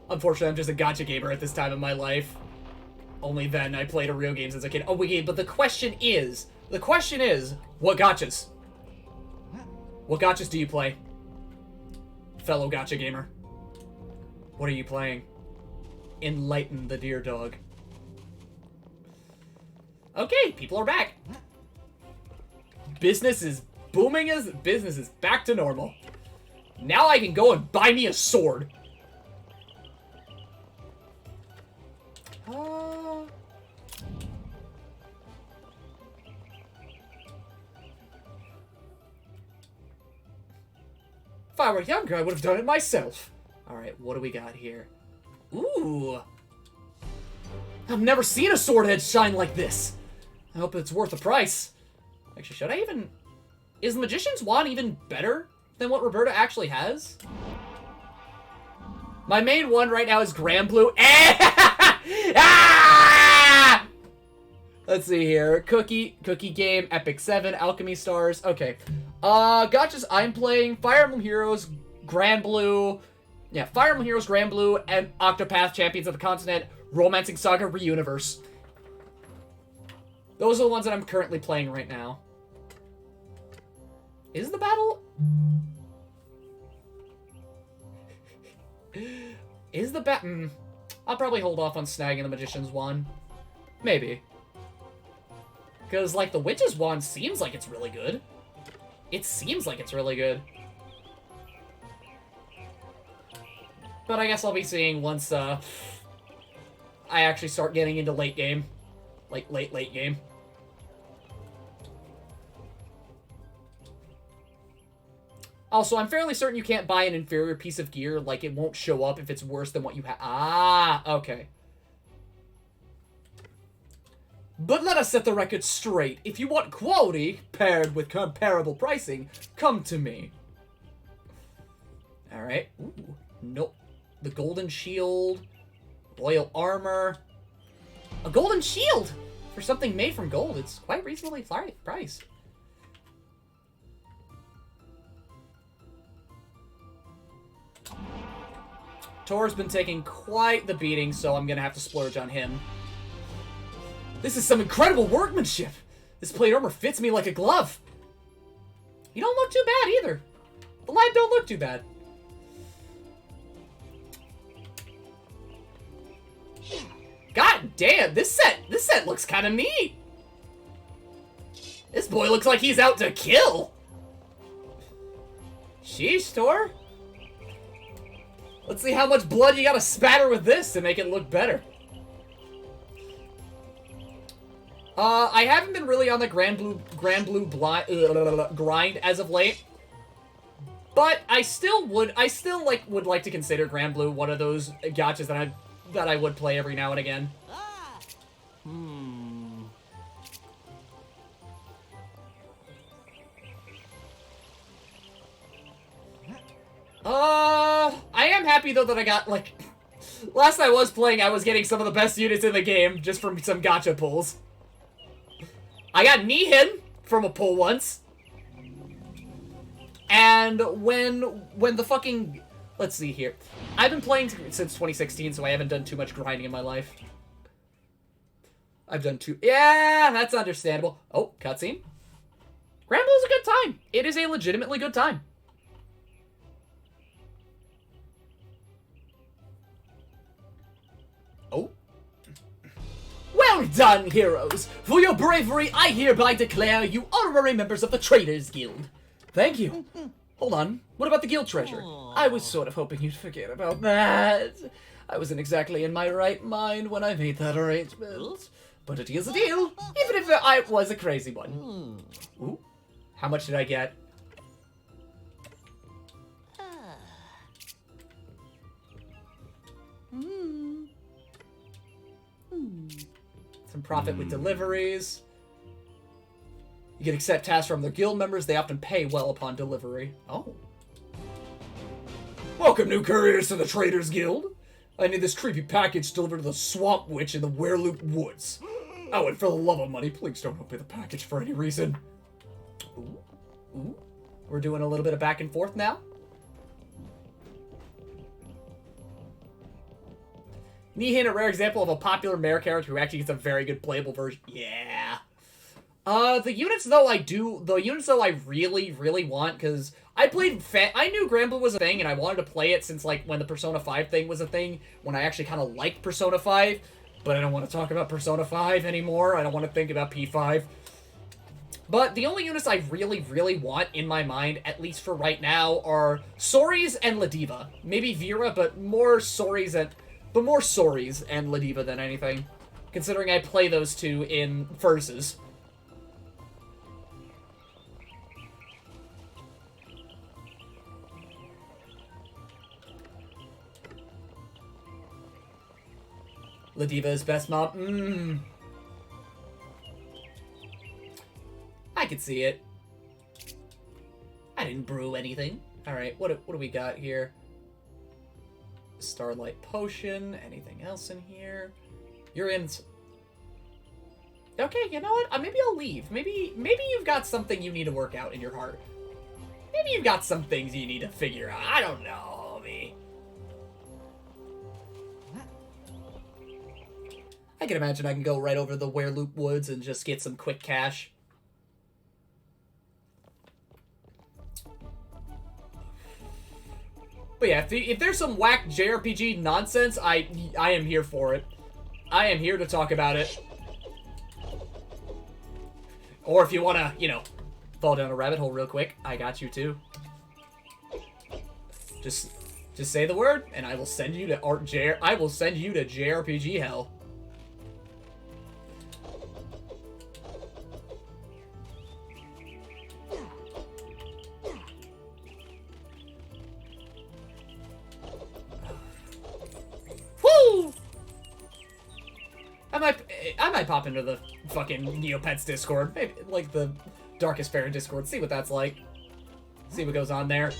Unfortunately, I'm just a gacha gamer at this time of my life. Only then I played a real games as a kid. Oh, wait, but the question is, what gachas? What gachas do you play? Fellow gacha gamer. What are you playing? Enlighten the dear dog. Okay, people are back. Business is booming as business is back to normal. Now I can go and buy me a sword. If I were younger, I would have done it myself. Alright, what do we got here? Ooh. I've never seen a sword head shine like this. I hope it's worth the price. Actually, should I even... Is the Magician's Wand even better than what Roberta actually has? My main one right now is Granblue. Ah! Let's see here. Cookie Game, Epic 7, Alchemy Stars. Okay. Gotchas I'm playing Fire Emblem Heroes, Granblue. Yeah, Fire Emblem Heroes, Granblue, and Octopath Champions of the Continent, Romancing Saga Reuniverse. Those are the ones that I'm currently playing right now. Is the battle... Is the I'll probably hold off on snagging the Magician's Wand. Maybe. Because, like, the Witch's Wand seems like it's really good. It seems like it's really good. But I guess I'll be seeing once, I actually start getting into late game. Like, late game. Also, I'm fairly certain you can't buy an inferior piece of gear, like it won't show up if it's worse than what you have. Ah, okay. But let us set the record straight. If you want quality paired with comparable pricing, come to me. Alright. Ooh, nope. The Golden Shield. Royal Armor. A Golden Shield! For something made from gold, it's quite reasonably priced. Tor's been taking quite the beating, so I'm gonna have to splurge on him. This is some incredible workmanship! This plate armor fits me like a glove! You don't look too bad, either. The lad don't look too bad. God damn, this set looks kinda neat! This boy looks like he's out to kill! Sheesh, Tor. Let's see how much blood you gotta spatter with this to make it look better. I haven't been really on the Grand Blue grind as of late. But I still would like to consider Grand Blue one of those gachas that I would play every now and again. I am happy though that I got, like, last I was playing, I was getting some of the best units in the game just from some gacha pulls. I got Nihin from a pull once. And when the fucking, let's see here. I've been playing since 2016, so I haven't done too much grinding in my life. I've done yeah, that's understandable. Oh, cutscene. Grand Blue is a good time. It is a legitimately good time. Oh. Well done, heroes! For your bravery, I hereby declare you honorary members of the Traders Guild. Thank you. Hold on. What about the guild treasure? I was sort of hoping you'd forget about that. I wasn't exactly in my right mind when I made that arrangement. But a deal's a deal, even if I was a crazy one. Ooh. How much did I get? Some profit with deliveries. You can accept tasks from their guild members. They often pay well upon delivery. Oh. Welcome, new couriers, to the Traders Guild. I need this creepy package delivered to the Swamp Witch in the Blem-Blem-vods. Oh, and for the love of money, please don't open the package for any reason. Ooh. Ooh. We're doing a little bit of back and forth now. Nihin, a rare example of a popular mare character who actually gets a very good playable version. Yeah. The units though I really, really want, because I knew Grand Blue was a thing, and I wanted to play it since, like, when the Persona 5 thing was a thing, when I actually kind of liked Persona 5, but I don't want to talk about Persona 5 anymore. I don't want to think about P5. But the only units I really, really want in my mind, at least for right now, are Soris and Ladiva. Maybe Vera, but more Soris and Ladiva than anything, considering I play those two in verses. Ladiva's best mob. I could see it. I didn't brew anything. Alright, what do we got here? Starlight Potion. Anything else in here? You're in... Okay, you know what? Maybe I'll leave. Maybe you've got something you need to work out in your heart. Maybe you've got some things you need to figure out. I don't know, homie. I can imagine I can go right over the Blem-Blem-vods and just get some quick cash. But yeah, if there's some whack JRPG nonsense, I am here for it. I am here to talk about it. Or if you want to, you know, fall down a rabbit hole real quick, I got you too. Just say the word, and I will send you to JRPG hell. Woo! I might pop into the fucking Neopets Discord, maybe like the Darkest Fairy Discord, see what that's like. See what goes on there.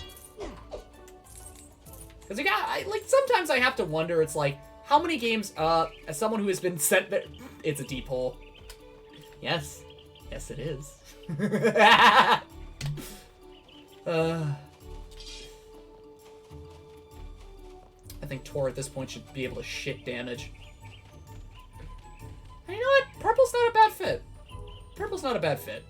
Because you got, like, sometimes I have to wonder, it's like, how many games, as someone who has been sent there, it's a deep hole. Yes. Yes, it is. I think Tor at this point should be able to shit damage. And you know what? Purple's not a bad fit. Purple's not a bad fit.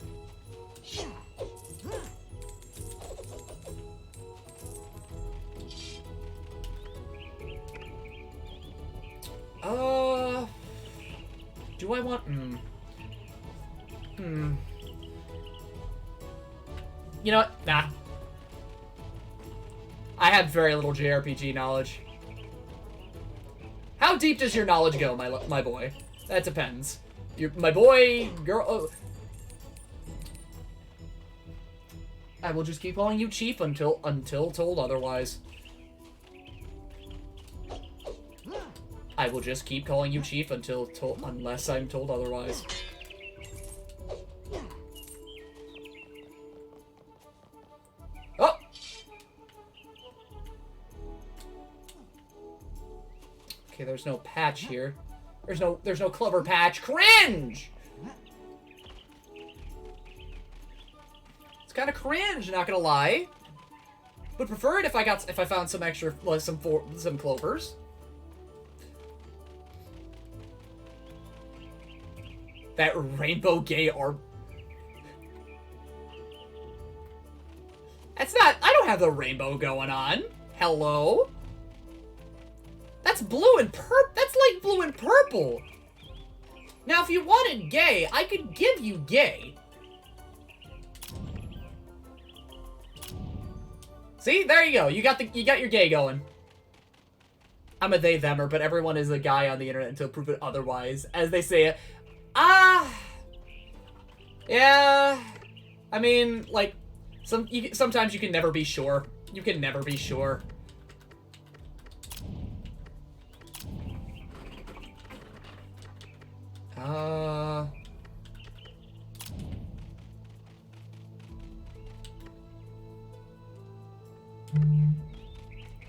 Do I want... You know what? Nah. I have very little JRPG knowledge. How deep does your knowledge go, my boy? That depends. My boy, girl... Oh. I will just keep calling you Chief until told otherwise. I will just keep calling you Chief unless I'm told otherwise. Oh! Okay, there's no patch here. There's no clever patch. Cringe! It's kind of cringe, not gonna lie. Would prefer it if I found some extra, like, some clovers. That rainbow gay art. That's not. I don't have the rainbow going on. Hello. That's blue and purple. That's like blue and purple. Now, if you wanted gay, I could give you gay. See, there you go. You got your gay going. I'm a they themer, but everyone is a guy on the internet until proven otherwise, as they say it. Yeah. I mean, like, sometimes you can never be sure. You can never be sure.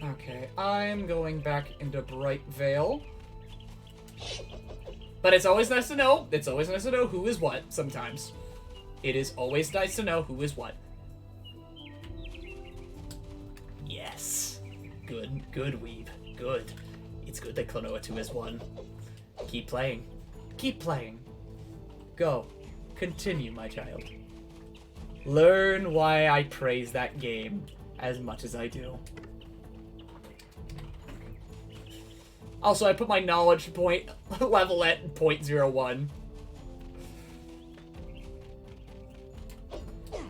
Okay, I'm going back into Bright Vale. But it's always nice to know. It's always nice to know who is what, sometimes. It is always nice to know who is what. Yes. Good, Weeb. Good. It's good that Klonoa 2 is 1. Keep playing. Keep playing. Go. Continue, my child. Learn why I praise that game as much as I do. Also, I put my knowledge point level at 0.01.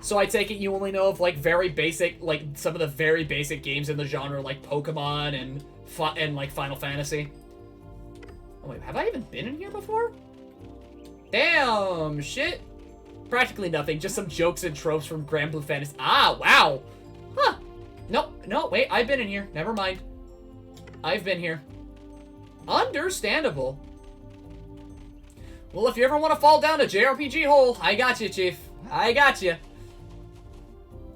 So I take it you only know of, like, very basic, like, some of the very basic games in the genre, like Pokemon and like, Final Fantasy. Oh, wait, have I even been in here before? Damn, shit. Practically nothing, just some jokes and tropes from Grand Blue Fantasy. Ah, wow. Huh. No, wait, I've been in here. Never mind. I've been here. Understandable. Well, if you ever want to fall down a JRPG hole, I got you, Chief. I got you.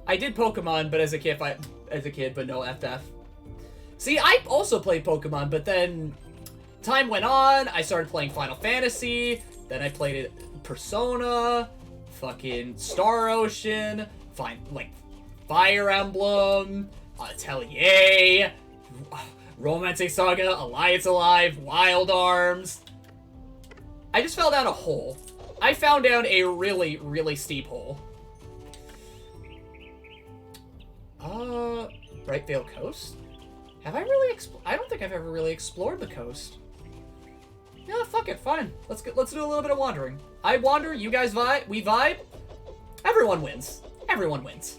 I did Pokemon, but as a kid, but no FF. See, I also played Pokemon, but then time went on. I started playing Final Fantasy. Then I played it Persona, fucking Star Ocean, Fire Emblem, Atelier, Romancing Saga, Alliance Alive, Wild Arms. I just fell down a hole. I found down a really, really steep hole. Bright Vale Coast? Have I really I don't think I've ever really explored the coast. Yeah, fuck it, fine. Let's do a little bit of wandering. I wander, you guys vibe, we vibe. Everyone wins. Everyone wins.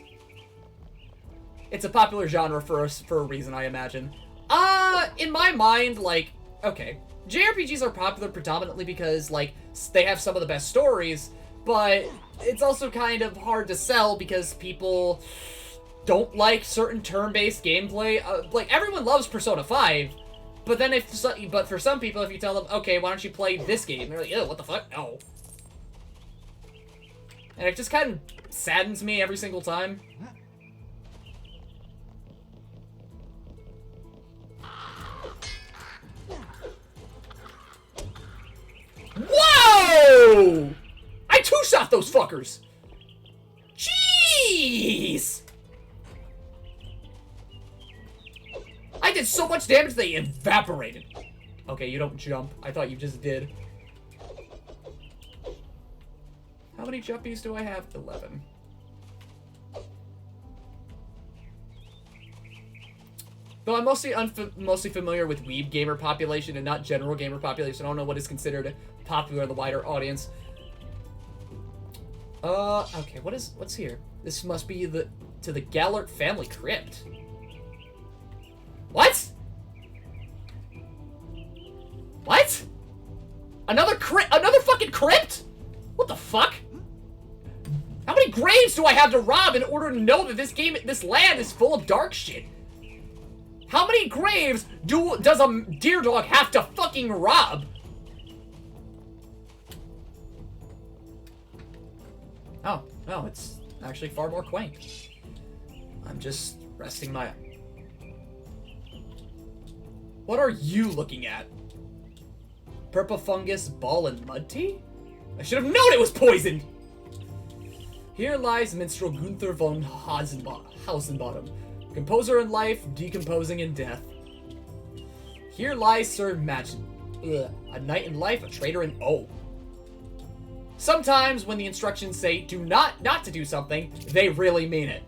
It's a popular genre for a reason, I imagine. In my mind, like, okay, JRPGs are popular predominantly because, like, they have some of the best stories, but it's also kind of hard to sell because people don't like certain turn-based gameplay. Like, everyone loves Persona 5, but then but for some people, if you tell them, okay, why don't you play this game? They're like, ew, what the fuck? No. And it just kind of saddens me every single time. Whoa! I two-shot those fuckers! Jeez! I did so much damage they evaporated. Okay, you don't jump. I thought you just did. How many jumpies do I have? 11. Though I'm mostly familiar with weeb gamer population and not general gamer population. I don't know what is considered popular in the wider audience. Okay, what's here? This must be to the Gallert family crypt. What? Another fucking crypt? What the fuck? How many graves do I have to rob in order to know that this land is full of dark shit? How many graves does a deer dog have to fucking rob? Oh, no, it's actually far more quaint. I'm just resting my... What are you looking at? Purple fungus, ball, and mud tea? I should have known it was poisoned! Here lies minstrel Gunther von Hausenbottom, composer in life, decomposing in death. Here lies Sir a knight in life, a traitor in... Oh. Sometimes when the instructions say do not to do something, they really mean it.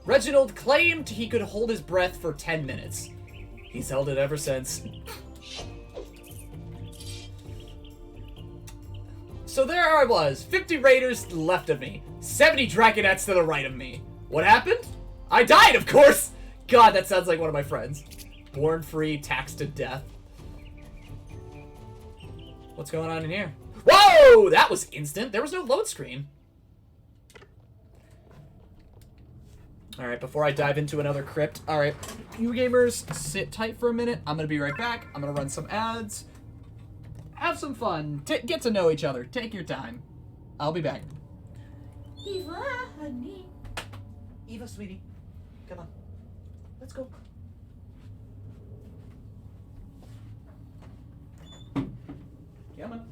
Reginald claimed he could hold his breath for 10 minutes. He's held it ever since. So there I was, 50 raiders to the left of me, 70 dragonettes to the right of me. What happened? I died, of course! God, that sounds like one of my friends. Born free, taxed to death. What's going on in here? Whoa! That was instant. There was no load screen. Alright, before I dive into another crypt. Alright, you gamers, sit tight for a minute. I'm gonna be right back. I'm gonna run some ads. Have some fun. Get to know each other. Take your time. I'll be back. Eva, honey. Eva, sweetie. Come on. Let's go. Come on.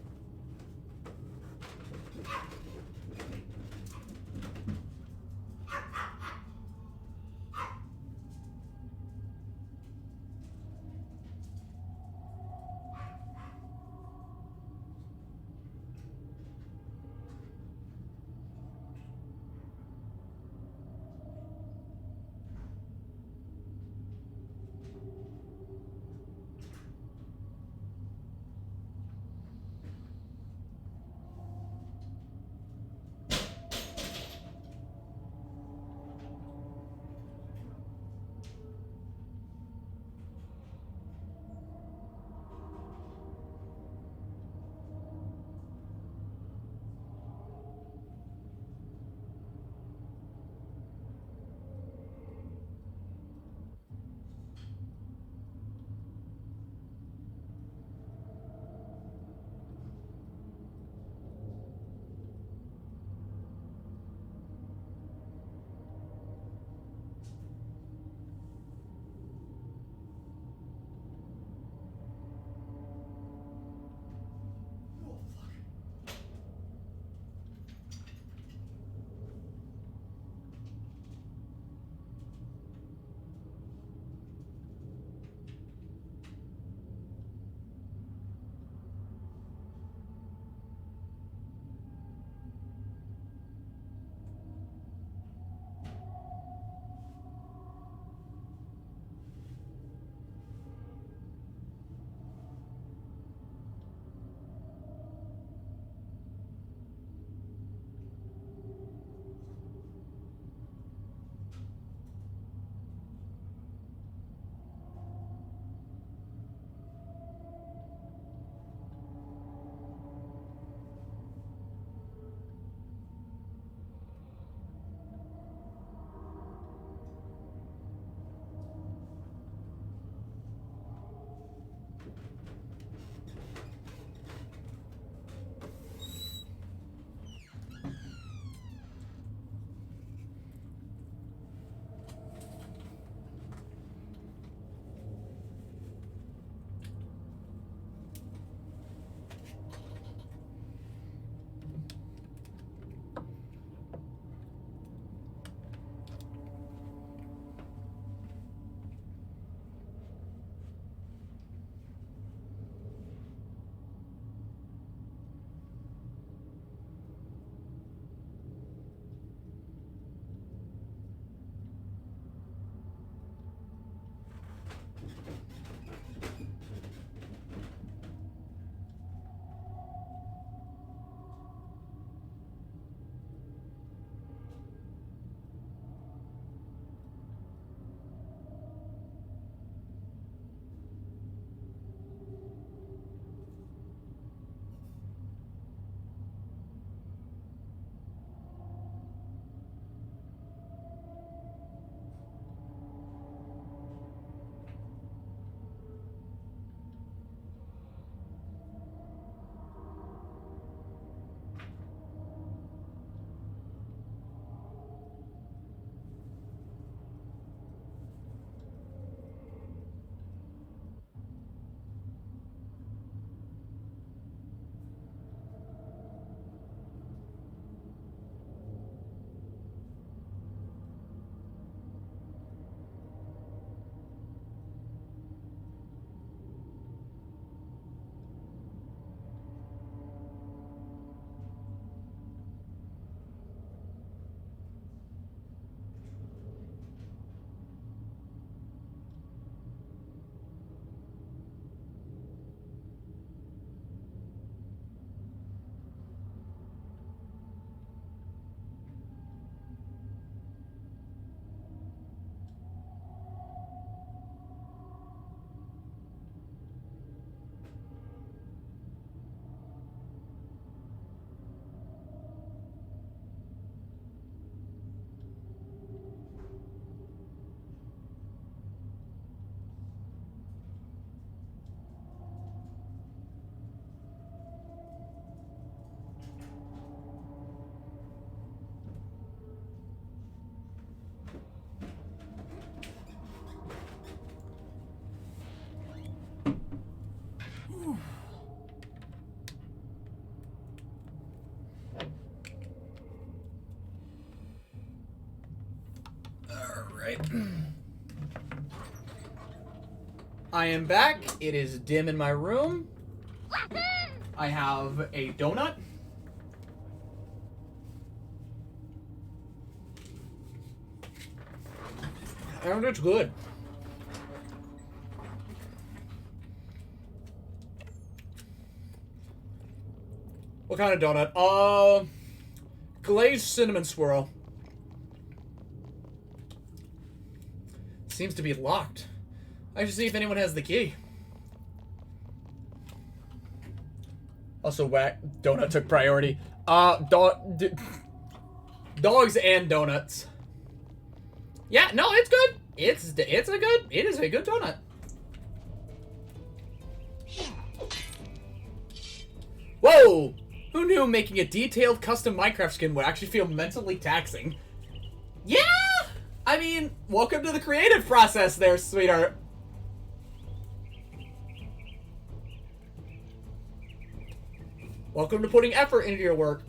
I am back. It is dim in my room. I have a donut. And it's good. What kind of donut? Glazed cinnamon swirl. Seems to be locked. I should see if anyone has the key. Also, whack. Donut took priority. Dogs and donuts. Yeah, no, it's good. It is a good donut. Whoa! Who knew making a detailed custom Minecraft skin would actually feel mentally taxing? Yeah! I mean, welcome to the creative process there, sweetheart. Welcome to putting effort into your work.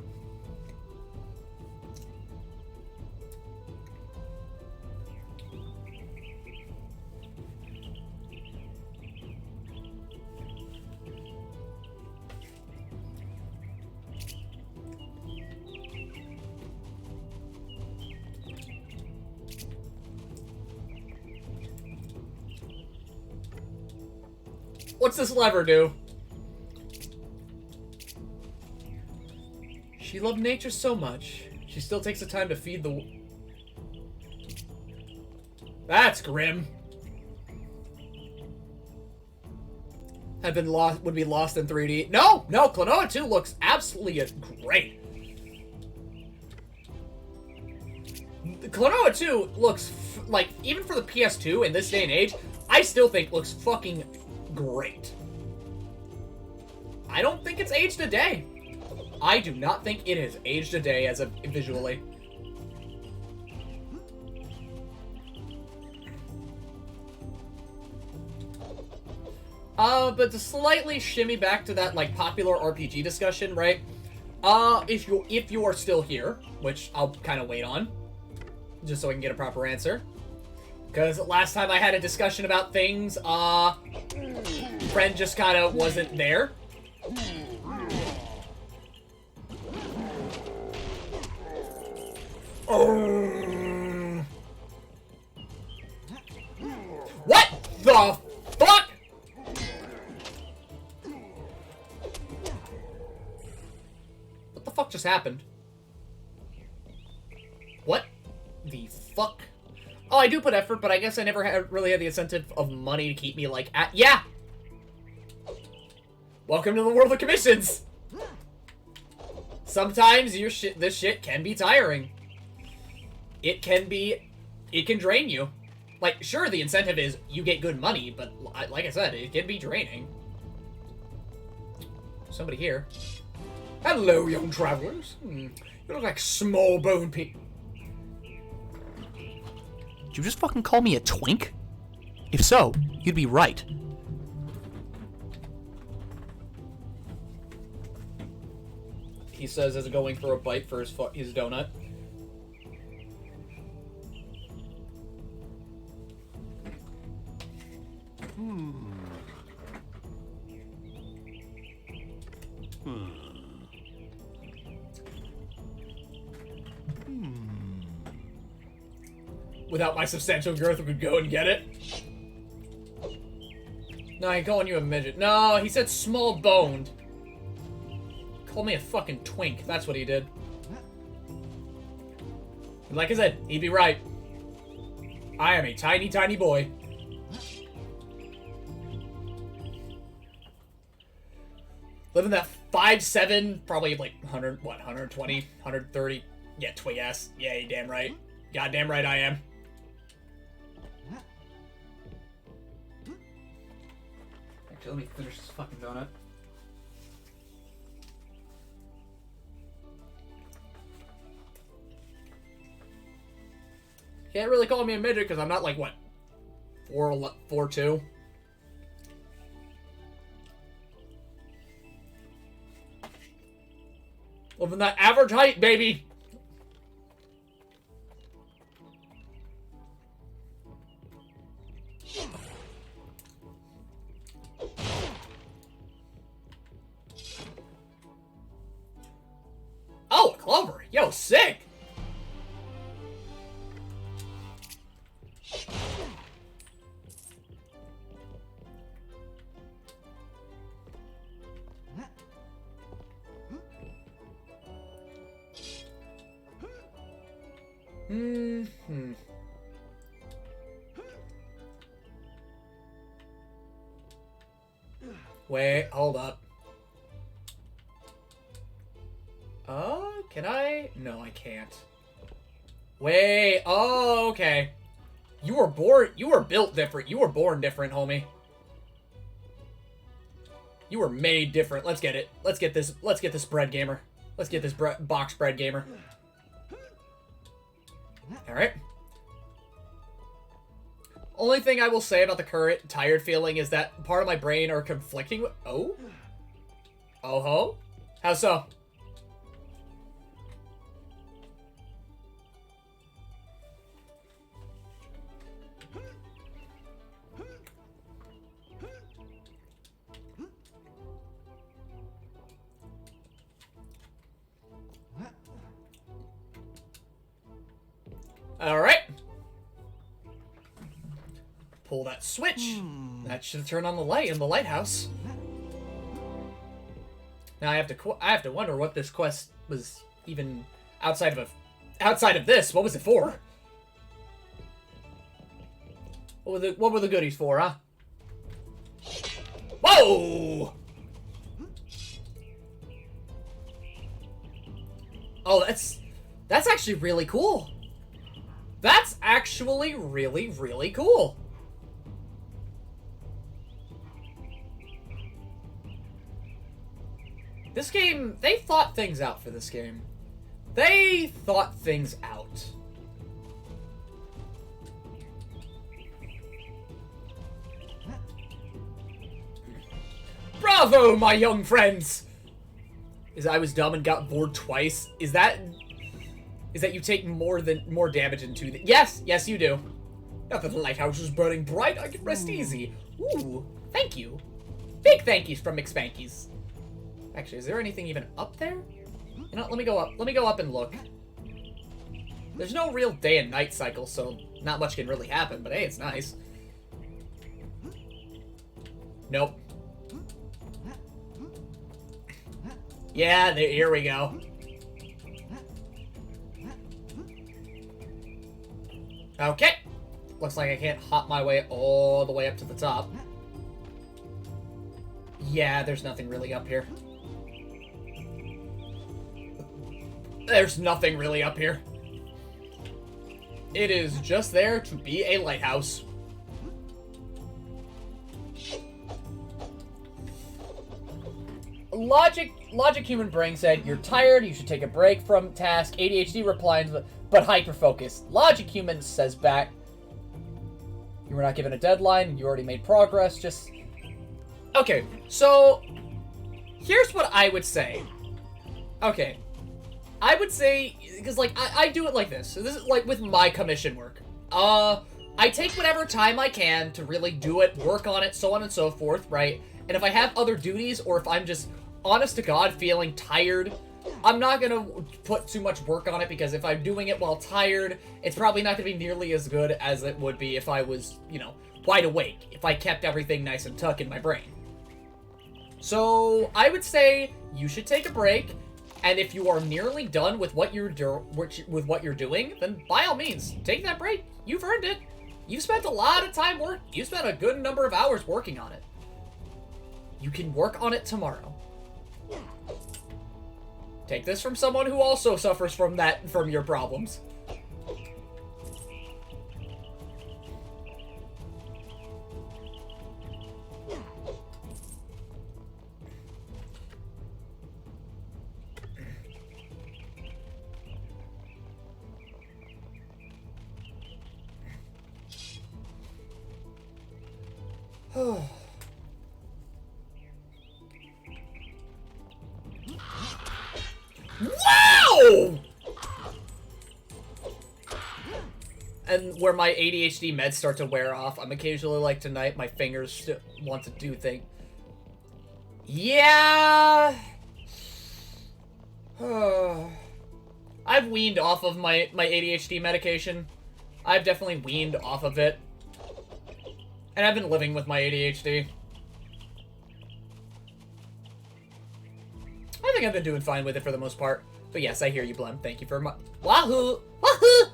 What's this lever do? She loved nature so much, she still takes the time to feed the... That's grim. Would be lost in 3D. No, Klonoa 2 looks absolutely great. Klonoa 2 looks, like, even for the PS2 in this day and age, I still think looks fucking great. I don't think it's aged a day. I do not think it has aged a day as visually. But to slightly shimmy back to that, like, popular RPG discussion, right? If you are still here, which I'll kind of wait on, just so I can get a proper answer. Because last time I had a discussion about things, friend just kind of wasn't there. What the fuck? What the fuck just happened? What the fuck? Oh, I do put effort, but I guess I never really had the incentive of money to keep me, like, at... Yeah! Welcome to the world of commissions! Sometimes this shit can be tiring. It can drain you. Like, sure, the incentive is you get good money, but like I said, it can be draining. Somebody here. Hello, young travelers. You look like small bone people. Did you just fucking call me a twink? If so, you'd be right. He says as going for a bite for his donut. Without my substantial growth, we could go and get it. No, I ain't calling you a midget. No, he said small boned. Called me a fucking twink. That's what he did. And like I said, he'd be right. I am a tiny, tiny boy. Living that 5'7", probably like 100, what, 120, 130. Yeah, twig ass. Yeah, you damn right. Goddamn right I am. Actually, let me finish this fucking donut. Can't really call me a midget because I'm not like, what, 4'2"? Living that average height, baby! Yo, sick! Wait, hold up. Can I? No, I can't. Wait, oh, okay. You were built different. You were born different, homie. You were made different. Let's get it. Let's get this bread gamer. Let's get this box bread gamer. Alright. Only thing I will say about the current tired feeling is that part of my brain are conflicting with... Oh? Oh-ho? How so? Alright. Pull that switch. That should turn on the light in the lighthouse. Now I have to wonder what this quest was even outside of this. What was it for? What were the goodies for, huh? Whoa! Oh, that's actually really cool. That's actually really, really cool. This game, they thought things out for this game. They thought things out. Bravo, my young friends! I was dumb and got bored twice. Is that you take more damage in 2? Yes, you do. Now that the lighthouse is burning bright, I can rest easy. Ooh, thank you. Big thank yous from McSpankies. Actually, is there anything even up there? You know, let me go up. Let me go up and look. There's no real day and night cycle, so not much can really happen, but hey, it's nice. Nope. Yeah, here we go. Okay. Looks like I can't hop my way all the way up to the top. Yeah, there's nothing really up here. There's nothing really up here. It is just there to be a lighthouse. Logic Human Brain said, "You're tired, you should take a break from task." ADHD replies, but hyper-focused. Logic Human says back, "You were not given a deadline, you already made progress, just..." Okay, so here's what I would say. Okay. I would say, because, like, I do it like this. So this is, like, with my commission work. I take whatever time I can to really do it, work on it, so on and so forth, right? And if I have other duties, or if I'm just, honest to God, feeling tired, I'm not gonna put too much work on it, because if I'm doing it while tired, it's probably not gonna be nearly as good as it would be if I was, you know, wide awake, if I kept everything nice and tucked in my brain. So, I would say you should take a break. And if you are nearly done with what you're doing, then by all means, take that break. You've earned it. You've spent a lot of time you spent a good number of hours working on it. You can work on it tomorrow. Take this from someone who also suffers from your problems. Wow! And where my ADHD meds start to wear off, I'm occasionally like, tonight, my fingers want to do things. Yeah. I weaned off of my ADHD medication. I've definitely weaned off of it. And I've been living with my ADHD. I think I've been doing fine with it for the most part. But yes, I hear you, Blem. Thank you very much. Wahoo! Wahoo!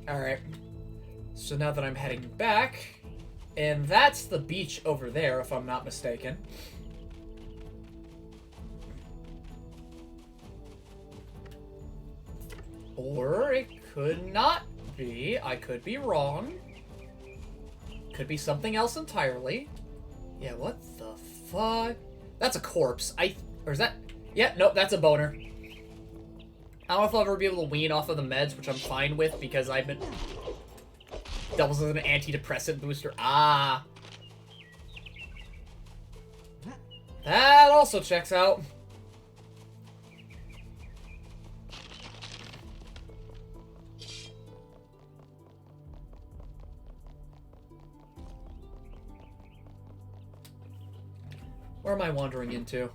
Alright. So now that I'm heading back, and that's the beach over there, if I'm not mistaken. Or it could not be. I could be wrong. Could be something else entirely. Yeah, what the fuck? That's a corpse. Or is that... Yeah, nope, that's a boner. I don't know if I'll ever be able to wean off of the meds, which I'm fine with, because I've been... Doubles as an antidepressant booster. Ah. That also checks out. Where am I wandering into?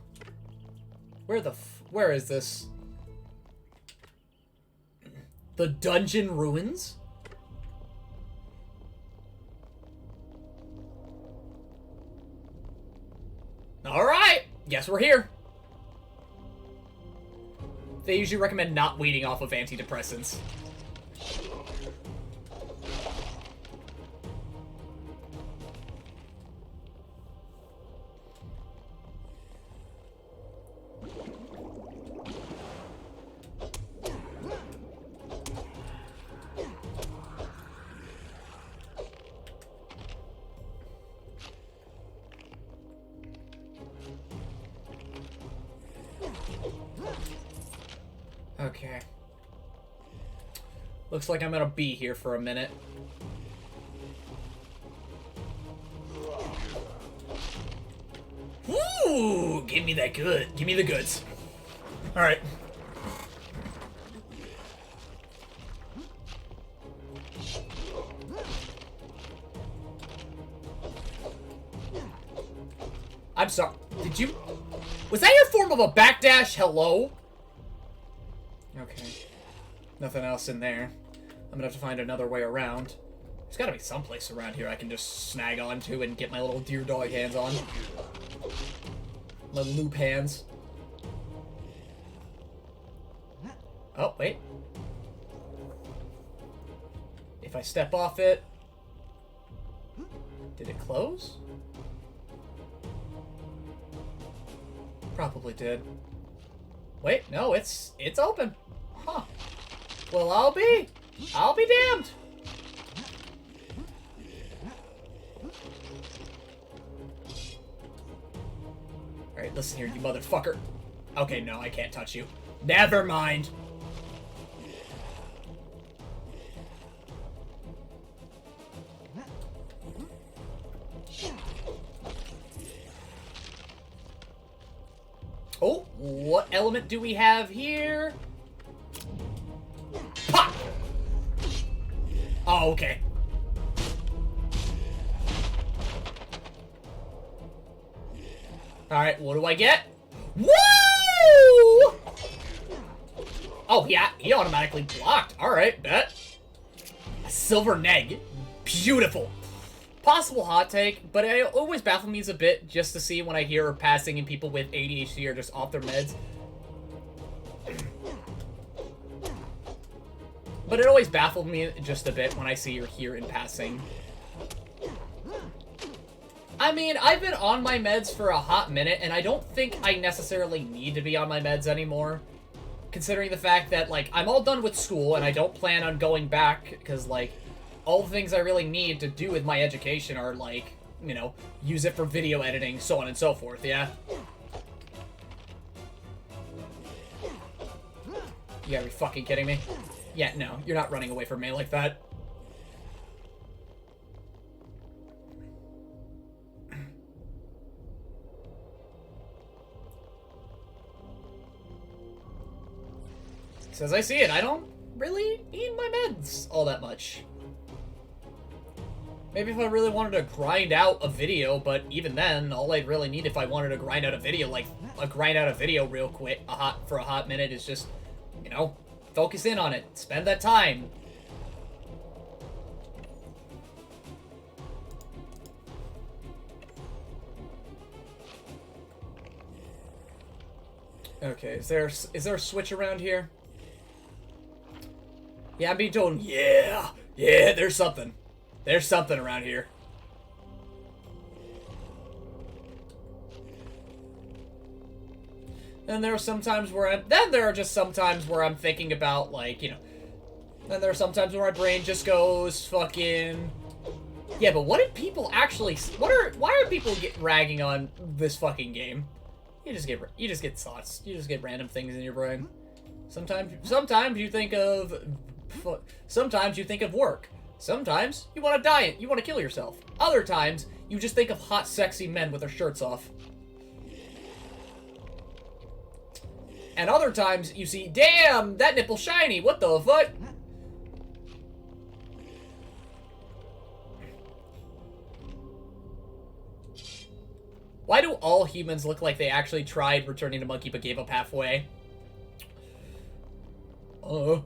Where is this? The dungeon ruins? Alright! Guess we're here. They usually recommend not weaning off of antidepressants. Okay. Looks like I'm gonna be here for a minute. Ooh, give me that good. Give me the goods. All right. I'm sorry. Did you... Was that your form of a backdash? Hello? Okay. Nothing else in there. I'm gonna have to find another way around. There's gotta be someplace around here I can just snag onto and get my little deer dog hands on. My loop hands. Oh, wait. If I step off it... Did it close? Probably did. Wait, no, it's open. Huh. Well, I'll be damned. Alright, listen here, you motherfucker. Okay, no, I can't touch you. Never mind. Oh, what element do we have here? Pop! Oh, okay. Alright, what do I get? Woo! Oh, yeah, he automatically blocked. Alright, bet. A silver neg. Beautiful. Possible hot take, but it always baffles me a bit just to see when I hear passing and people with ADHD are just off their meds. But it always baffled me just a bit when I see or hear in passing. I mean, I've been on my meds for a hot minute, and I don't think I necessarily need to be on my meds anymore. Considering the fact that, like, I'm all done with school, and I don't plan on going back, because, like, all the things I really need to do with my education are, like, you know, use it for video editing, so on and so forth, yeah? You gotta be fucking kidding me. Yeah, no, you're not running away from me like that. Says I see it, I don't really need my meds all that much. Maybe if I really wanted to grind out a video, but even then, all I'd really need if I wanted to grind out a video, like, grind out a video real quick, for a hot minute, is just, you know, focus in on it. Spend that time. Okay, is there a switch around here? Yeah, I'm being told, yeah, there's something. There's something around here. And there are some times where there are just some times where I'm thinking about, like, you know, then there are some times where my brain just goes fucking, yeah, but what did people actually, why are people ragging on this fucking game? You just get thoughts. You just get random things in your brain. Sometimes you think of work. Sometimes you want to die. You want to kill yourself. Other times you just think of hot, sexy men with their shirts off. And other times you see, damn, that nipple's shiny. What the fuck? Why do all humans look like they actually tried returning to monkey but gave up halfway? Oh,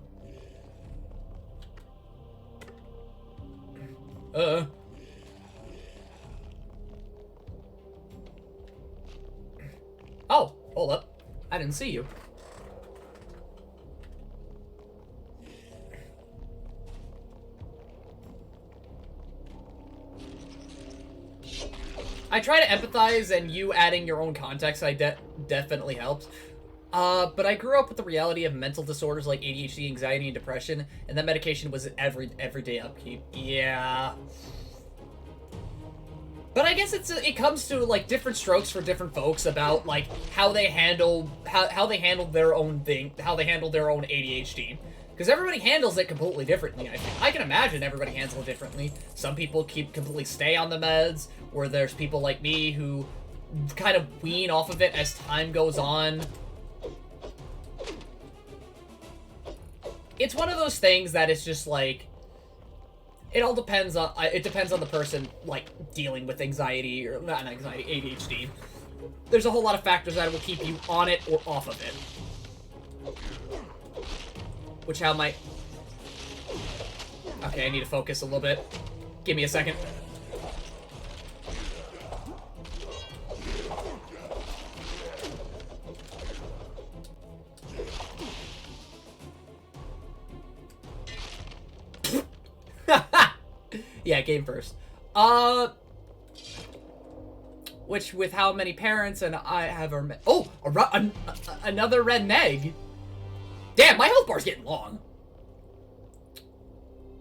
hold up. I didn't see you. I try to empathize, and you adding your own context definitely helps. But I grew up with the reality of mental disorders like ADHD, anxiety, and depression, and that medication was everyday upkeep. Yeah. But I guess it comes to, like, different strokes for different folks about, like, how they handle their own thing, how they handle their own ADHD. Because everybody handles it completely differently, I think. I can imagine everybody handles it differently. Some people completely stay on the meds, where there's people like me who kind of wean off of it as time goes on. It's one of those things that it's just like, it all depends on, it depends on the person, like, dealing with anxiety, or not anxiety, ADHD. There's a whole lot of factors that will keep you on it or off of it. Which how might... Okay, I need to focus a little bit. Give me a second. Yeah, game first. Which, with how many parents and I have... Oh! Another red neg! Damn, my health bar's getting long.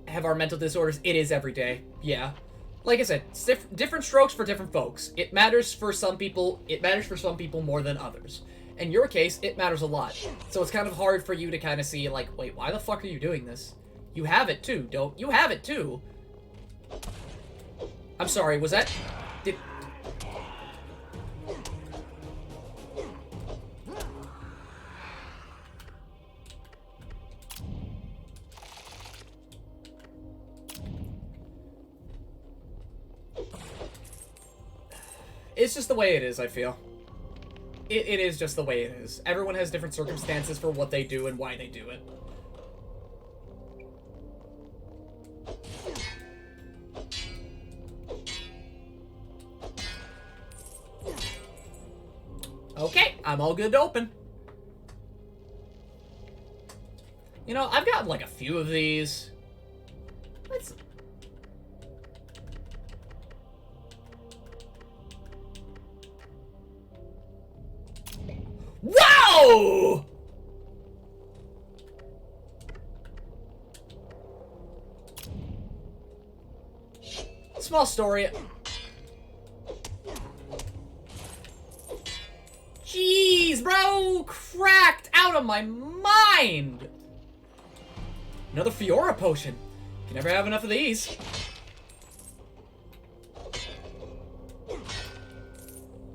Have our mental disorders. It is every day. Yeah. Like I said, different strokes for different folks. It matters for some people. It matters for some people more than others. In your case, it matters a lot. So it's kind of hard for you to kind of see, like, wait, why the fuck are you doing this? You have it too, don't you? Have it too. I'm sorry, was that... It's just the way it is, I feel. It is just the way it is. Everyone has different circumstances for what they do and why they do it. Okay, I'm all good to open. You know, I've got like a few of these. Let's... Wow! Small story. Jeez, bro! Cracked out of my mind! Another Fiora potion. Can never have enough of these.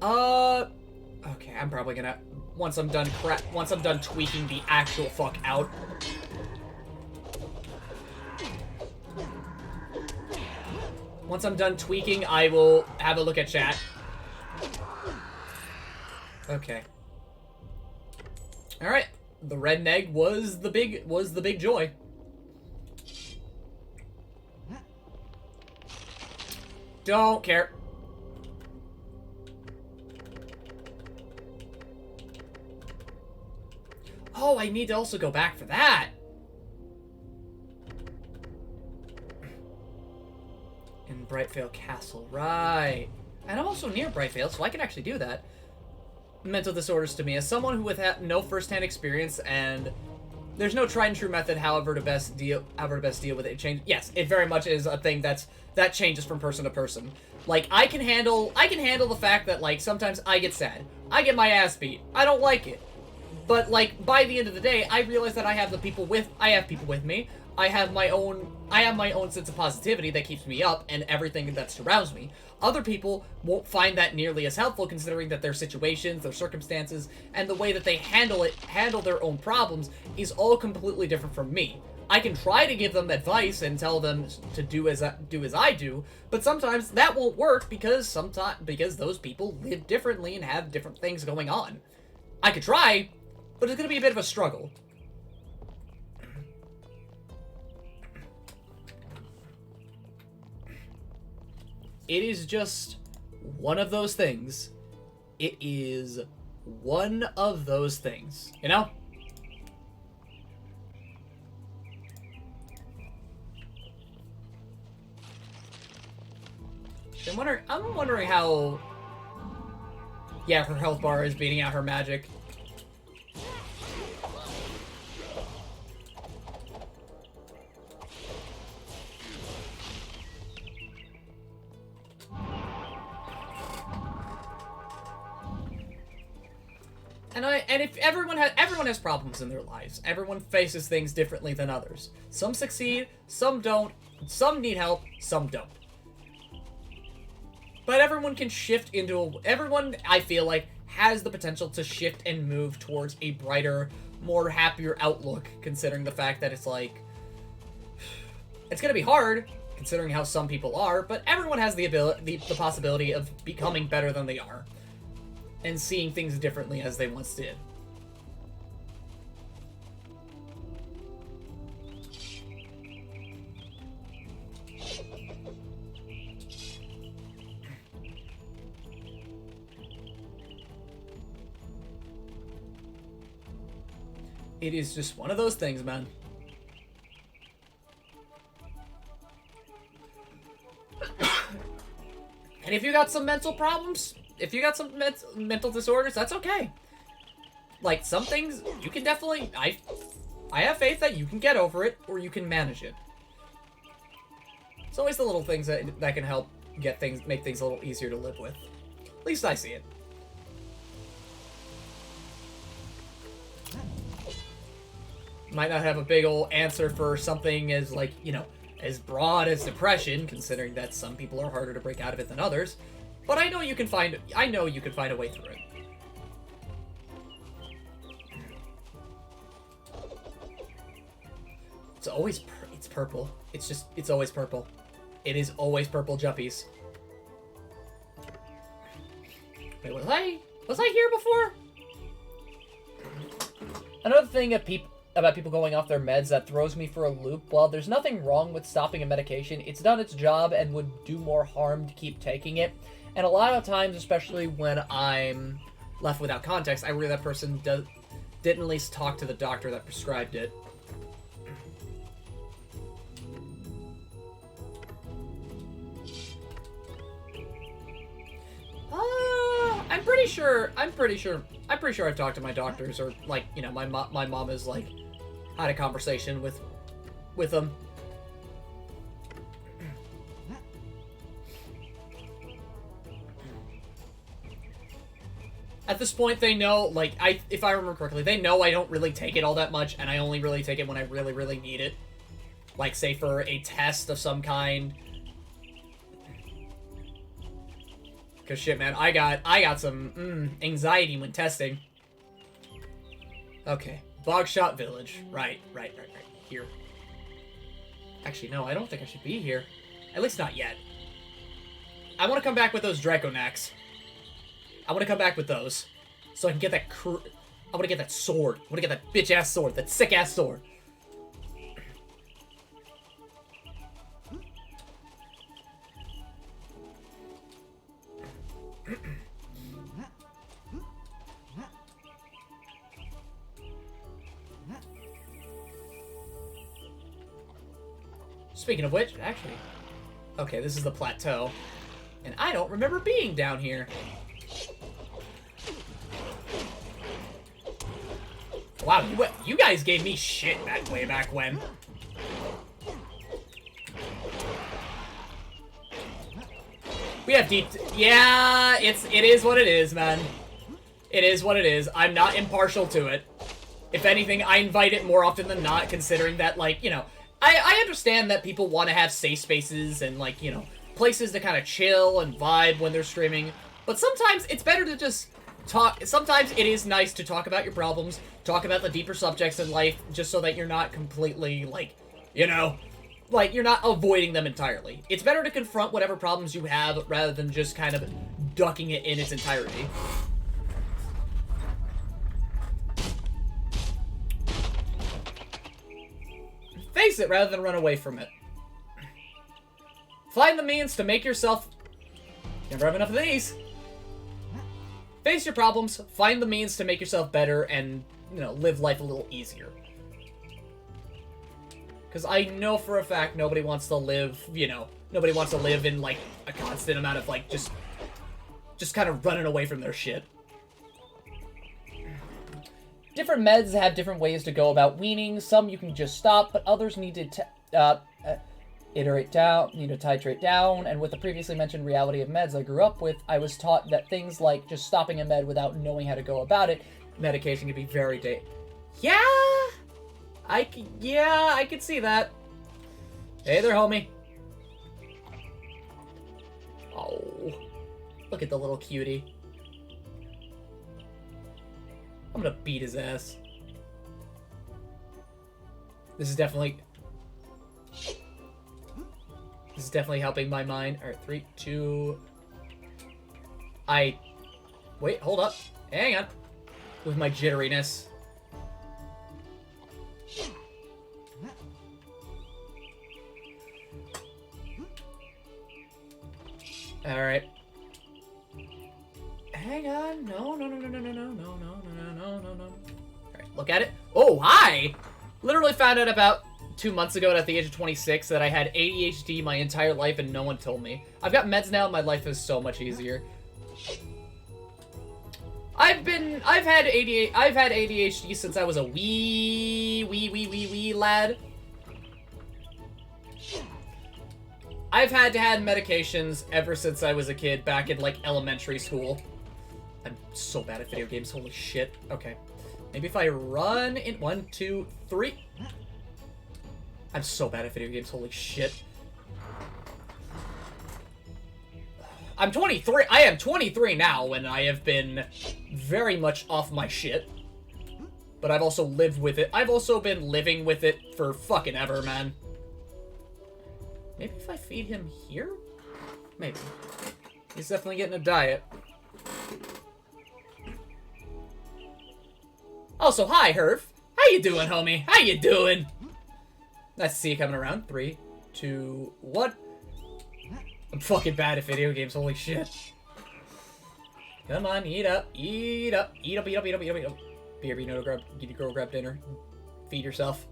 Okay, I'm probably gonna... Once I'm done tweaking the actual fuck out. Once I'm done tweaking, I will have a look at chat. Okay. All right. The red egg was the big joy. Don't care. Oh, I need to also go back for that. In Brightvale Castle, right. And I'm also near Brightvale, so I can actually do that. Mental disorders to me, as someone who with no first-hand experience and there's no tried and true method, however to best deal with it. Yes, it very much is a thing that changes from person to person. Like, I can handle the fact that, like, sometimes I get sad. I get my ass beat. I don't like it. But, like, by the end of the day, I realize that I have people with me. I have my own sense of positivity that keeps me up and everything that surrounds me. Other people won't find that nearly as helpful, considering that their situations, their circumstances, and the way that they handle their own problems is all completely different from me. I can try to give them advice and tell them to do as I do, but sometimes that won't work because those people live differently and have different things going on. I could try, but it's going to be a bit of a struggle. It is just one of those things. It is one of those things, you know? I'm wondering how... Yeah, her health bar is beating out her magic. And if everyone has problems in their lives. Everyone faces things differently than others. Some succeed, some don't. Some need help, some don't. But everyone can shift everyone, I feel like, has the potential to shift and move towards a brighter, more happier outlook, considering the fact that it's like... It's gonna be hard, considering how some people are, but everyone has the possibility of becoming better than they are. And seeing things differently as they once did. It is just one of those things, man. And if you got some mental problems, if you got some mental disorders, that's okay. Like, some things, you can definitely... I have faith that you can get over it, or you can manage it. It's always the little things that can help make things a little easier to live with. At least I see it. Might not have a big old answer for something as, like, you know, as broad as depression, considering that some people are harder to break out of it than others. But I know you can find a way through it. It's purple. It's always purple. It is always purple juppies. Wait, was I here before? Another thing about people going off their meds that throws me for a loop, while there's nothing wrong with stopping a medication, it's done its job and would do more harm to keep taking it. And a lot of times, especially when I'm left without context, I worry that person didn't at least talk to the doctor that prescribed it. I'm pretty sure I've talked to my doctors, or, like, you know, my mom has, like, had a conversation with them. At this point, they know, like, if I remember correctly, they know I don't really take it all that much, and I only really take it when I really, really need it. Like, say, for a test of some kind. Because, shit, man, I got some, anxiety when testing. Okay. Bogshot Village. Right. Here. Actually, no, I don't think I should be here. At least not yet. I want to come back with those Draconachs. I want to come back with those. So I can get that I want to get that sword. I want to get that bitch-ass sword. That sick-ass sword. Speaking of which, actually... Okay, this is the plateau. And I don't remember being down here. Wow, you guys gave me shit way back when. We have deep... Yeah, it is what it is, man. It is what it is. I'm not impartial to it. If anything, I invite it more often than not, considering that, like, you know... I understand that people want to have safe spaces and, like, you know, places to kind of chill and vibe when they're streaming. But sometimes it's better to just talk. Sometimes it is nice to talk about your problems, talk about the deeper subjects in life, just so that you're not completely, like, you know, like, you're not avoiding them entirely. It's better to confront whatever problems you have rather than just kind of ducking it in its entirety. Face it rather than run away from it. Find the means to make yourself... Never have enough of these. Face your problems, find the means to make yourself better, and, you know, live life a little easier. Because I know for a fact nobody wants to live, you know, nobody wants to live in, like, a constant amount of, like, just kind of running away from their shit. Different meds have different ways to go about weaning. Some you can just stop, but others need to titrate down. And with the previously mentioned reality of meds I grew up with, I was taught that things like just stopping a med without knowing how to go about it, medication can be very Yeah, I can see that. Hey there, homie. Oh, look at the little cutie. I'm gonna beat his ass. This is definitely helping my mind. Alright, 3, 2... Wait, hold up. Hang on. With my jitteriness. Alright. Hang on. No. Alright, look at it. Oh, hi! Literally found out about 2 months ago at the age of 26 that I had ADHD my entire life and no one told me. I've got meds now and my life is so much easier. I've had ADHD since I was a wee lad. I've had to have medications ever since I was a kid, back in, like, elementary school. I'm so bad at video games, holy shit. Okay. Maybe if I run in 1, 2, 3. I'm so bad at video games, holy shit. I'm 23. I am 23 now, and I have been very much off my shit. But I've also lived with it. I've also been living with it for fucking ever, man. Maybe if I feed him here? Maybe. He's definitely getting a diet. Also, hi, Herf. How you doing, homie? How you doing? Nice to see you coming around. 3, 2, 1. I'm fucking bad at video games, holy shit. Come on, eat up, eat up, eat up, eat up, eat up, eat up, eat up. Beer, you know, go grab dinner. Feed yourself.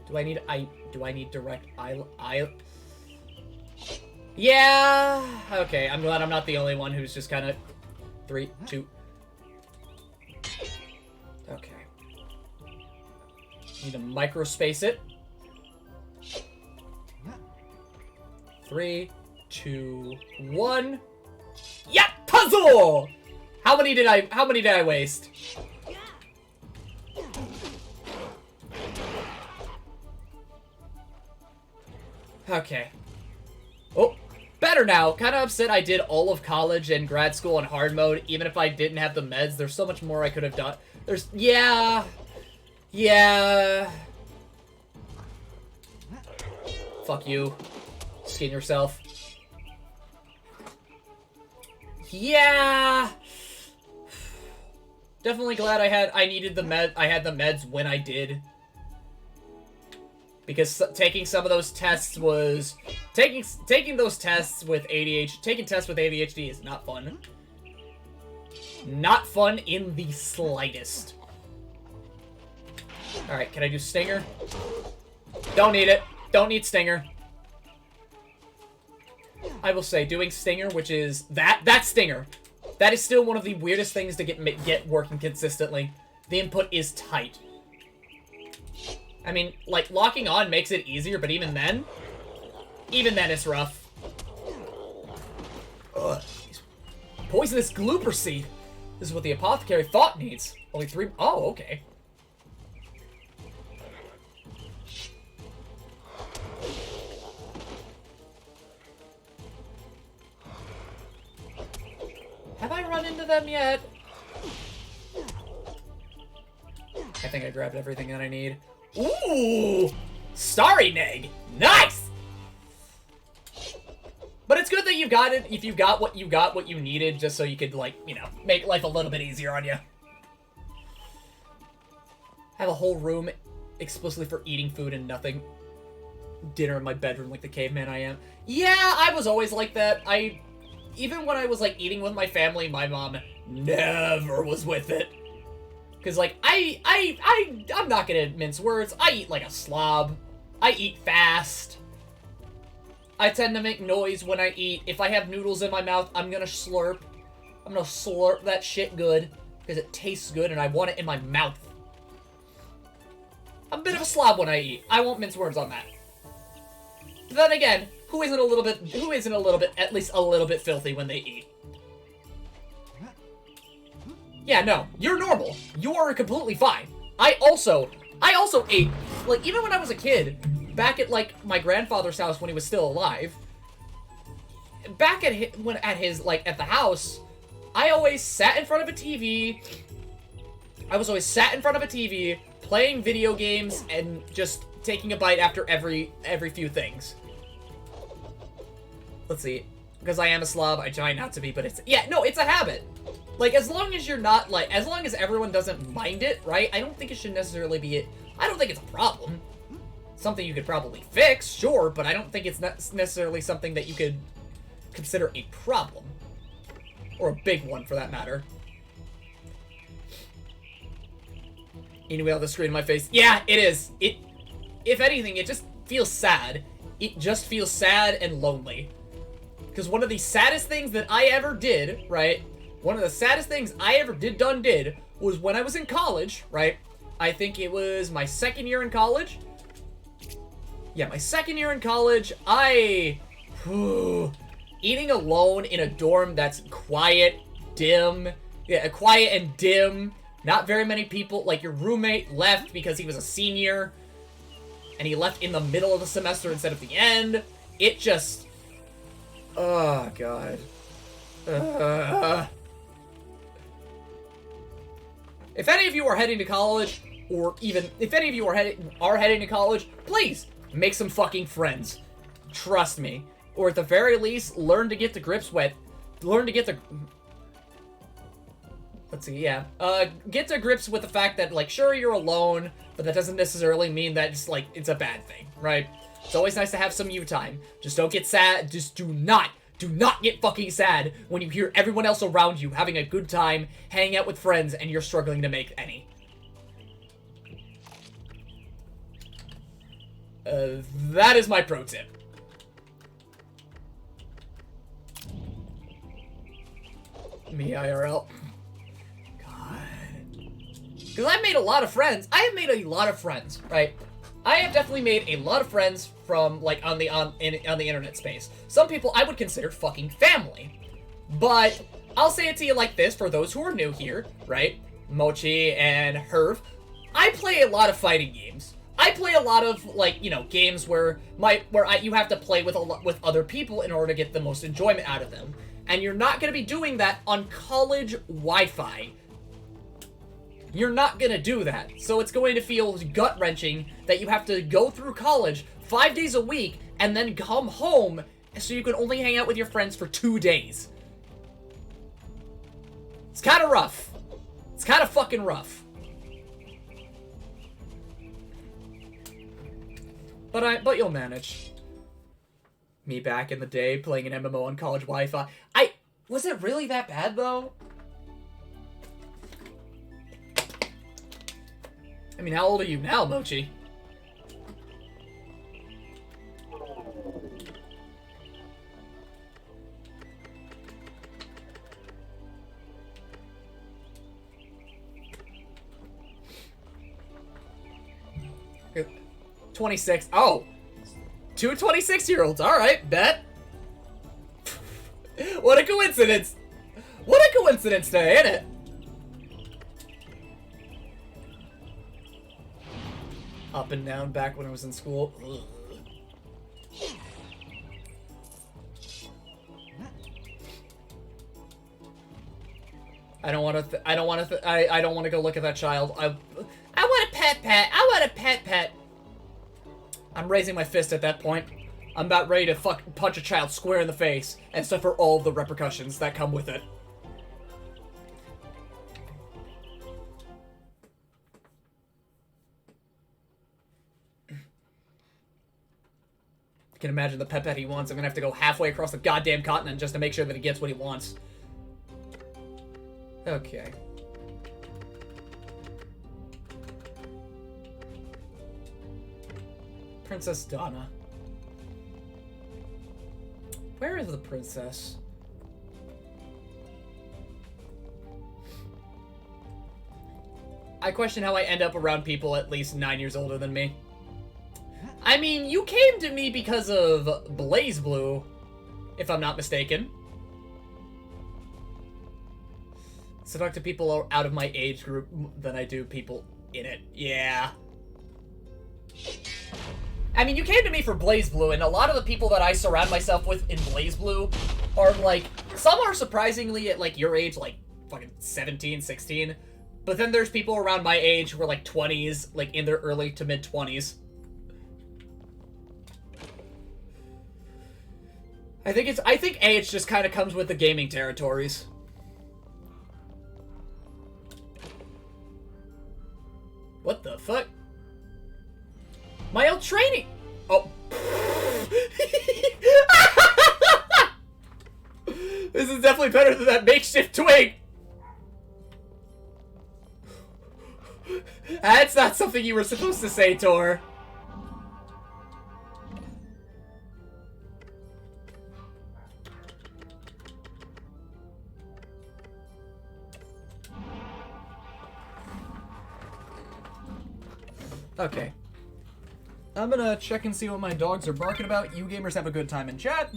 Do I need direct Yeah! Okay, I'm glad I'm not the only one who's just kind of... 3, 2... Okay. Need to microspace it. 3, 2, 1... Yeah! Puzzle! How many did I waste? Okay. Oh, better now. Kind of upset I did all of college and grad school in hard mode, even if I didn't have the meds. There's so much more I could have done. Fuck you. Skin yourself. Yeah. Definitely glad I had the meds when I did. Because taking some of those tests was taking those tests with ADHD, taking tests with ADHD is not fun. Not fun in the slightest. All right, can I do Stinger? Don't need it. Don't need Stinger. I will say, doing Stinger, which is that Stinger, that is still one of the weirdest things to get working consistently. The input is tight. I mean, like, locking on makes it easier, but even then it's rough. Ugh. Poisonous glooper seed. This is what the apothecary thought needs. Only 3. Oh, okay. Have I run into them yet? I think I grabbed everything that I need. Ooh! Starry Neg! Nice! But it's good that you got it, if you got what you needed, just so you could, like, you know, make life a little bit easier on you. Have a whole room explicitly for eating food and nothing. Dinner in my bedroom like the caveman I am. Yeah, I was always like that. Even when I was, like, eating with my family, my mom never was with it. Because, like, I'm not gonna mince words. I eat like a slob. I eat fast. I tend to make noise when I eat. If I have noodles in my mouth, I'm gonna slurp. I'm gonna slurp that shit good. Because it tastes good and I want it in my mouth. I'm a bit of a slob when I eat. I won't mince words on that. But then again, who isn't at least a little bit filthy when they eat? Yeah, no, you're normal. You are completely fine. I also ate, like, even when I was a kid, back at, like, my grandfather's house when he was still alive, back at the house, I always sat in front of a TV. I was always sat in front of a TV, playing video games, and just taking a bite after every few things. Let's see. Because I am a slob, I try not to be, but it's a habit. Like, as long as you're not, like, as long as everyone doesn't mind it, right? I don't think it should necessarily be it. I don't think it's a problem. Something you could probably fix, sure, but I don't think it's necessarily something that you could consider a problem. Or a big one, for that matter. Anyway, on the screen in my face. Yeah, it is. If anything, it just feels sad. It just feels sad and lonely. Because one of the saddest things that I ever did, right? One of the saddest things I ever did was when I was in college, right? I think it was my second year in college. Yeah, my second year in college, eating alone in a dorm that's quiet, dim. Yeah, quiet and dim. Not very many people. Like, your roommate left because he was a senior. And he left in the middle of the semester instead of the end. It just... Oh, God. If any of you are heading to college, or even if any of you are heading to college, please make some fucking friends. Trust me. Or at the very least, learn to get to grips with. Let's see, yeah. Get to grips with the fact that, like, sure, you're alone, but that doesn't necessarily mean that it's, like, it's a bad thing, right? It's always nice to have some you time. Just don't get sad. Just do not get fucking sad when you hear everyone else around you having a good time, hanging out with friends, and you're struggling to make any. That is my pro tip. Me IRL. God. Because I've made a lot of friends. I have made a lot of friends, right? I have definitely made a lot of friends from, like, on the internet space. Some people I would consider fucking family. But I'll say it to you like this for those who are new here, right? Mochi and Herv. I play a lot of fighting games. I play a lot of, like, you know, games where you have to play with other people in order to get the most enjoyment out of them. And you're not going to be doing that on college Wi-Fi. You're not going to do that. So it's going to feel gut-wrenching that you have to go through college 5 days a week and then come home so you can only hang out with your friends for 2 days. It's kind of rough. It's kind of fucking rough. But you'll manage. Me back in the day playing an MMO on college Wi-Fi. Was it really that bad though? I mean, how old are you now, Mochi? You're 26. Oh! 2 26-year-olds. Alright, bet. What a coincidence! What a coincidence today, ain't it? Up and down back when I was in school. Ugh. I don't want to go look at that child. I want a pet. I want a pet. I'm raising my fist at that point. I'm about ready to punch a child square in the face and suffer all of the repercussions that come with it. I can imagine the pet he wants. I'm gonna have to go halfway across the goddamn continent just to make sure that he gets what he wants. Okay. Princess Donna. Where is the princess? I question how I end up around people at least 9 years older than me. I mean, you came to me because of BlazBlue, if I'm not mistaken. So talk to people out of my age group than I do people in it. Yeah. I mean, you came to me for BlazBlue, and a lot of the people that I surround myself with in BlazBlue are, like, some are surprisingly at, like, your age, like, fucking 17, 16. But then there's people around my age who are, like, 20s, like, in their early to mid-20s. I think age just kind of comes with the gaming territories. What the fuck? My old training! Oh. This is definitely better than that makeshift twig! That's not something you were supposed to say, Tor. Okay. I'm gonna check and see what my dogs are barking about. You gamers have a good time in chat.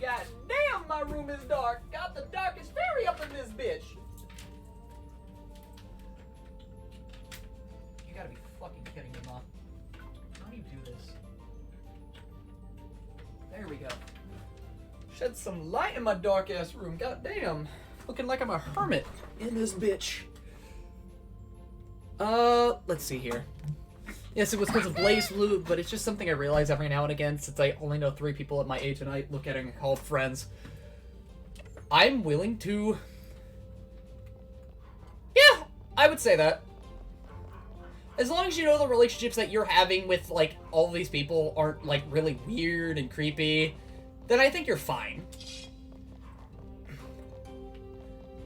God damn, my room is dark. Got the darkest fairy up in this bitch. You gotta be fucking kidding me, Mom. How do you do this? There we go. Shed some light in my dark ass room. God damn. Looking like I'm a hermit in this bitch. Let's see here. Yes, it was because of BlazBlue, but it's just something I realize every now and again, since I only know 3 people at my age and I look at it and call friends. I'm willing to... Yeah, I would say that. As long as you know the relationships that you're having with, like, all of these people aren't, like, really weird and creepy, then I think you're fine.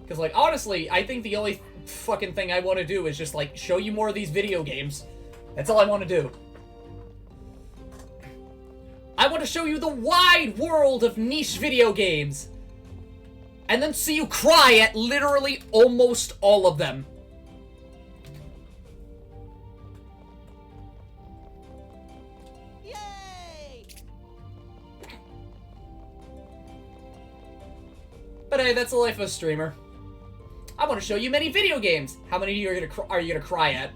Because, like, honestly, I think the only fucking thing I want to do is just, like, show you more of these video games. That's all I want to do. I want to show you the wide world of niche video games. And then see you cry at literally almost all of them. Yay! But hey, that's the life of a streamer. I want to show you many video games. How many are you gonna cry at?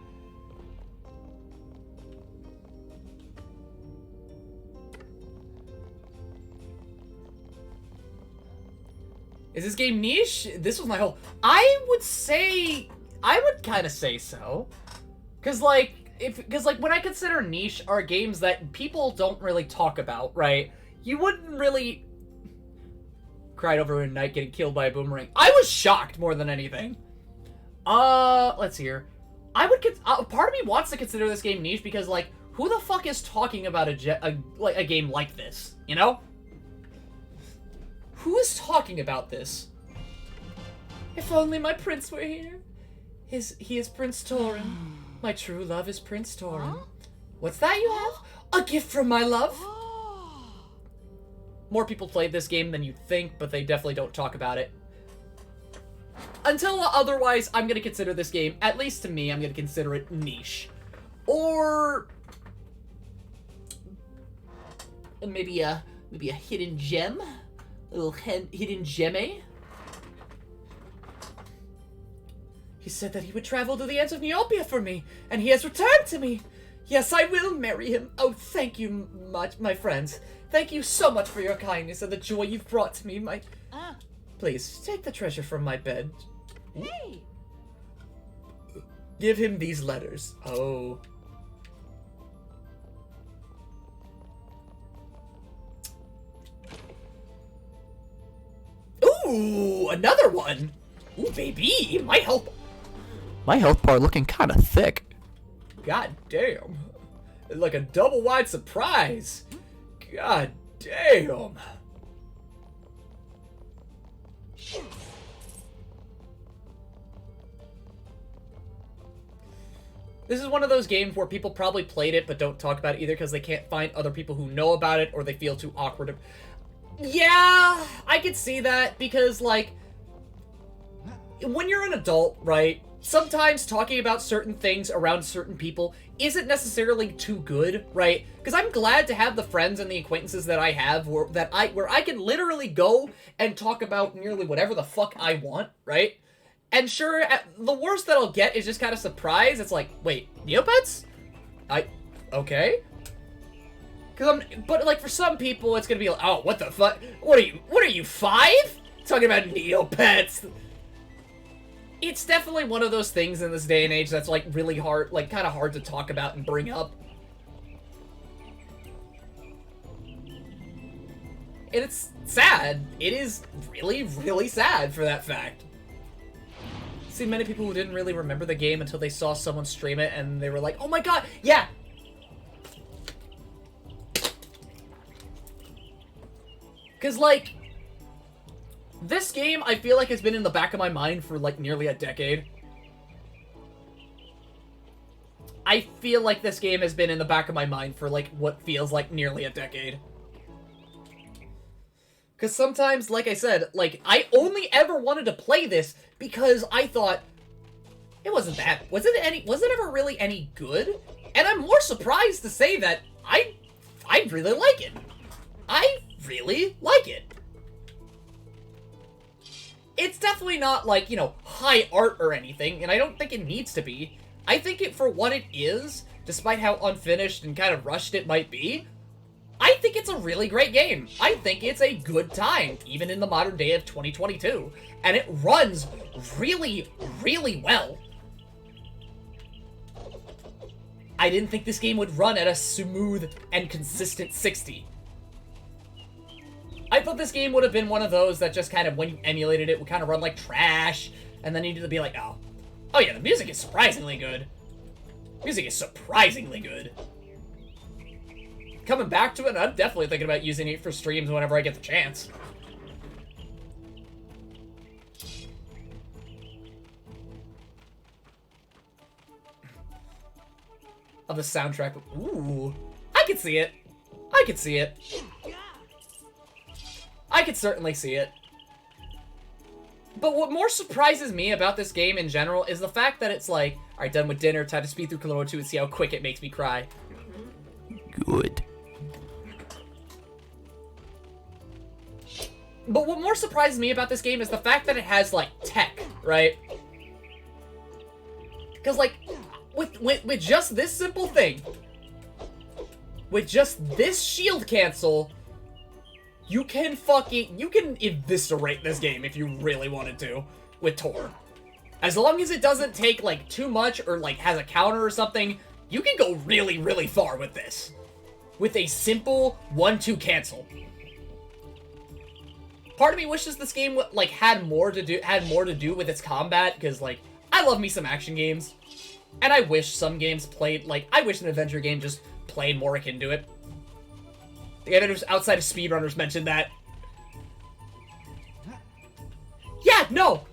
Is this game niche? This was my whole... I would kind of say so. Because, like, when I consider niche are games that people don't really talk about, right? You wouldn't really... Cried over a knight getting killed by a boomerang. I was shocked more than anything. Let's see here. Part of me wants to consider this game niche because, like, who the fuck is talking about a game like this, you know? Who is talking about this? If only my prince were here. He is Prince Torin. My true love is Prince Torin. What's that you have? A gift from my love? More people played this game than you'd think, but they definitely don't talk about it. Until otherwise, I'm gonna consider this game, at least to me, I'm gonna consider it niche. Or... maybe a hidden gem? A little hidden gemme? He said that he would travel to the ends of Neopia for me, and he has returned to me. Yes, I will marry him. Oh, thank you much, my friends. Thank you so much for your kindness and the joy you've brought to me, my... Please, take the treasure from my bed. Hey! Give him these letters. Oh. Ooh, another one! Ooh, baby, my health bar looking kind of thick. God damn. Like a double wide surprise. God damn. This is one of those games where people probably played it but don't talk about it either because they can't find other people who know about it or they feel too awkward. Yeah, I could see that because, like, when you're an adult, right, sometimes talking about certain things around certain people isn't necessarily too good, right? Because I'm glad to have the friends and the acquaintances that I have where I can literally go and talk about nearly whatever the fuck I want, right? And sure, the worst that I'll get is just kind of surprise. It's like, wait, Neopets? Okay. But like for some people, it's gonna be like, oh, what the fuck? What are you, 5? Talking about Neopets? It's definitely one of those things in this day and age that's like really hard, like kind of hard to talk about and bring up. And it's sad. It is really, really sad for that fact. See many people who didn't really remember the game until they saw someone stream it and they were like, oh my god, yeah! Because, like, this game, I feel like, has been in the back of my mind for, like, nearly a decade. I feel like this game has been in the back of my mind for, like, what feels like nearly a decade. Because sometimes, like I said, like, I only ever wanted to play this because I thought, it wasn't that, was it ever really any good? And I'm more surprised to say that I really like it. I really like it. It's definitely not, like, you know, high art or anything, and I don't think it needs to be. I think it, for what it is, despite how unfinished and kind of rushed it might be, I think it's a really great game. I think it's a good time, even in the modern day of 2022. And it runs really, really well. I didn't think this game would run at a smooth and consistent 60. I thought this game would have been one of those that just kind of, when you emulated it, would kind of run like trash, and then you need to be like, oh yeah, the music is surprisingly good. Music is surprisingly good. Coming back to it, I'm definitely thinking about using it for streams whenever I get the chance. Of the soundtrack. Ooh. I could see it. I could see it. I could certainly see it. But what more surprises me about this game in general is the fact that it's like, alright, done with dinner, time to speed through Klonoa 2 and see how quick it makes me cry. Good. But what more surprises me about this game is the fact that it has, like, tech, right? Because, like, with just this simple thing, with just this shield cancel, you can eviscerate this game if you really wanted to with Tor. As long as it doesn't take, like, too much or, like, has a counter or something, you can go really, really far with this. With a simple 1-2 cancel. Part of me wishes this game, like, had more to do with its combat, because, like, I love me some action games. And I wish some games played, like, I wish an adventure game just played more akin to it. The editors outside of speedrunners mentioned that. Yeah, no!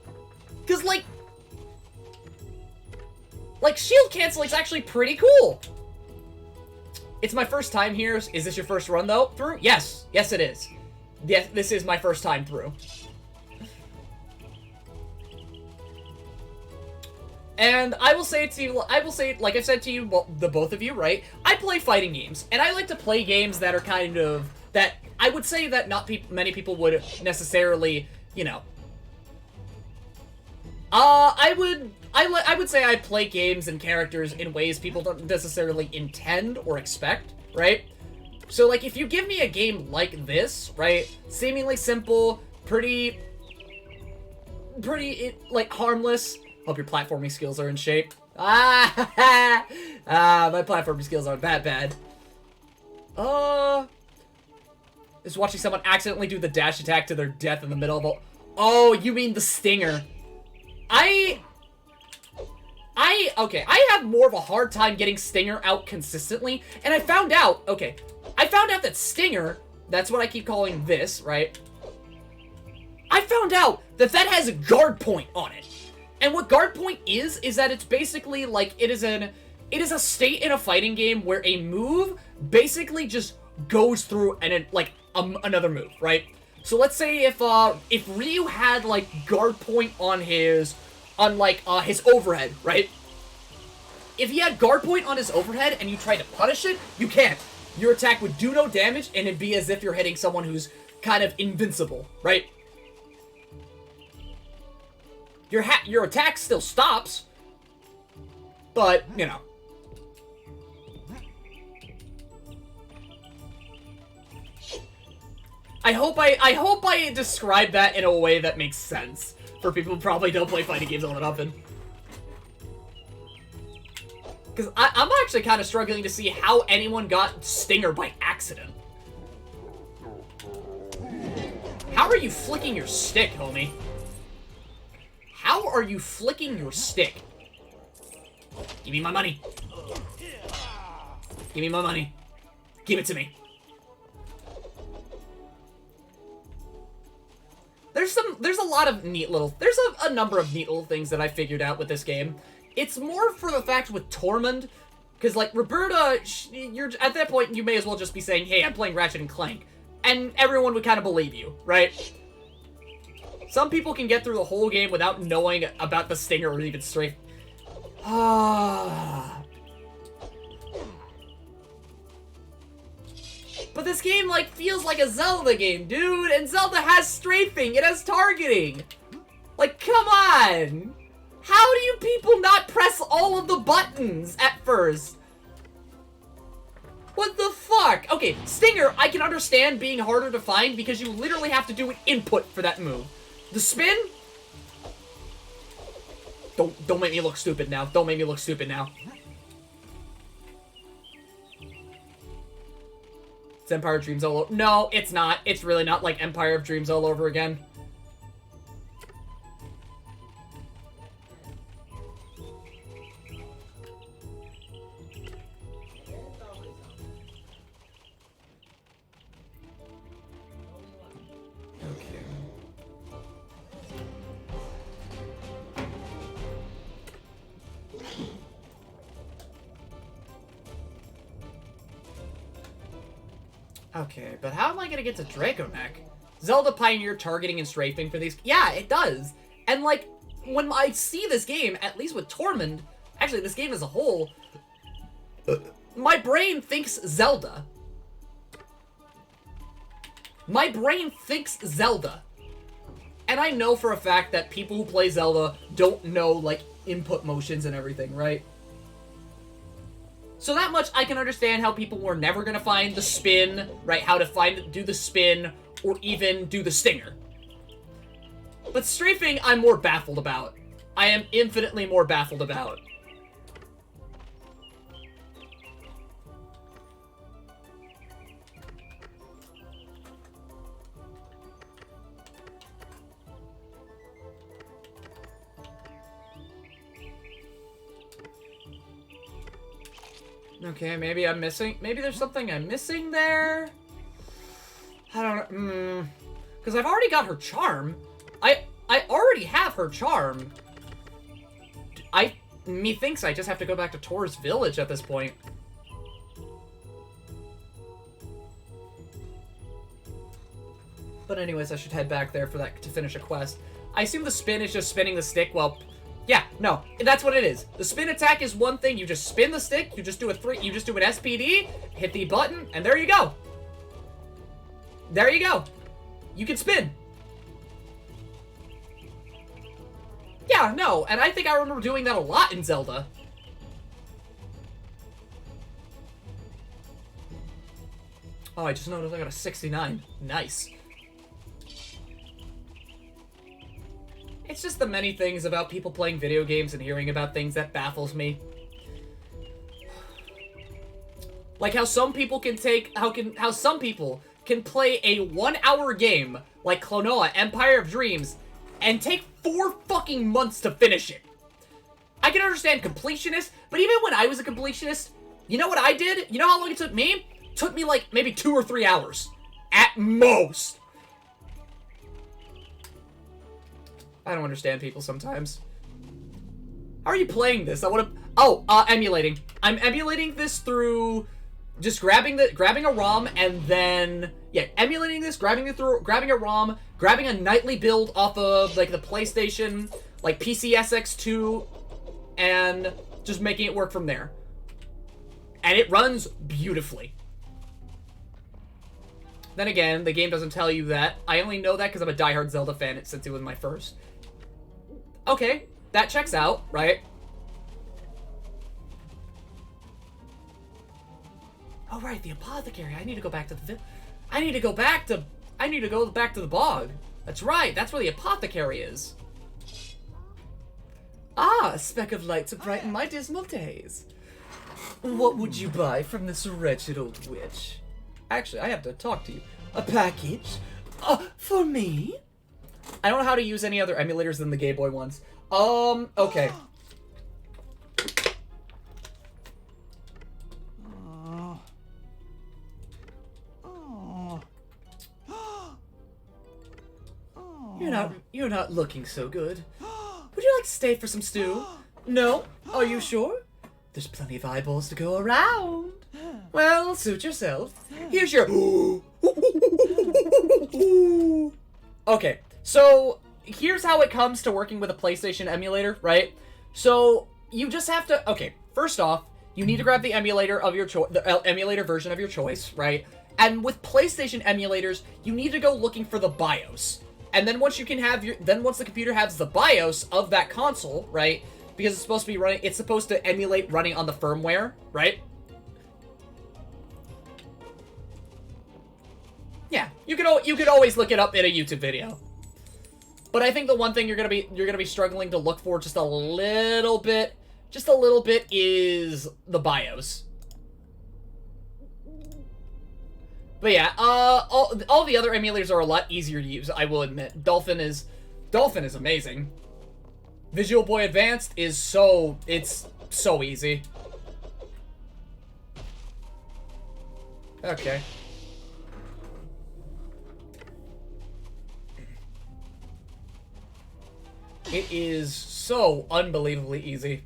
Because, like, shield canceling is actually pretty cool. It's my first time here. Is this your first run, though? Through? Yes. Yes, it is. Yes, this is my first time through. And I will say to you, like I've said to you, well, the both of you, right? I play fighting games, and I like to play games that are kind of, that I would say that not many people would necessarily, you know. I would say I play games and characters in ways people don't necessarily intend or expect, right? So, like, if you give me a game like this, right? Seemingly simple, pretty, like, harmless. Hope your platforming skills are in shape. My platforming skills aren't that bad. Just watching someone accidentally do the dash attack to their death in the middle of a... Oh, you mean the stinger. Okay, I have more of a hard time getting Stinger out consistently, and I found out that Stinger, that's what I keep calling this, right? I found out that has a guard point on it. And what guard point is that it's basically like, it is a state in a fighting game where a move basically just goes through another move, right? So let's say if Ryu had, like, guard point on his overhead, right? If he had guard point on his overhead and you tried to punish it, you can't. Your attack would do no damage, and it'd be as if you're hitting someone who's kind of invincible, right? Your attack still stops, but, you know. I hope I describe that in a way that makes sense for people who probably don't play fighting games all that often. Because I'm actually kind of struggling to see how anyone got Stinger by accident. How are you flicking your stick, homie? How are you flicking your stick? Give me my money. Give me my money. Give it to me. There's a lot of neat little... There's a number of neat little things that I figured out with this game. It's more for the fact with Tormund, because, like, Roberta, you're at that point, you may as well just be saying, hey, I'm playing Ratchet and Clank. And everyone would kind of believe you, right? Some people can get through the whole game without knowing about the Stinger or even strafe. But this game, like, feels like a Zelda game, dude. And Zelda has strafing. It has targeting. Like, come on. How do you people not press all of the buttons at first? What the fuck? Okay, Stinger, I can understand being harder to find because you literally have to do an input for that move. The spin? Don't make me look stupid now. Don't make me look stupid now. It's Empire of Dreams all over. No, it's not. It's really not like Empire of Dreams all over again. Okay, but how am I gonna get to Draco Neck? Zelda pioneered targeting and strafing for these. Yeah, it does. And, like, when I see this game, at least with Tormund, actually, this game as a whole, my brain thinks Zelda. My brain thinks Zelda. And I know for a fact that people who play Zelda don't know, like, input motions and everything, right? So that much I can understand how people were never gonna find the spin, right? How to do the spin, or even do the stinger. But strafing, I'm more baffled about. I am infinitely more baffled about. Okay, maybe I'm missing... Maybe there's something I'm missing there? I don't know. Because I've already got her charm. I already have her charm. Methinks I just have to go back to Tor's village at this point. But anyways, I should head back there for that to finish a quest. I assume the spin is just spinning the stick while... Yeah, no, that's what it is. The spin attack is one thing. You just spin the stick, you just do an SPD, hit the button, and there you go. There you go. You can spin. Yeah, no, and I think I remember doing that a lot in Zelda. Oh, I just noticed I got a 69. Nice. It's just the many things about people playing video games and hearing about things that baffles me. Like how some people can how some people can play a 1-hour game like Klonoa, Empire of Dreams, and take 4 fucking months to finish it. I can understand completionists, but even when I was a completionist, you know what I did? You know how long it took me? It took me like maybe 2 or 3 hours. At most. I don't understand people sometimes. How are you playing this? I want to... Oh, emulating. I'm emulating this through just grabbing a ROM and then... Yeah, emulating this, grabbing a ROM, grabbing a nightly build off of, like, the PlayStation, like, PCSX2, and just making it work from there. And it runs beautifully. Then again, the game doesn't tell you that. I only know that because I'm a diehard Zelda fan since it was my first. Okay, that checks out, right? Oh, right, the apothecary. I need to go back to the... I need to go back to the bog. That's right, that's where the apothecary is. Ah, a speck of light to brighten my dismal days. What would you buy from this wretched old witch? Actually, I have to talk to you. A package? For me? I don't know how to use any other emulators than the Game Boy ones. Okay. You're not looking so good. Would you like to stay for some stew? No? Are you sure? There's plenty of eyeballs to go around. Well, suit yourself. Here's your... Okay, so here's how it comes to working with a PlayStation emulator, right? So you just have to... Okay, first off, you need to grab the emulator of your choice, the emulator version of your choice, right? And with PlayStation emulators, you need to go looking for the BIOS. And then once you can have your... Then once the computer has the BIOS of that console, right? Because it's supposed to be running... It's supposed to emulate running on the firmware, right? Yeah, you could always look it up in a YouTube video. But I think the one thing you're gonna be struggling to look for just a little bit is the BIOS. But yeah, all the other emulators are a lot easier to use, I will admit. Dolphin is amazing. Visual Boy Advanced is it's so easy. Okay. It is so unbelievably easy.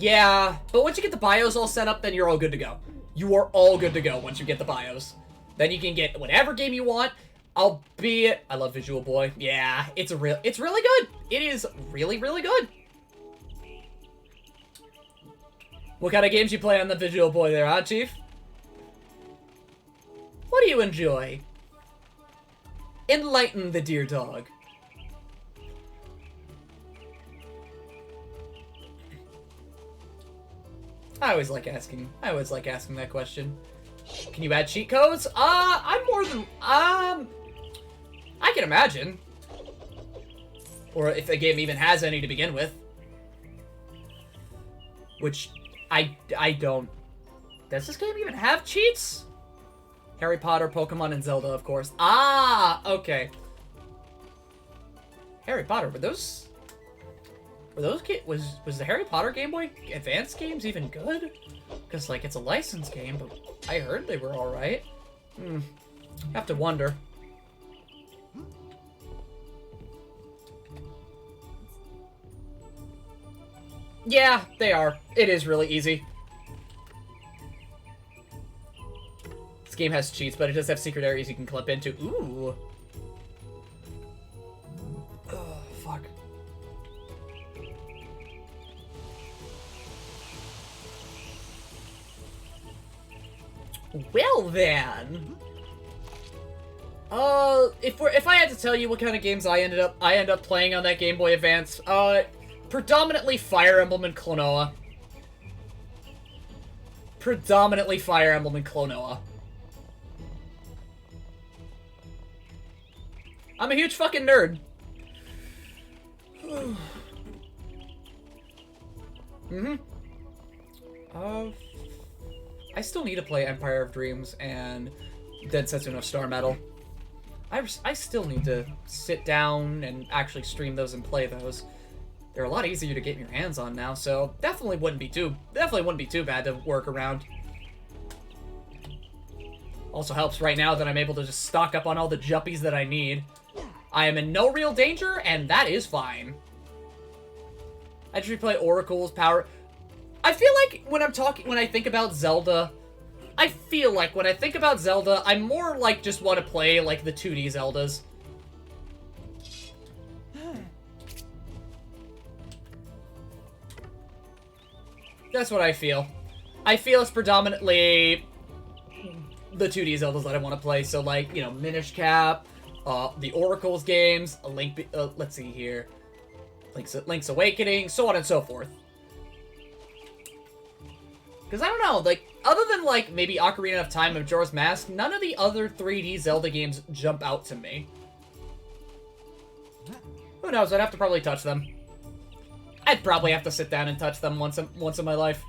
Yeah, but once you get the BIOS all set up, then you're all good to go. You are all good to go once you get the BIOS. Then you can get whatever game you want, albeit... I love Visual Boy. Yeah, it's really good. It is really, really good. What kind of games you play on the Visual Boy there, huh, Chief? What do you enjoy? Enlighten the dear dog. I always like asking that question. Can you add cheat codes? I'm more than, I can imagine. Or if the game even has any to begin with. Which, I don't. Does this game even have cheats? Harry Potter, Pokemon, and Zelda, of course. Ah, okay. Harry Potter, were those was the Harry Potter Game Boy Advance games even good? Because, like, it's a licensed game, but I heard they were alright. Have to wonder. Yeah, they are. It is really easy. This game has cheats, but it does have secret areas you can clip into. Ooh. Oh, fuck. Well then. If I had to tell you what kind of games I end up playing on that Game Boy Advance, predominantly Fire Emblem and Klonoa. Predominantly Fire Emblem and Klonoa. I'm a huge fucking nerd. I still need to play Empire of Dreams and Densetsu no Star Metal. I still need to sit down and actually stream those and play those. They're a lot easier to get your hands on now, so definitely wouldn't be too bad to work around. Also helps right now that I'm able to just stock up on all the juppies that I need. I am in no real danger, and that is fine. I just replay Oracle's Power. I feel like when I think about Zelda, I more like just want to play like the 2D Zeldas. That's what I feel. I feel it's predominantly the 2D Zeldas that I want to play. So like, you know, Minish Cap, the Oracle's games, let's see here, Link's Awakening, so on and so forth. Because I don't know, like, other than, like, maybe Ocarina of Time and Majora's Mask, none of the other 3D Zelda games jump out to me. Who knows, I'd have to probably touch them. I'd probably have to sit down and touch them once in my life.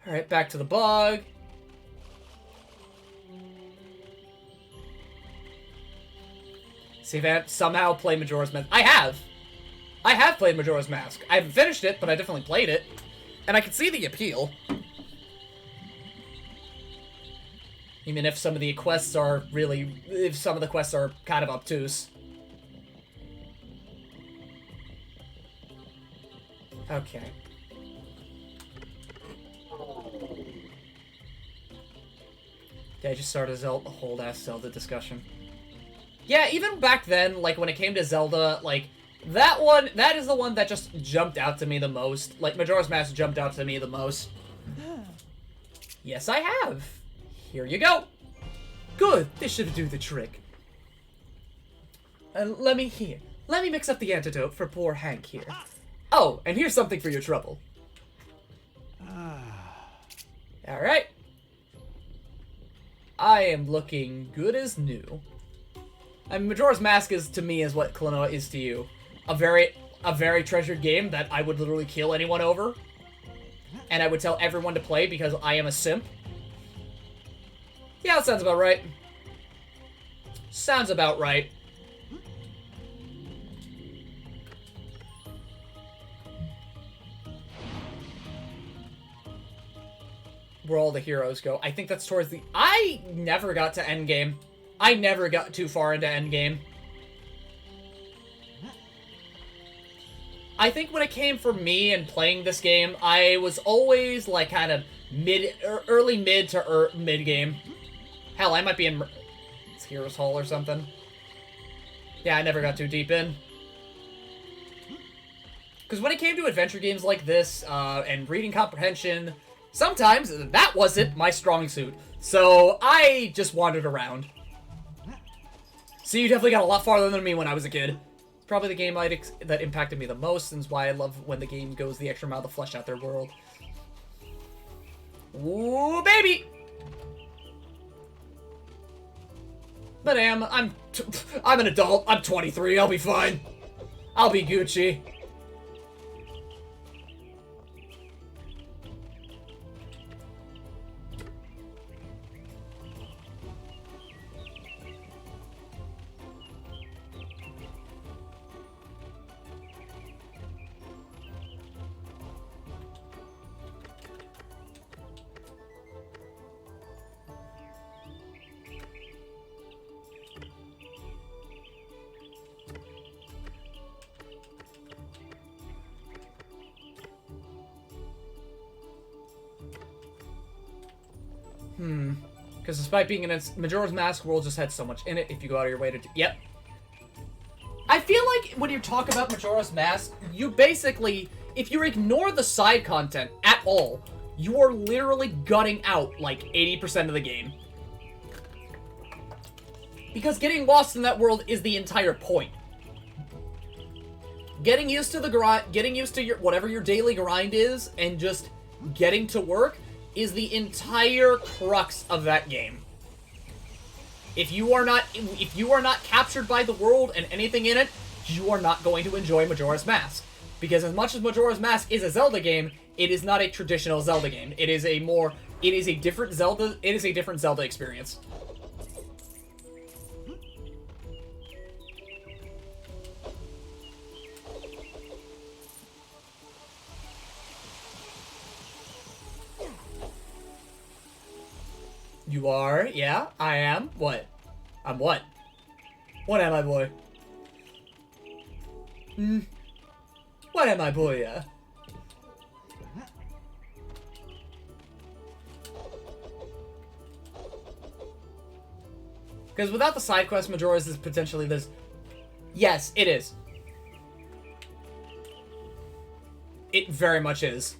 Alright, back to the bug. See if I somehow play Majora's Mask. I have played Majora's Mask. I haven't finished it, but I definitely played it. And I can see the appeal. Even if some of the quests are kind of obtuse. Okay. Did I just start a whole-ass Zelda discussion? Yeah, even back then, like, when it came to Zelda, like, that is the one that just jumped out to me the most. Like, Majora's Mask jumped out to me the most. Yes, I have. Here you go. Good, this should do the trick. And let me mix up the antidote for poor Hank here. Oh, and here's something for your trouble. Alright. I am looking good as new. I mean, Majora's Mask to me is what Klonoa is to you. A very treasured game that I would literally kill anyone over. And I would tell everyone to play because I am a simp. Yeah, that sounds about right. Sounds about right. Where all the heroes go. I think that's towards the... I never got to endgame. I never got too far into endgame. I think when it came for me and playing this game, I was always, like, kind of early mid to mid game. Hell, I might be in Heroes Hall or something. Yeah, I never got too deep in. Because when it came to adventure games like this, and reading comprehension, sometimes that wasn't my strong suit. So I just wandered around. So you definitely got a lot farther than me when I was a kid. probably the game that impacted me the most, and is why I love when the game goes the extra mile to flesh out their world. Ooh, baby! But I'm an adult. I'm 23. I'll be fine. I'll be Gucci. Because despite being in its Majora's Mask world just had so much in it, if you go out of your way to yep. I feel like when you talk about Majora's Mask, you basically, if you ignore the side content at all, you are literally gutting out like 80% of the game. Because getting lost in that world is the entire point. Getting used to the grind, getting used to your whatever your daily grind is, and just getting to work is the entire crux of that game. If you are not captured by the world and anything in it, you are not going to enjoy Majora's Mask. Because as much as Majora's Mask is a Zelda game, it is not a traditional Zelda game. It is a different Zelda experience. You are? Yeah, I am. What? I'm what? What am I, boy? What am I, boy, yeah? Because without the side quest, Majora's is potentially this... Yes, it is. It very much is.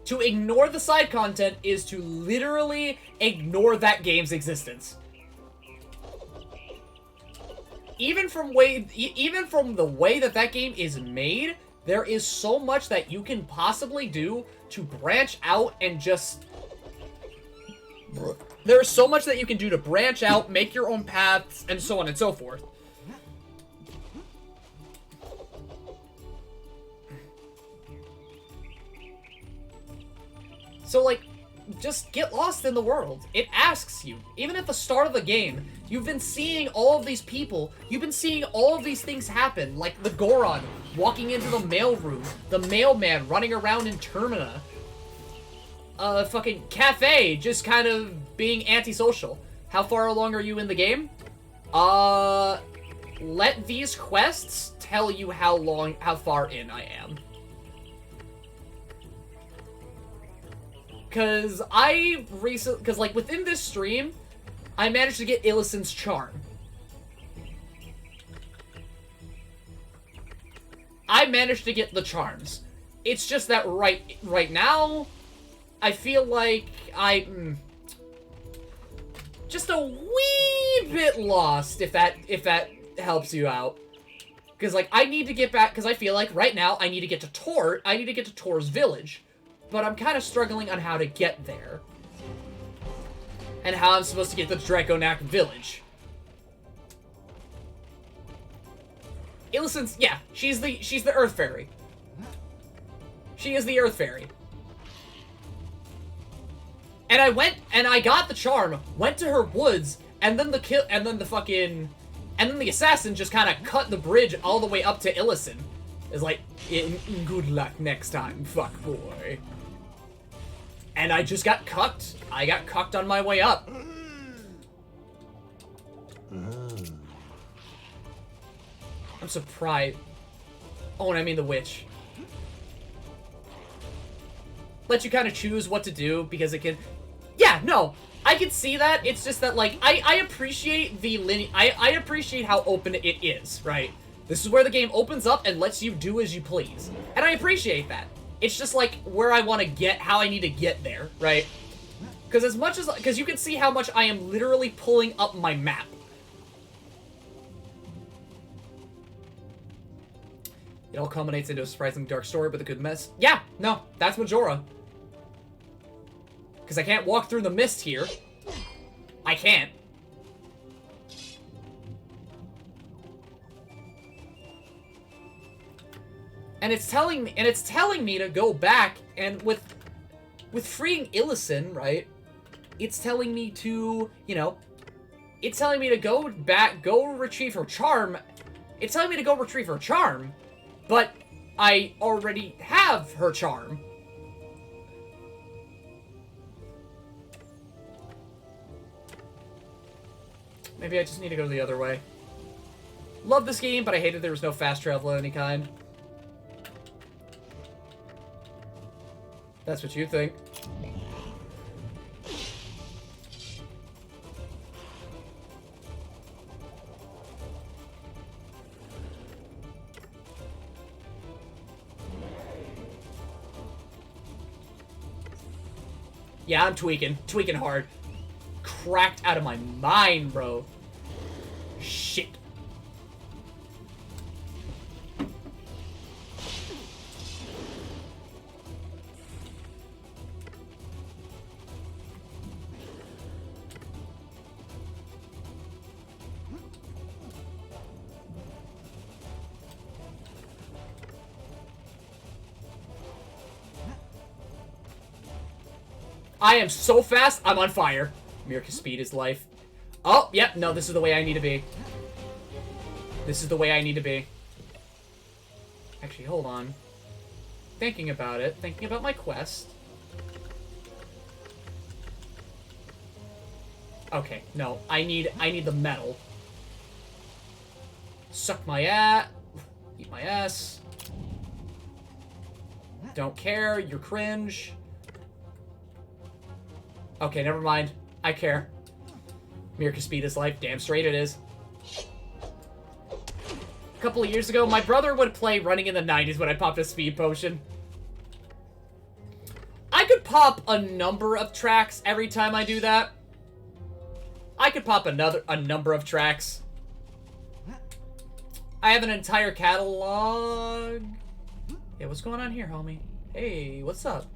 To ignore the side content is to literally ignore that game's existence. Even from the way that game is made, there is so much that you can possibly do to branch out and just... There's so much that you can do to branch out, make your own paths, and so on and so forth. So, like, just get lost in the world. It asks you. Even at the start of the game, you've been seeing all of these people. You've been seeing all of these things happen. Like the Goron walking into the mail room. The mailman running around in Termina. Fucking Cafe just kind of being antisocial. How far along are you in the game? Let these quests tell you how far in I am. Because like, within this stream, I managed to get Illisen's charm. I managed to get the charms. It's just that right now, I feel like just a wee bit lost, if that helps you out. Because, like, I need to get back, because I feel like right now I need to get to Tor's village. But I'm kind of struggling on how to get there. And how I'm supposed to get to Draconac village. Illisen's, yeah, she's the Earth Fairy. She is the Earth Fairy. And I went, and I got the charm, went to her woods, and then the assassin just kind of cut the bridge all the way up to Illisen. It's like, good luck next time, fuck boy. And I just got cucked. I got cucked on my way up. I'm surprised. Oh, and I mean the witch. Let you kind of choose what to do because it can... Yeah, no. I can see that. It's just that, like, I appreciate the I appreciate how open it is, right? This is where the game opens up and lets you do as you please. And I appreciate that. It's just, like, where I want to get, how I need to get there, right? Because because you can see how much I am literally pulling up my map. It all culminates into a surprisingly dark story with a good mess. Yeah, no, that's Majora. Because I can't walk through the mist here. I can't. And it's telling me to go back, and with freeing Illison, right? It's telling me to, you know, it's telling me to go back, go retrieve her charm. It's telling me to go retrieve her charm, but I already have her charm. Maybe I just need to go the other way. Love this game, but I hated there was no fast travel of any kind. That's what you think. Yeah, I'm tweaking. Tweaking hard. Cracked out of my mind, bro. Shit. I am so fast, I'm on fire. Mirka's speed is life. Oh, yep, no, this is the way I need to be. This is the way I need to be. Actually, hold on. Thinking about it, thinking about my quest. Okay, no, I need the medal. Suck my ass. Eat my ass. Don't care, you're cringe. Okay, never mind. I care. Mirka's speed is life. Damn straight it is. A couple of years ago, my brother would play Running in the 90s when I popped a speed potion. I could pop a number of tracks every time I do that. I could pop a number of tracks. I have an entire catalog. Yeah, what's going on here, homie? Hey, what's up?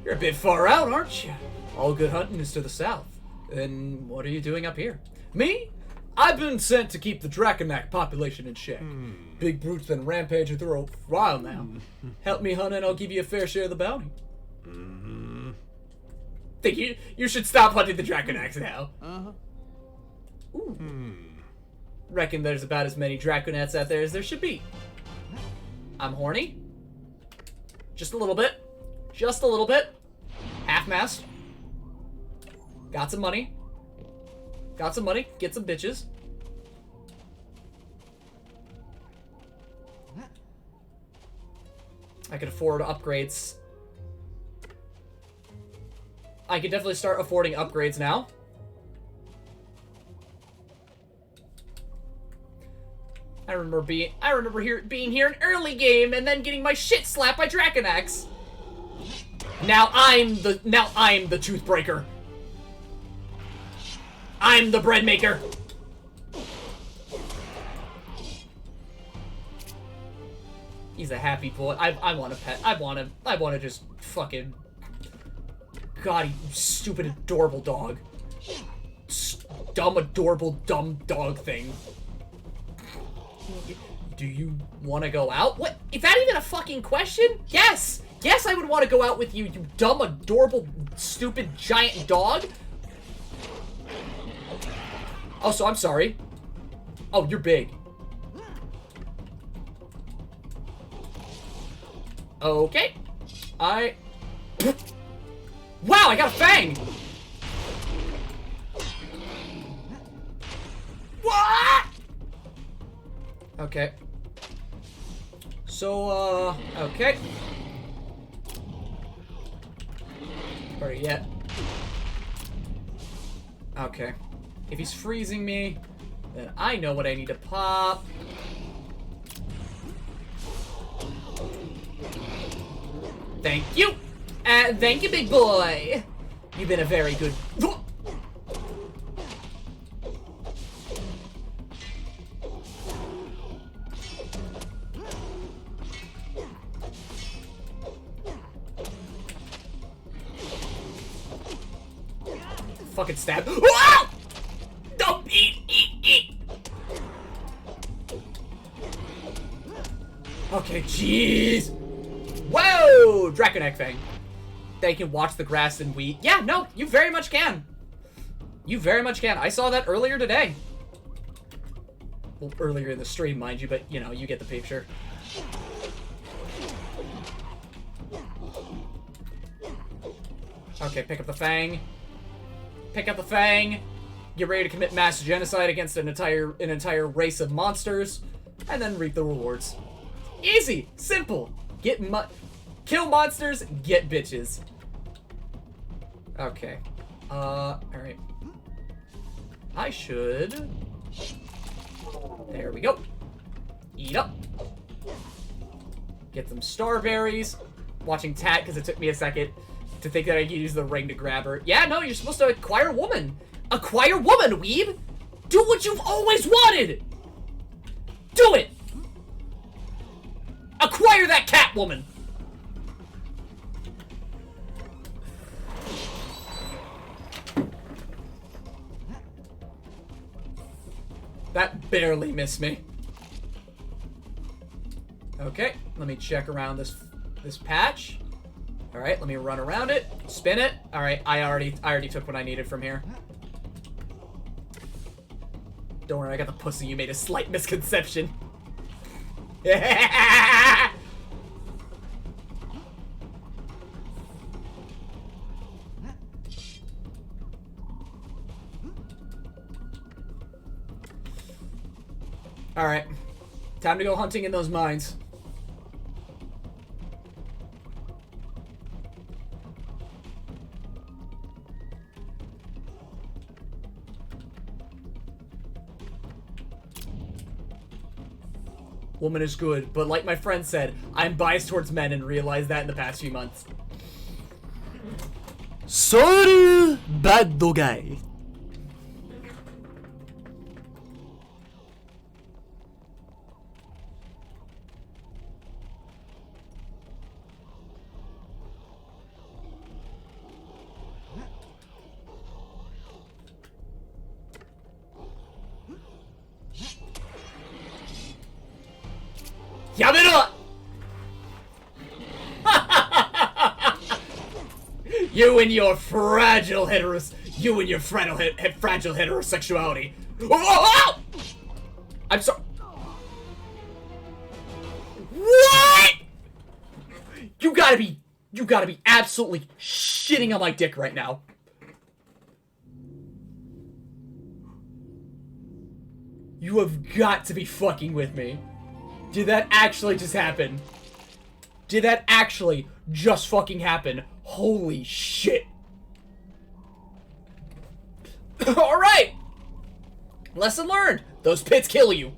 You're a bit far out, aren't you? All good hunting is to the south. And what are you doing up here? Me? I've been sent to keep the Draconac population in check. Big brute's been rampaging through a while now. Help me hunt and I'll give you a fair share of the bounty. Think you should stop hunting the Draconacs now. Ooh. Reckon there's about as many Draconats out there as there should be. I'm horny. Just a little bit. Just a little bit. Half-mast. Got some money. Got some money. Get some bitches. I can afford upgrades. I can definitely start affording upgrades now. I remember being here in early game and then getting my shit slapped by Draconax. Now I'm the tooth breaker. I'm the bread maker. He's a happy boy. I want a pet. I want to just fucking. God, you stupid adorable dog. Dumb adorable dumb dog thing. Do you want to go out? What? Is that even a fucking question? Yes! Yes, I would want to go out with you, you dumb, adorable, stupid, giant dog. Oh, so I'm sorry. Oh, you're big. Okay. Wow, I got a fang! What? Okay. So, okay. Where yet? Okay. If he's freezing me, then I know what I need to pop. Thank you! Thank you, big boy! You've been a very good... fucking stab. Wow! Don't eat. Okay, jeez. Whoa! Draconeck Fang. They can watch the grass and wheat. Yeah, no, you very much can. You very much can. I saw that earlier today. Well, earlier in the stream, mind you, but, you know, you get the picture. Okay, pick up the Fang. Pick up the Fang. Get ready to commit mass genocide against an entire race of monsters, and then reap the rewards. Easy, simple. Kill monsters, get bitches. Okay. Alright. I should... There we go. Eat up. Get some starberries. Watching Tat, because it took me a second to think that I could use the ring to grab her. Yeah, no, you're supposed to acquire woman. Acquire woman, weeb! Do what you've always wanted! Do it! Acquire that cat woman! That barely missed me. Okay, let me check around this patch. All right, let me run around it, spin it. All right, I already took what I needed from here. Don't worry, I got the pussy. You made a slight misconception. All right, time to go hunting in those mines. Woman is good, but like my friend said, I'm biased towards men and realized that in the past few months. Sorry, bad guy. Yamera! You and your fragile heterosexuality. Oh! I'm sorry. What? You gotta be absolutely shitting on my dick right now. You have got to be fucking with me. Did that actually just happen? Did that actually just fucking happen? Holy shit. Alright! Lesson learned. Those pits kill you.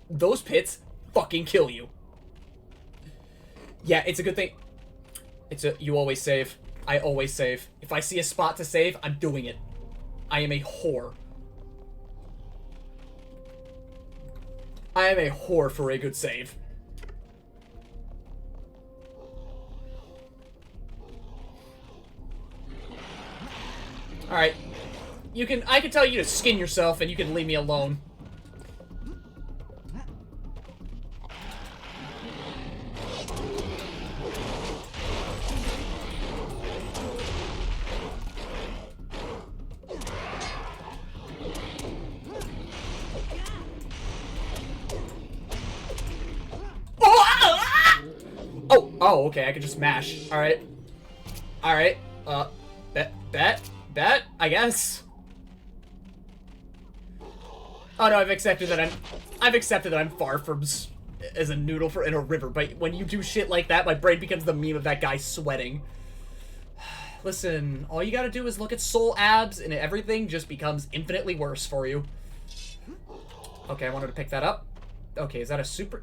Those pits fucking kill you. Yeah, it's a good thing. You always save. I always save. If I see a spot to save, I'm doing it. I am a whore. I am a whore for a good save. Alright. I can tell you to skin yourself and you can leave me alone. Oh, okay, I can just mash. Alright. Alright. Bet, I guess. Oh no, I've accepted that I'm far from as a noodle in a river, but when you do shit like that, my brain becomes the meme of that guy sweating. Listen, all you gotta do is look at soul abs and everything just becomes infinitely worse for you. Okay, I wanted to pick that up. Okay, is that a super...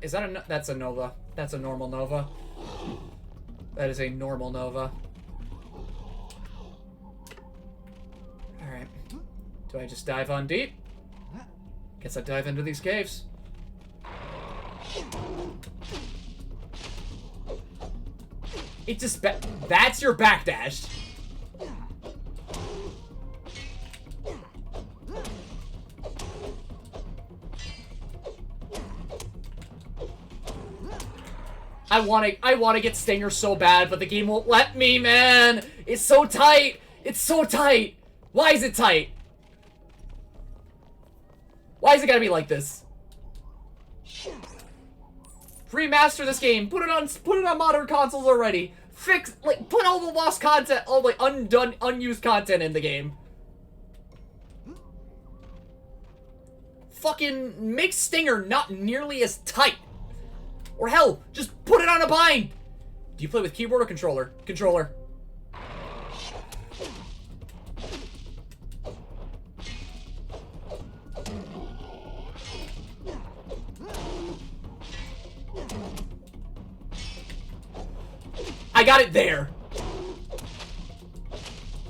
That's a Nova. That's a normal Nova. That is a normal Nova. Alright. Do I just dive on deep? Guess I dive into these caves. It just... That's your backdash. I wanna get Stinger so bad, but the game won't let me, man. It's so tight. It's so tight. Why is it tight? Why is it gotta be like this? Remaster this game. Put it on modern consoles already. Fix, like, put all the lost content, all the unused content in the game. Fucking make Stinger not nearly as tight. Or hell, just put it on a bind. Do you play with keyboard or controller? Controller. I got it there.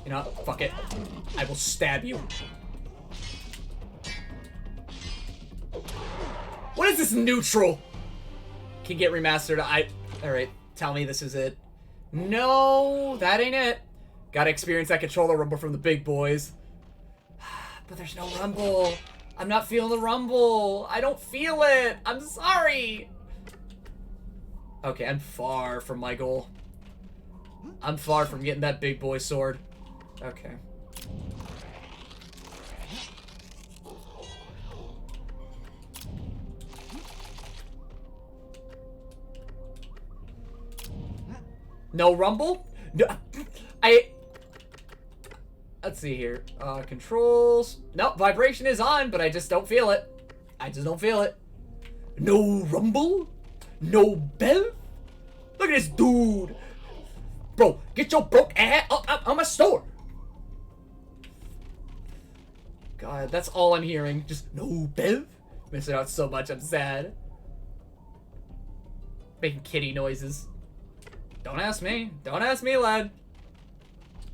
You know what? Fuck it. I will stab you. What is this neutral? Can get remastered. Alright, tell me this is it. No, that ain't it. Gotta experience that controller rumble from the big boys. But there's no rumble. I'm not feeling the rumble. I don't feel it. I'm sorry. Okay, I'm far from my goal. I'm far from getting that big boy sword. Okay. No rumble? No, let's see here. Controls. Nope, vibration is on, but I just don't feel it. I just don't feel it. No rumble? No bell? Look at this dude. Bro, get your broke ass up on my store. God, that's all I'm hearing. Just no Bev. Missing out so much, I'm sad. Making kitty noises. Don't ask me. Don't ask me, lad.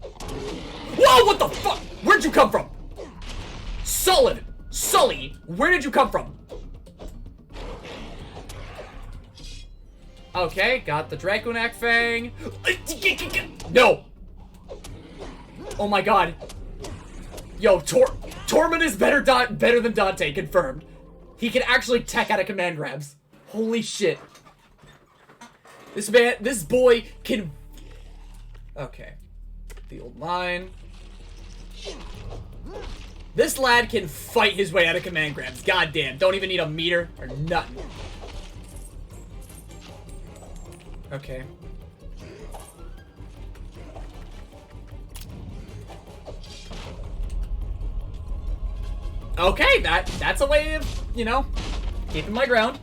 Whoa, what the fuck? Where'd you come from? Solid. Sully, where did you come from? Okay, got the Draconac Fang. No! Oh my god. Yo, Tormund is better than Dante, confirmed. He can actually tech out of command grabs. Holy shit. This boy can... Okay. The old line. This lad can fight his way out of command grabs. Goddamn, don't even need a meter or nothing. Okay. Okay, that's a way of, you know, keeping my ground.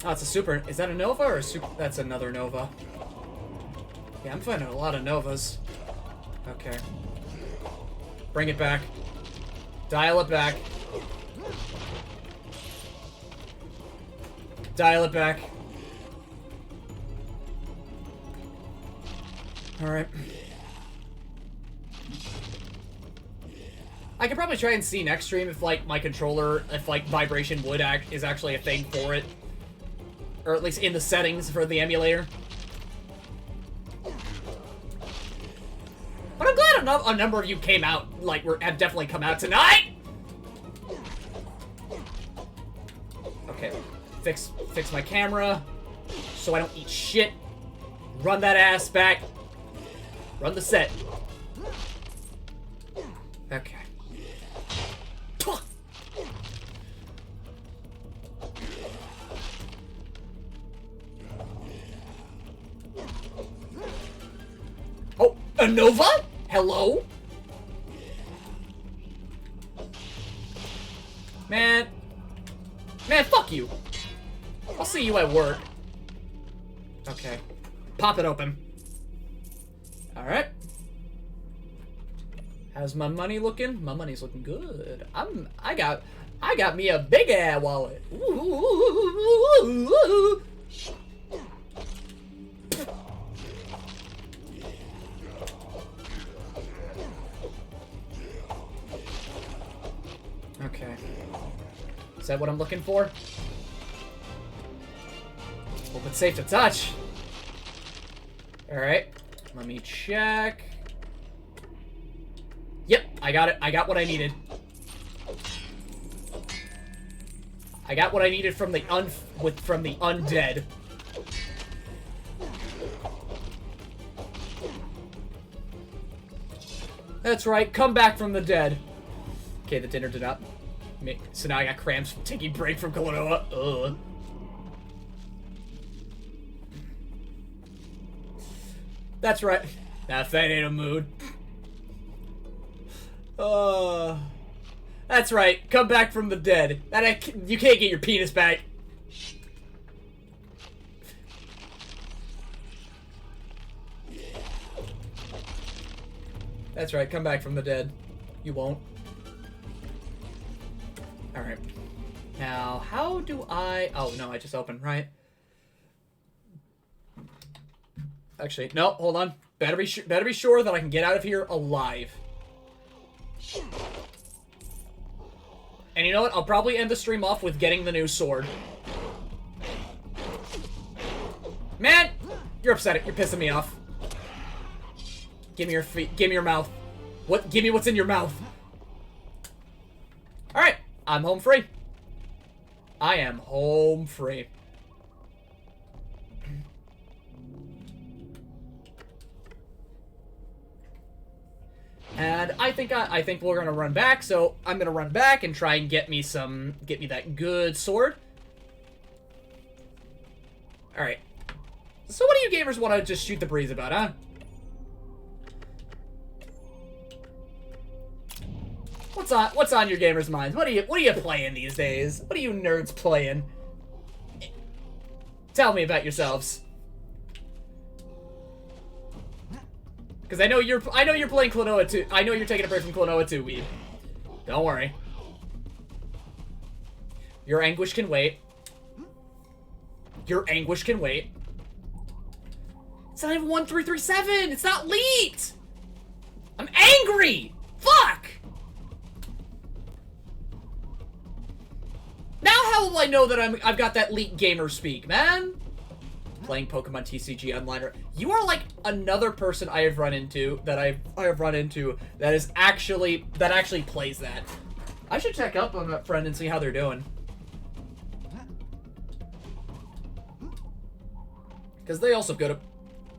Oh, it's a super. Is that a Nova or a super? That's another Nova. Yeah, I'm finding a lot of Novas. Okay. Bring it back. Dial it back. Dial it back. Alright. I could probably try and see next stream if, like, my controller, if, like, vibration is actually a thing for it. Or at least in the settings for the emulator. But I'm glad a number of you came out, like, have definitely come out tonight! Okay. Fix my camera so I don't eat shit. Run that ass back. Run the set. Okay. Oh, a Nova? Hello? Man, fuck you. I'll see you at work. Okay. Pop it open. Alright. How's my money looking? My money's looking good. I got me a big ass wallet. Ooh. Okay. Is that what I'm looking for? Hope it's safe to touch. Alright. Let me check. Yep, I got it. I got what I needed. I got what I needed from the undead. That's right, come back from the dead. Okay, the dinner did not make... So now I got cramps from taking break from Klonoa. Ugh. That's right. That fat ain't a mood. That's right, come back from the dead. You can't get your penis back. That's right, come back from the dead. You won't. Alright. Now, how do I... Oh, no, I just opened, right? Actually, no, hold on. Better be sure that I can get out of here alive. And you know what? I'll probably end the stream off with getting the new sword. Man! You're upset. You're pissing me off. Give me your feet. Give me your mouth. What? Give me what's in your mouth. Alright. I'm home free. I am home free. And I think we're gonna run back, so I'm gonna run back and try and get me that good sword. Alright. So what do you gamers want to just shoot the breeze about, huh? What's on your gamers' minds? What are you playing these days? What are you nerds playing? Tell me about yourselves. Because I know you're playing Klonoa 2. I know you're taking a break from Klonoa 2, Weeb. Don't worry. Your anguish can wait. Your anguish can wait. It's not even 1337! It's not leaked! I'm angry! Fuck! Now how will I know that I've got that leaked gamer speak, man? Playing Pokemon TCG Online. You are like another person I have run into that I have run into that actually plays that. I should check up on that friend and see how they're doing. Because they also go to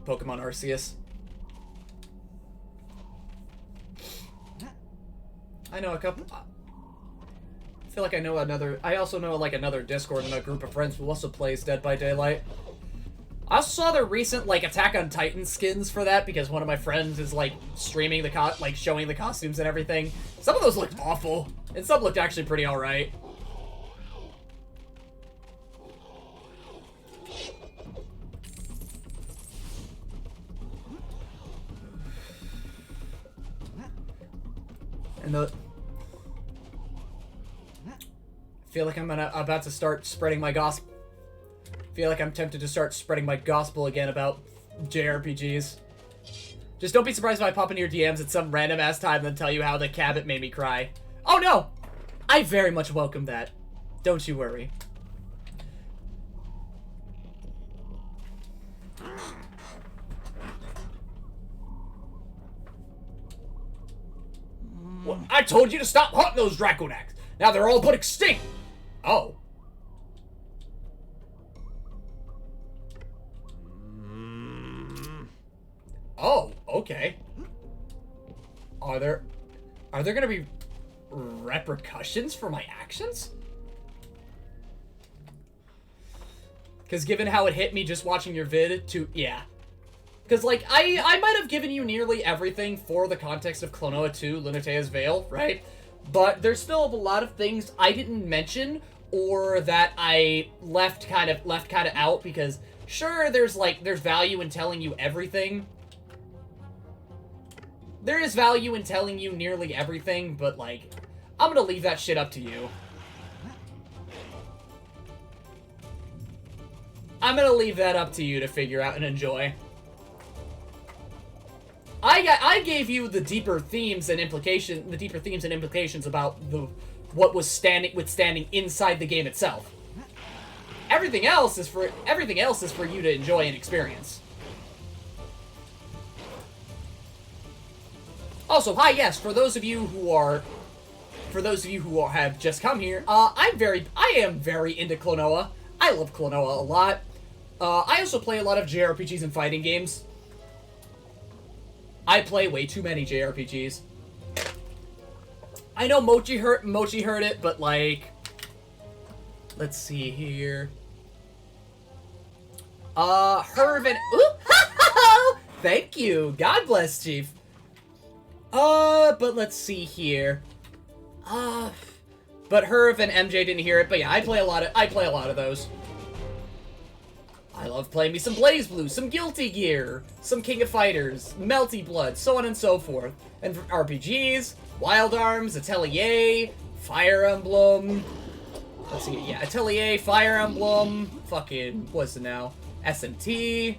Pokemon Arceus. I know a couple... I feel like I know another... I also know, like, another Discord and a group of friends who also plays Dead by Daylight. I also saw the recent, like, Attack on Titan skins for that because one of my friends is, like, streaming showing the costumes and everything. Some of those looked awful, and some looked actually pretty alright. And I feel like I'm about to start spreading my gospel. Feel like I'm tempted to start spreading my gospel again about JRPGs. Just don't be surprised if I pop into your DMs at some random ass time and tell you how the Cabot made me cry. Oh no! I very much welcome that. Don't you worry. Well, I told you to stop hunting those Draconacs. Now they're all but extinct. Oh. Oh, okay. Are there gonna be repercussions for my actions? Because given how it hit me just watching your vid, yeah. Because, like, I might have given you nearly everything for the context of Klonoa 2, Lunatea's Veil, right? But there's still a lot of things I didn't mention or that I left kind of out because, sure, there's value in telling you everything. There is value in telling you nearly everything, but, like, I'm gonna leave that shit up to you. I'm gonna leave that up to you to figure out and enjoy. I gave you the deeper themes and implications about what was standing inside the game itself. Everything else is for you to enjoy and experience. Also, hi, yes, for those of you who are for those of you who have just come here, I am very into Klonoa. I love Klonoa a lot. I also play a lot of JRPGs and fighting games. I play way too many JRPGs. I know Mochi heard it, but like, let's see here. Hervin. Ooh, thank you. God bless, Chief. But let's see here. But Herv and MJ didn't hear it. But yeah, I play a lot of those. I love playing me some Blaze Blue, some Guilty Gear, some King of Fighters, Melty Blood, so on and so forth. And for RPGs, Wild Arms, Atelier, Fire Emblem. Let's see, yeah, Atelier, Fire Emblem, fucking, what's it now? SMT.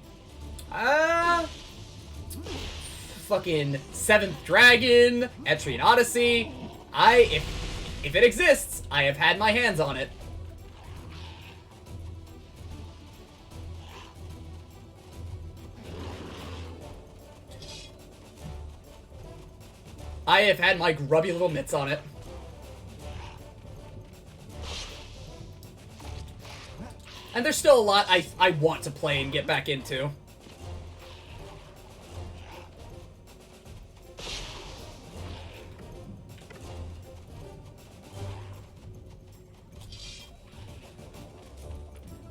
Fucking Seventh Dragon, Etrian Odyssey. If it exists, I have had my hands on it. I have had my grubby little mitts on it. And there's still a lot I want to play and get back into.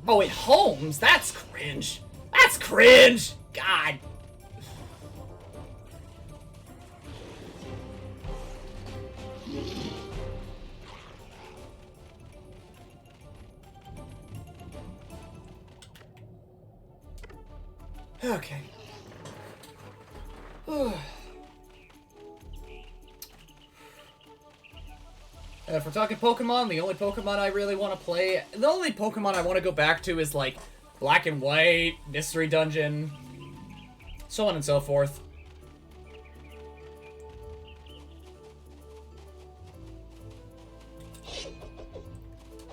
Oh, wait, Holmes? That's cringe. That's cringe! God. Okay. If we're talking Pokemon, the only Pokemon I really want to play, the only Pokemon I want to go back to is like Black and White, Mystery Dungeon, so on and so forth.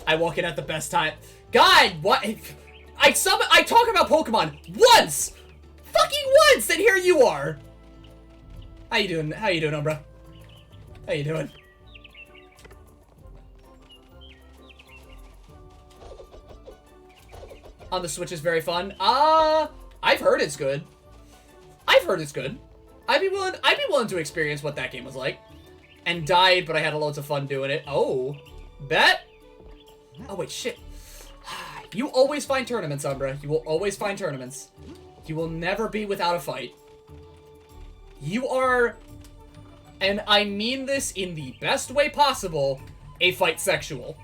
I walk in at the best time. God, what? I talk about Pokemon once! Fucking once! And here you are! How you doing? How you doing, Umbra? How you doing? On the Switch is very fun. I've heard it's good. I've heard it's good. I'd be willing to experience what that game was like. And died, but I had loads of fun doing it. Oh. Bet? Oh, wait, shit. You always find tournaments, Umbra. You will always find tournaments. You will never be without a fight. You are, and I mean this in the best way possible, a fight sexual.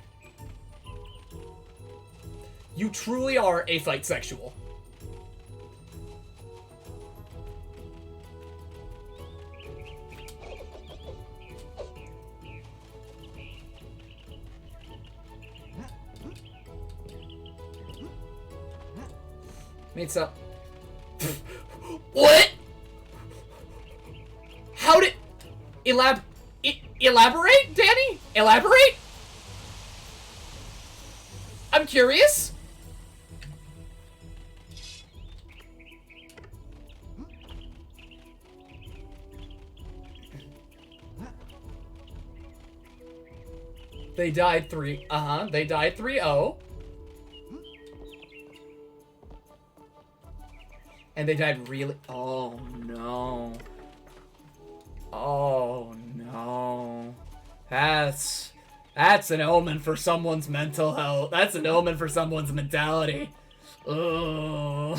You truly are a fight sexual. Meets up. What? How did... Elaborate, Danny? Elaborate? I'm curious. They died 3... They died 3-0. And they died really... Oh, no. Oh, no. That's an omen for someone's mental health. That's an omen for someone's mentality. Oh.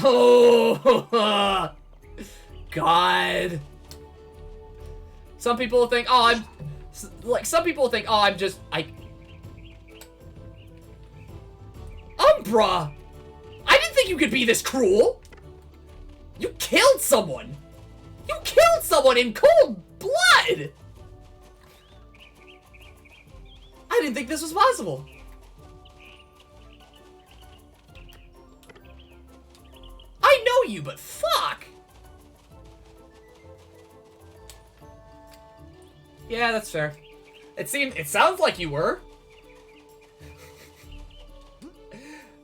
God. Some people think, oh, I'm... Like, some people think, oh, I'm just... Umbra! I didn't think you could be this cruel! You killed someone! You killed someone in cold blood! I didn't think this was possible. I know you, but fuck! Yeah, that's fair. It sounds like you were.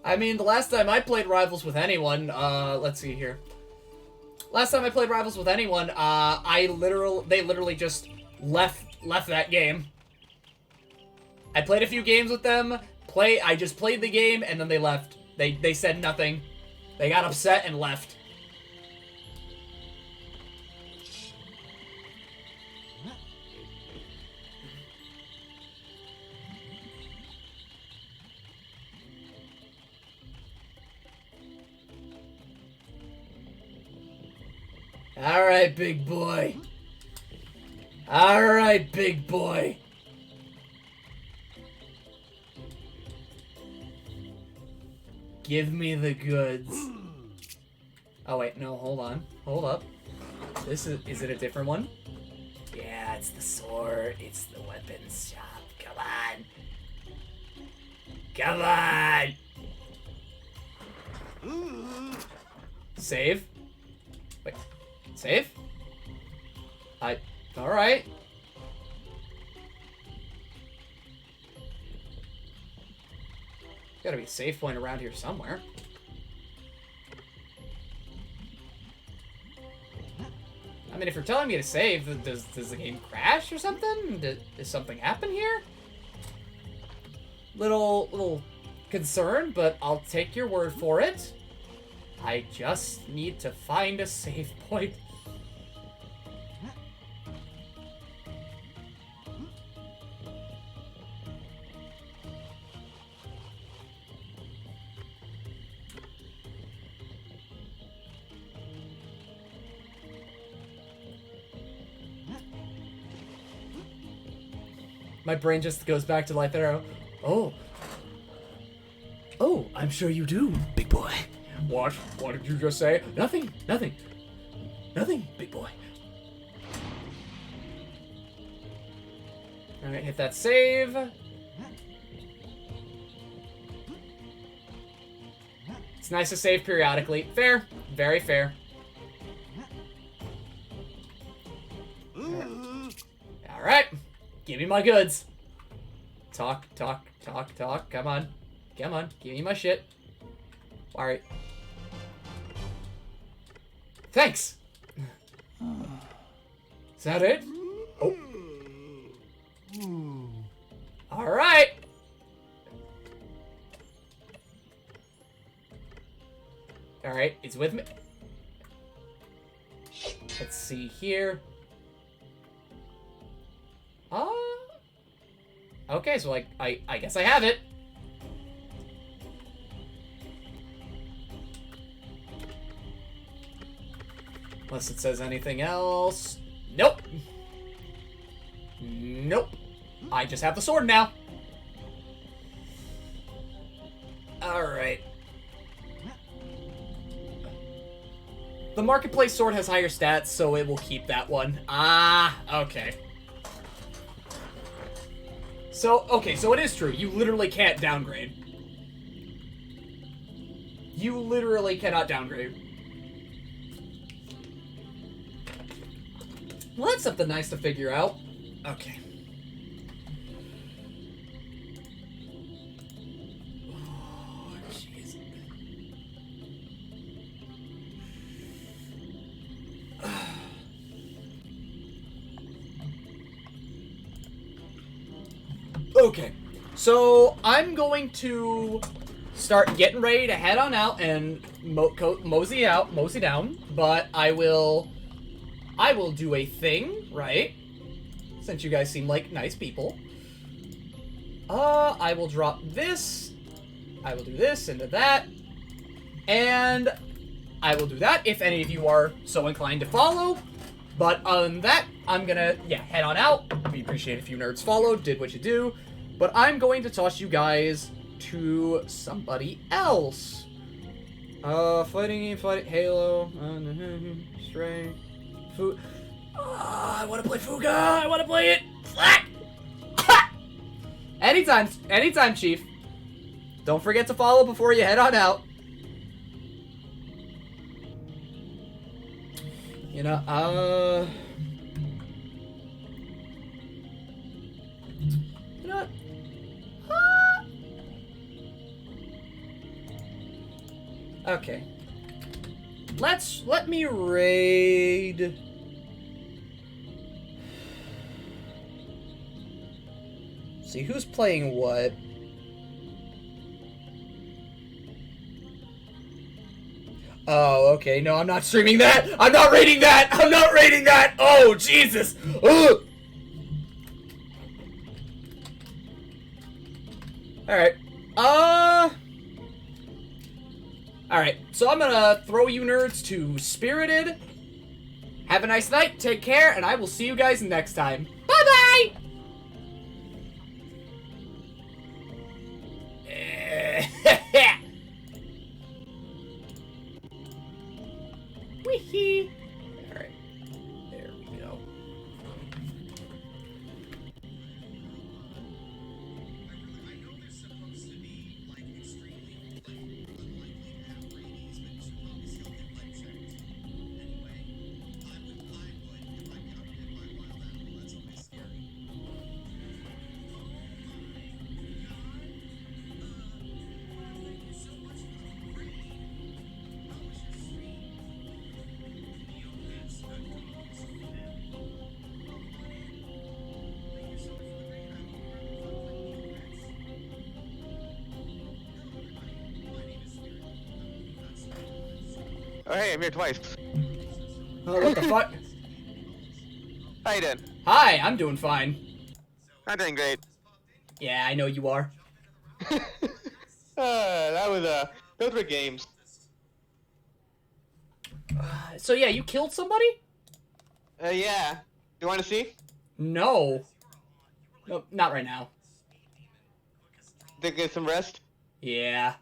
I mean, the last time I played Rivals with anyone, let's see here. Last time I played Rivals with anyone, they literally just left that game. I played a few games with them. I just played the game, and then they left. They said nothing. They got upset and left. Alright, big boy. Alright, big boy. Give me the goods. Oh wait, no, hold on. Hold up. Is it a different one? Yeah, it's the sword. It's the weapons shop. Come on. Come on. Save. Wait. Save? Alright. Gotta be a save point around here somewhere. I mean, if you're telling me to save, does the game crash or something? Does something happen here? Little concerned, but I'll take your word for it. I just need to find a save point. My brain just goes back to Light Arrow. Oh, I'm sure you do, big boy. What? What did you just say? Nothing, big boy. Alright, hit that save. It's nice to save periodically. Fair. Very fair. Alright. Give me my goods. Talk. Come on. Give me my shit. Alright. Thanks! Is that it? Oh. Alright! Alright, it's with me. Let's see here. Okay, so I guess I have it. Unless it says anything else. Nope. Nope. I just have the sword now. Alright. The marketplace sword has higher stats, so it will keep that one. Ah, okay. So it is true. You literally can't downgrade. You literally cannot downgrade. Well, that's something nice to figure out. Okay. Oh, jeez. Okay, so I'm going to start getting ready to head on out and mosey down, but I will do a thing, right? Since you guys seem like nice people. I will drop this. I will do this into that. And I will do that if any of you are so inclined to follow. But other than that, I'm gonna, head on out. We appreciate if you nerds followed, did what you do. But I'm going to toss you guys to somebody else. Fighting, Halo, Stray, Food. I want to play Fuga. I want to play it. Anytime, Chief. Don't forget to follow before you head on out. You know, you know what? Okay. Let me raid. see, who's playing what? Oh, okay. No, I'm not streaming that. I'm not rating that. I'm not rating that. Oh, Jesus. Ugh. Alright. Alright, so I'm gonna throw you nerds to Spirited. Have a nice night, take care, and I will see you guys next time. Bye-bye! Wee-hee. Alright, there we go. Oh, hey, I'm here twice. Oh, what the fuck? How you doing? Hi, I'm doing fine. I'm doing great. Yeah, I know you are. Those were games. So yeah, you killed somebody? Yeah. You want to see? No. No, not right now. Think get some rest? Yeah.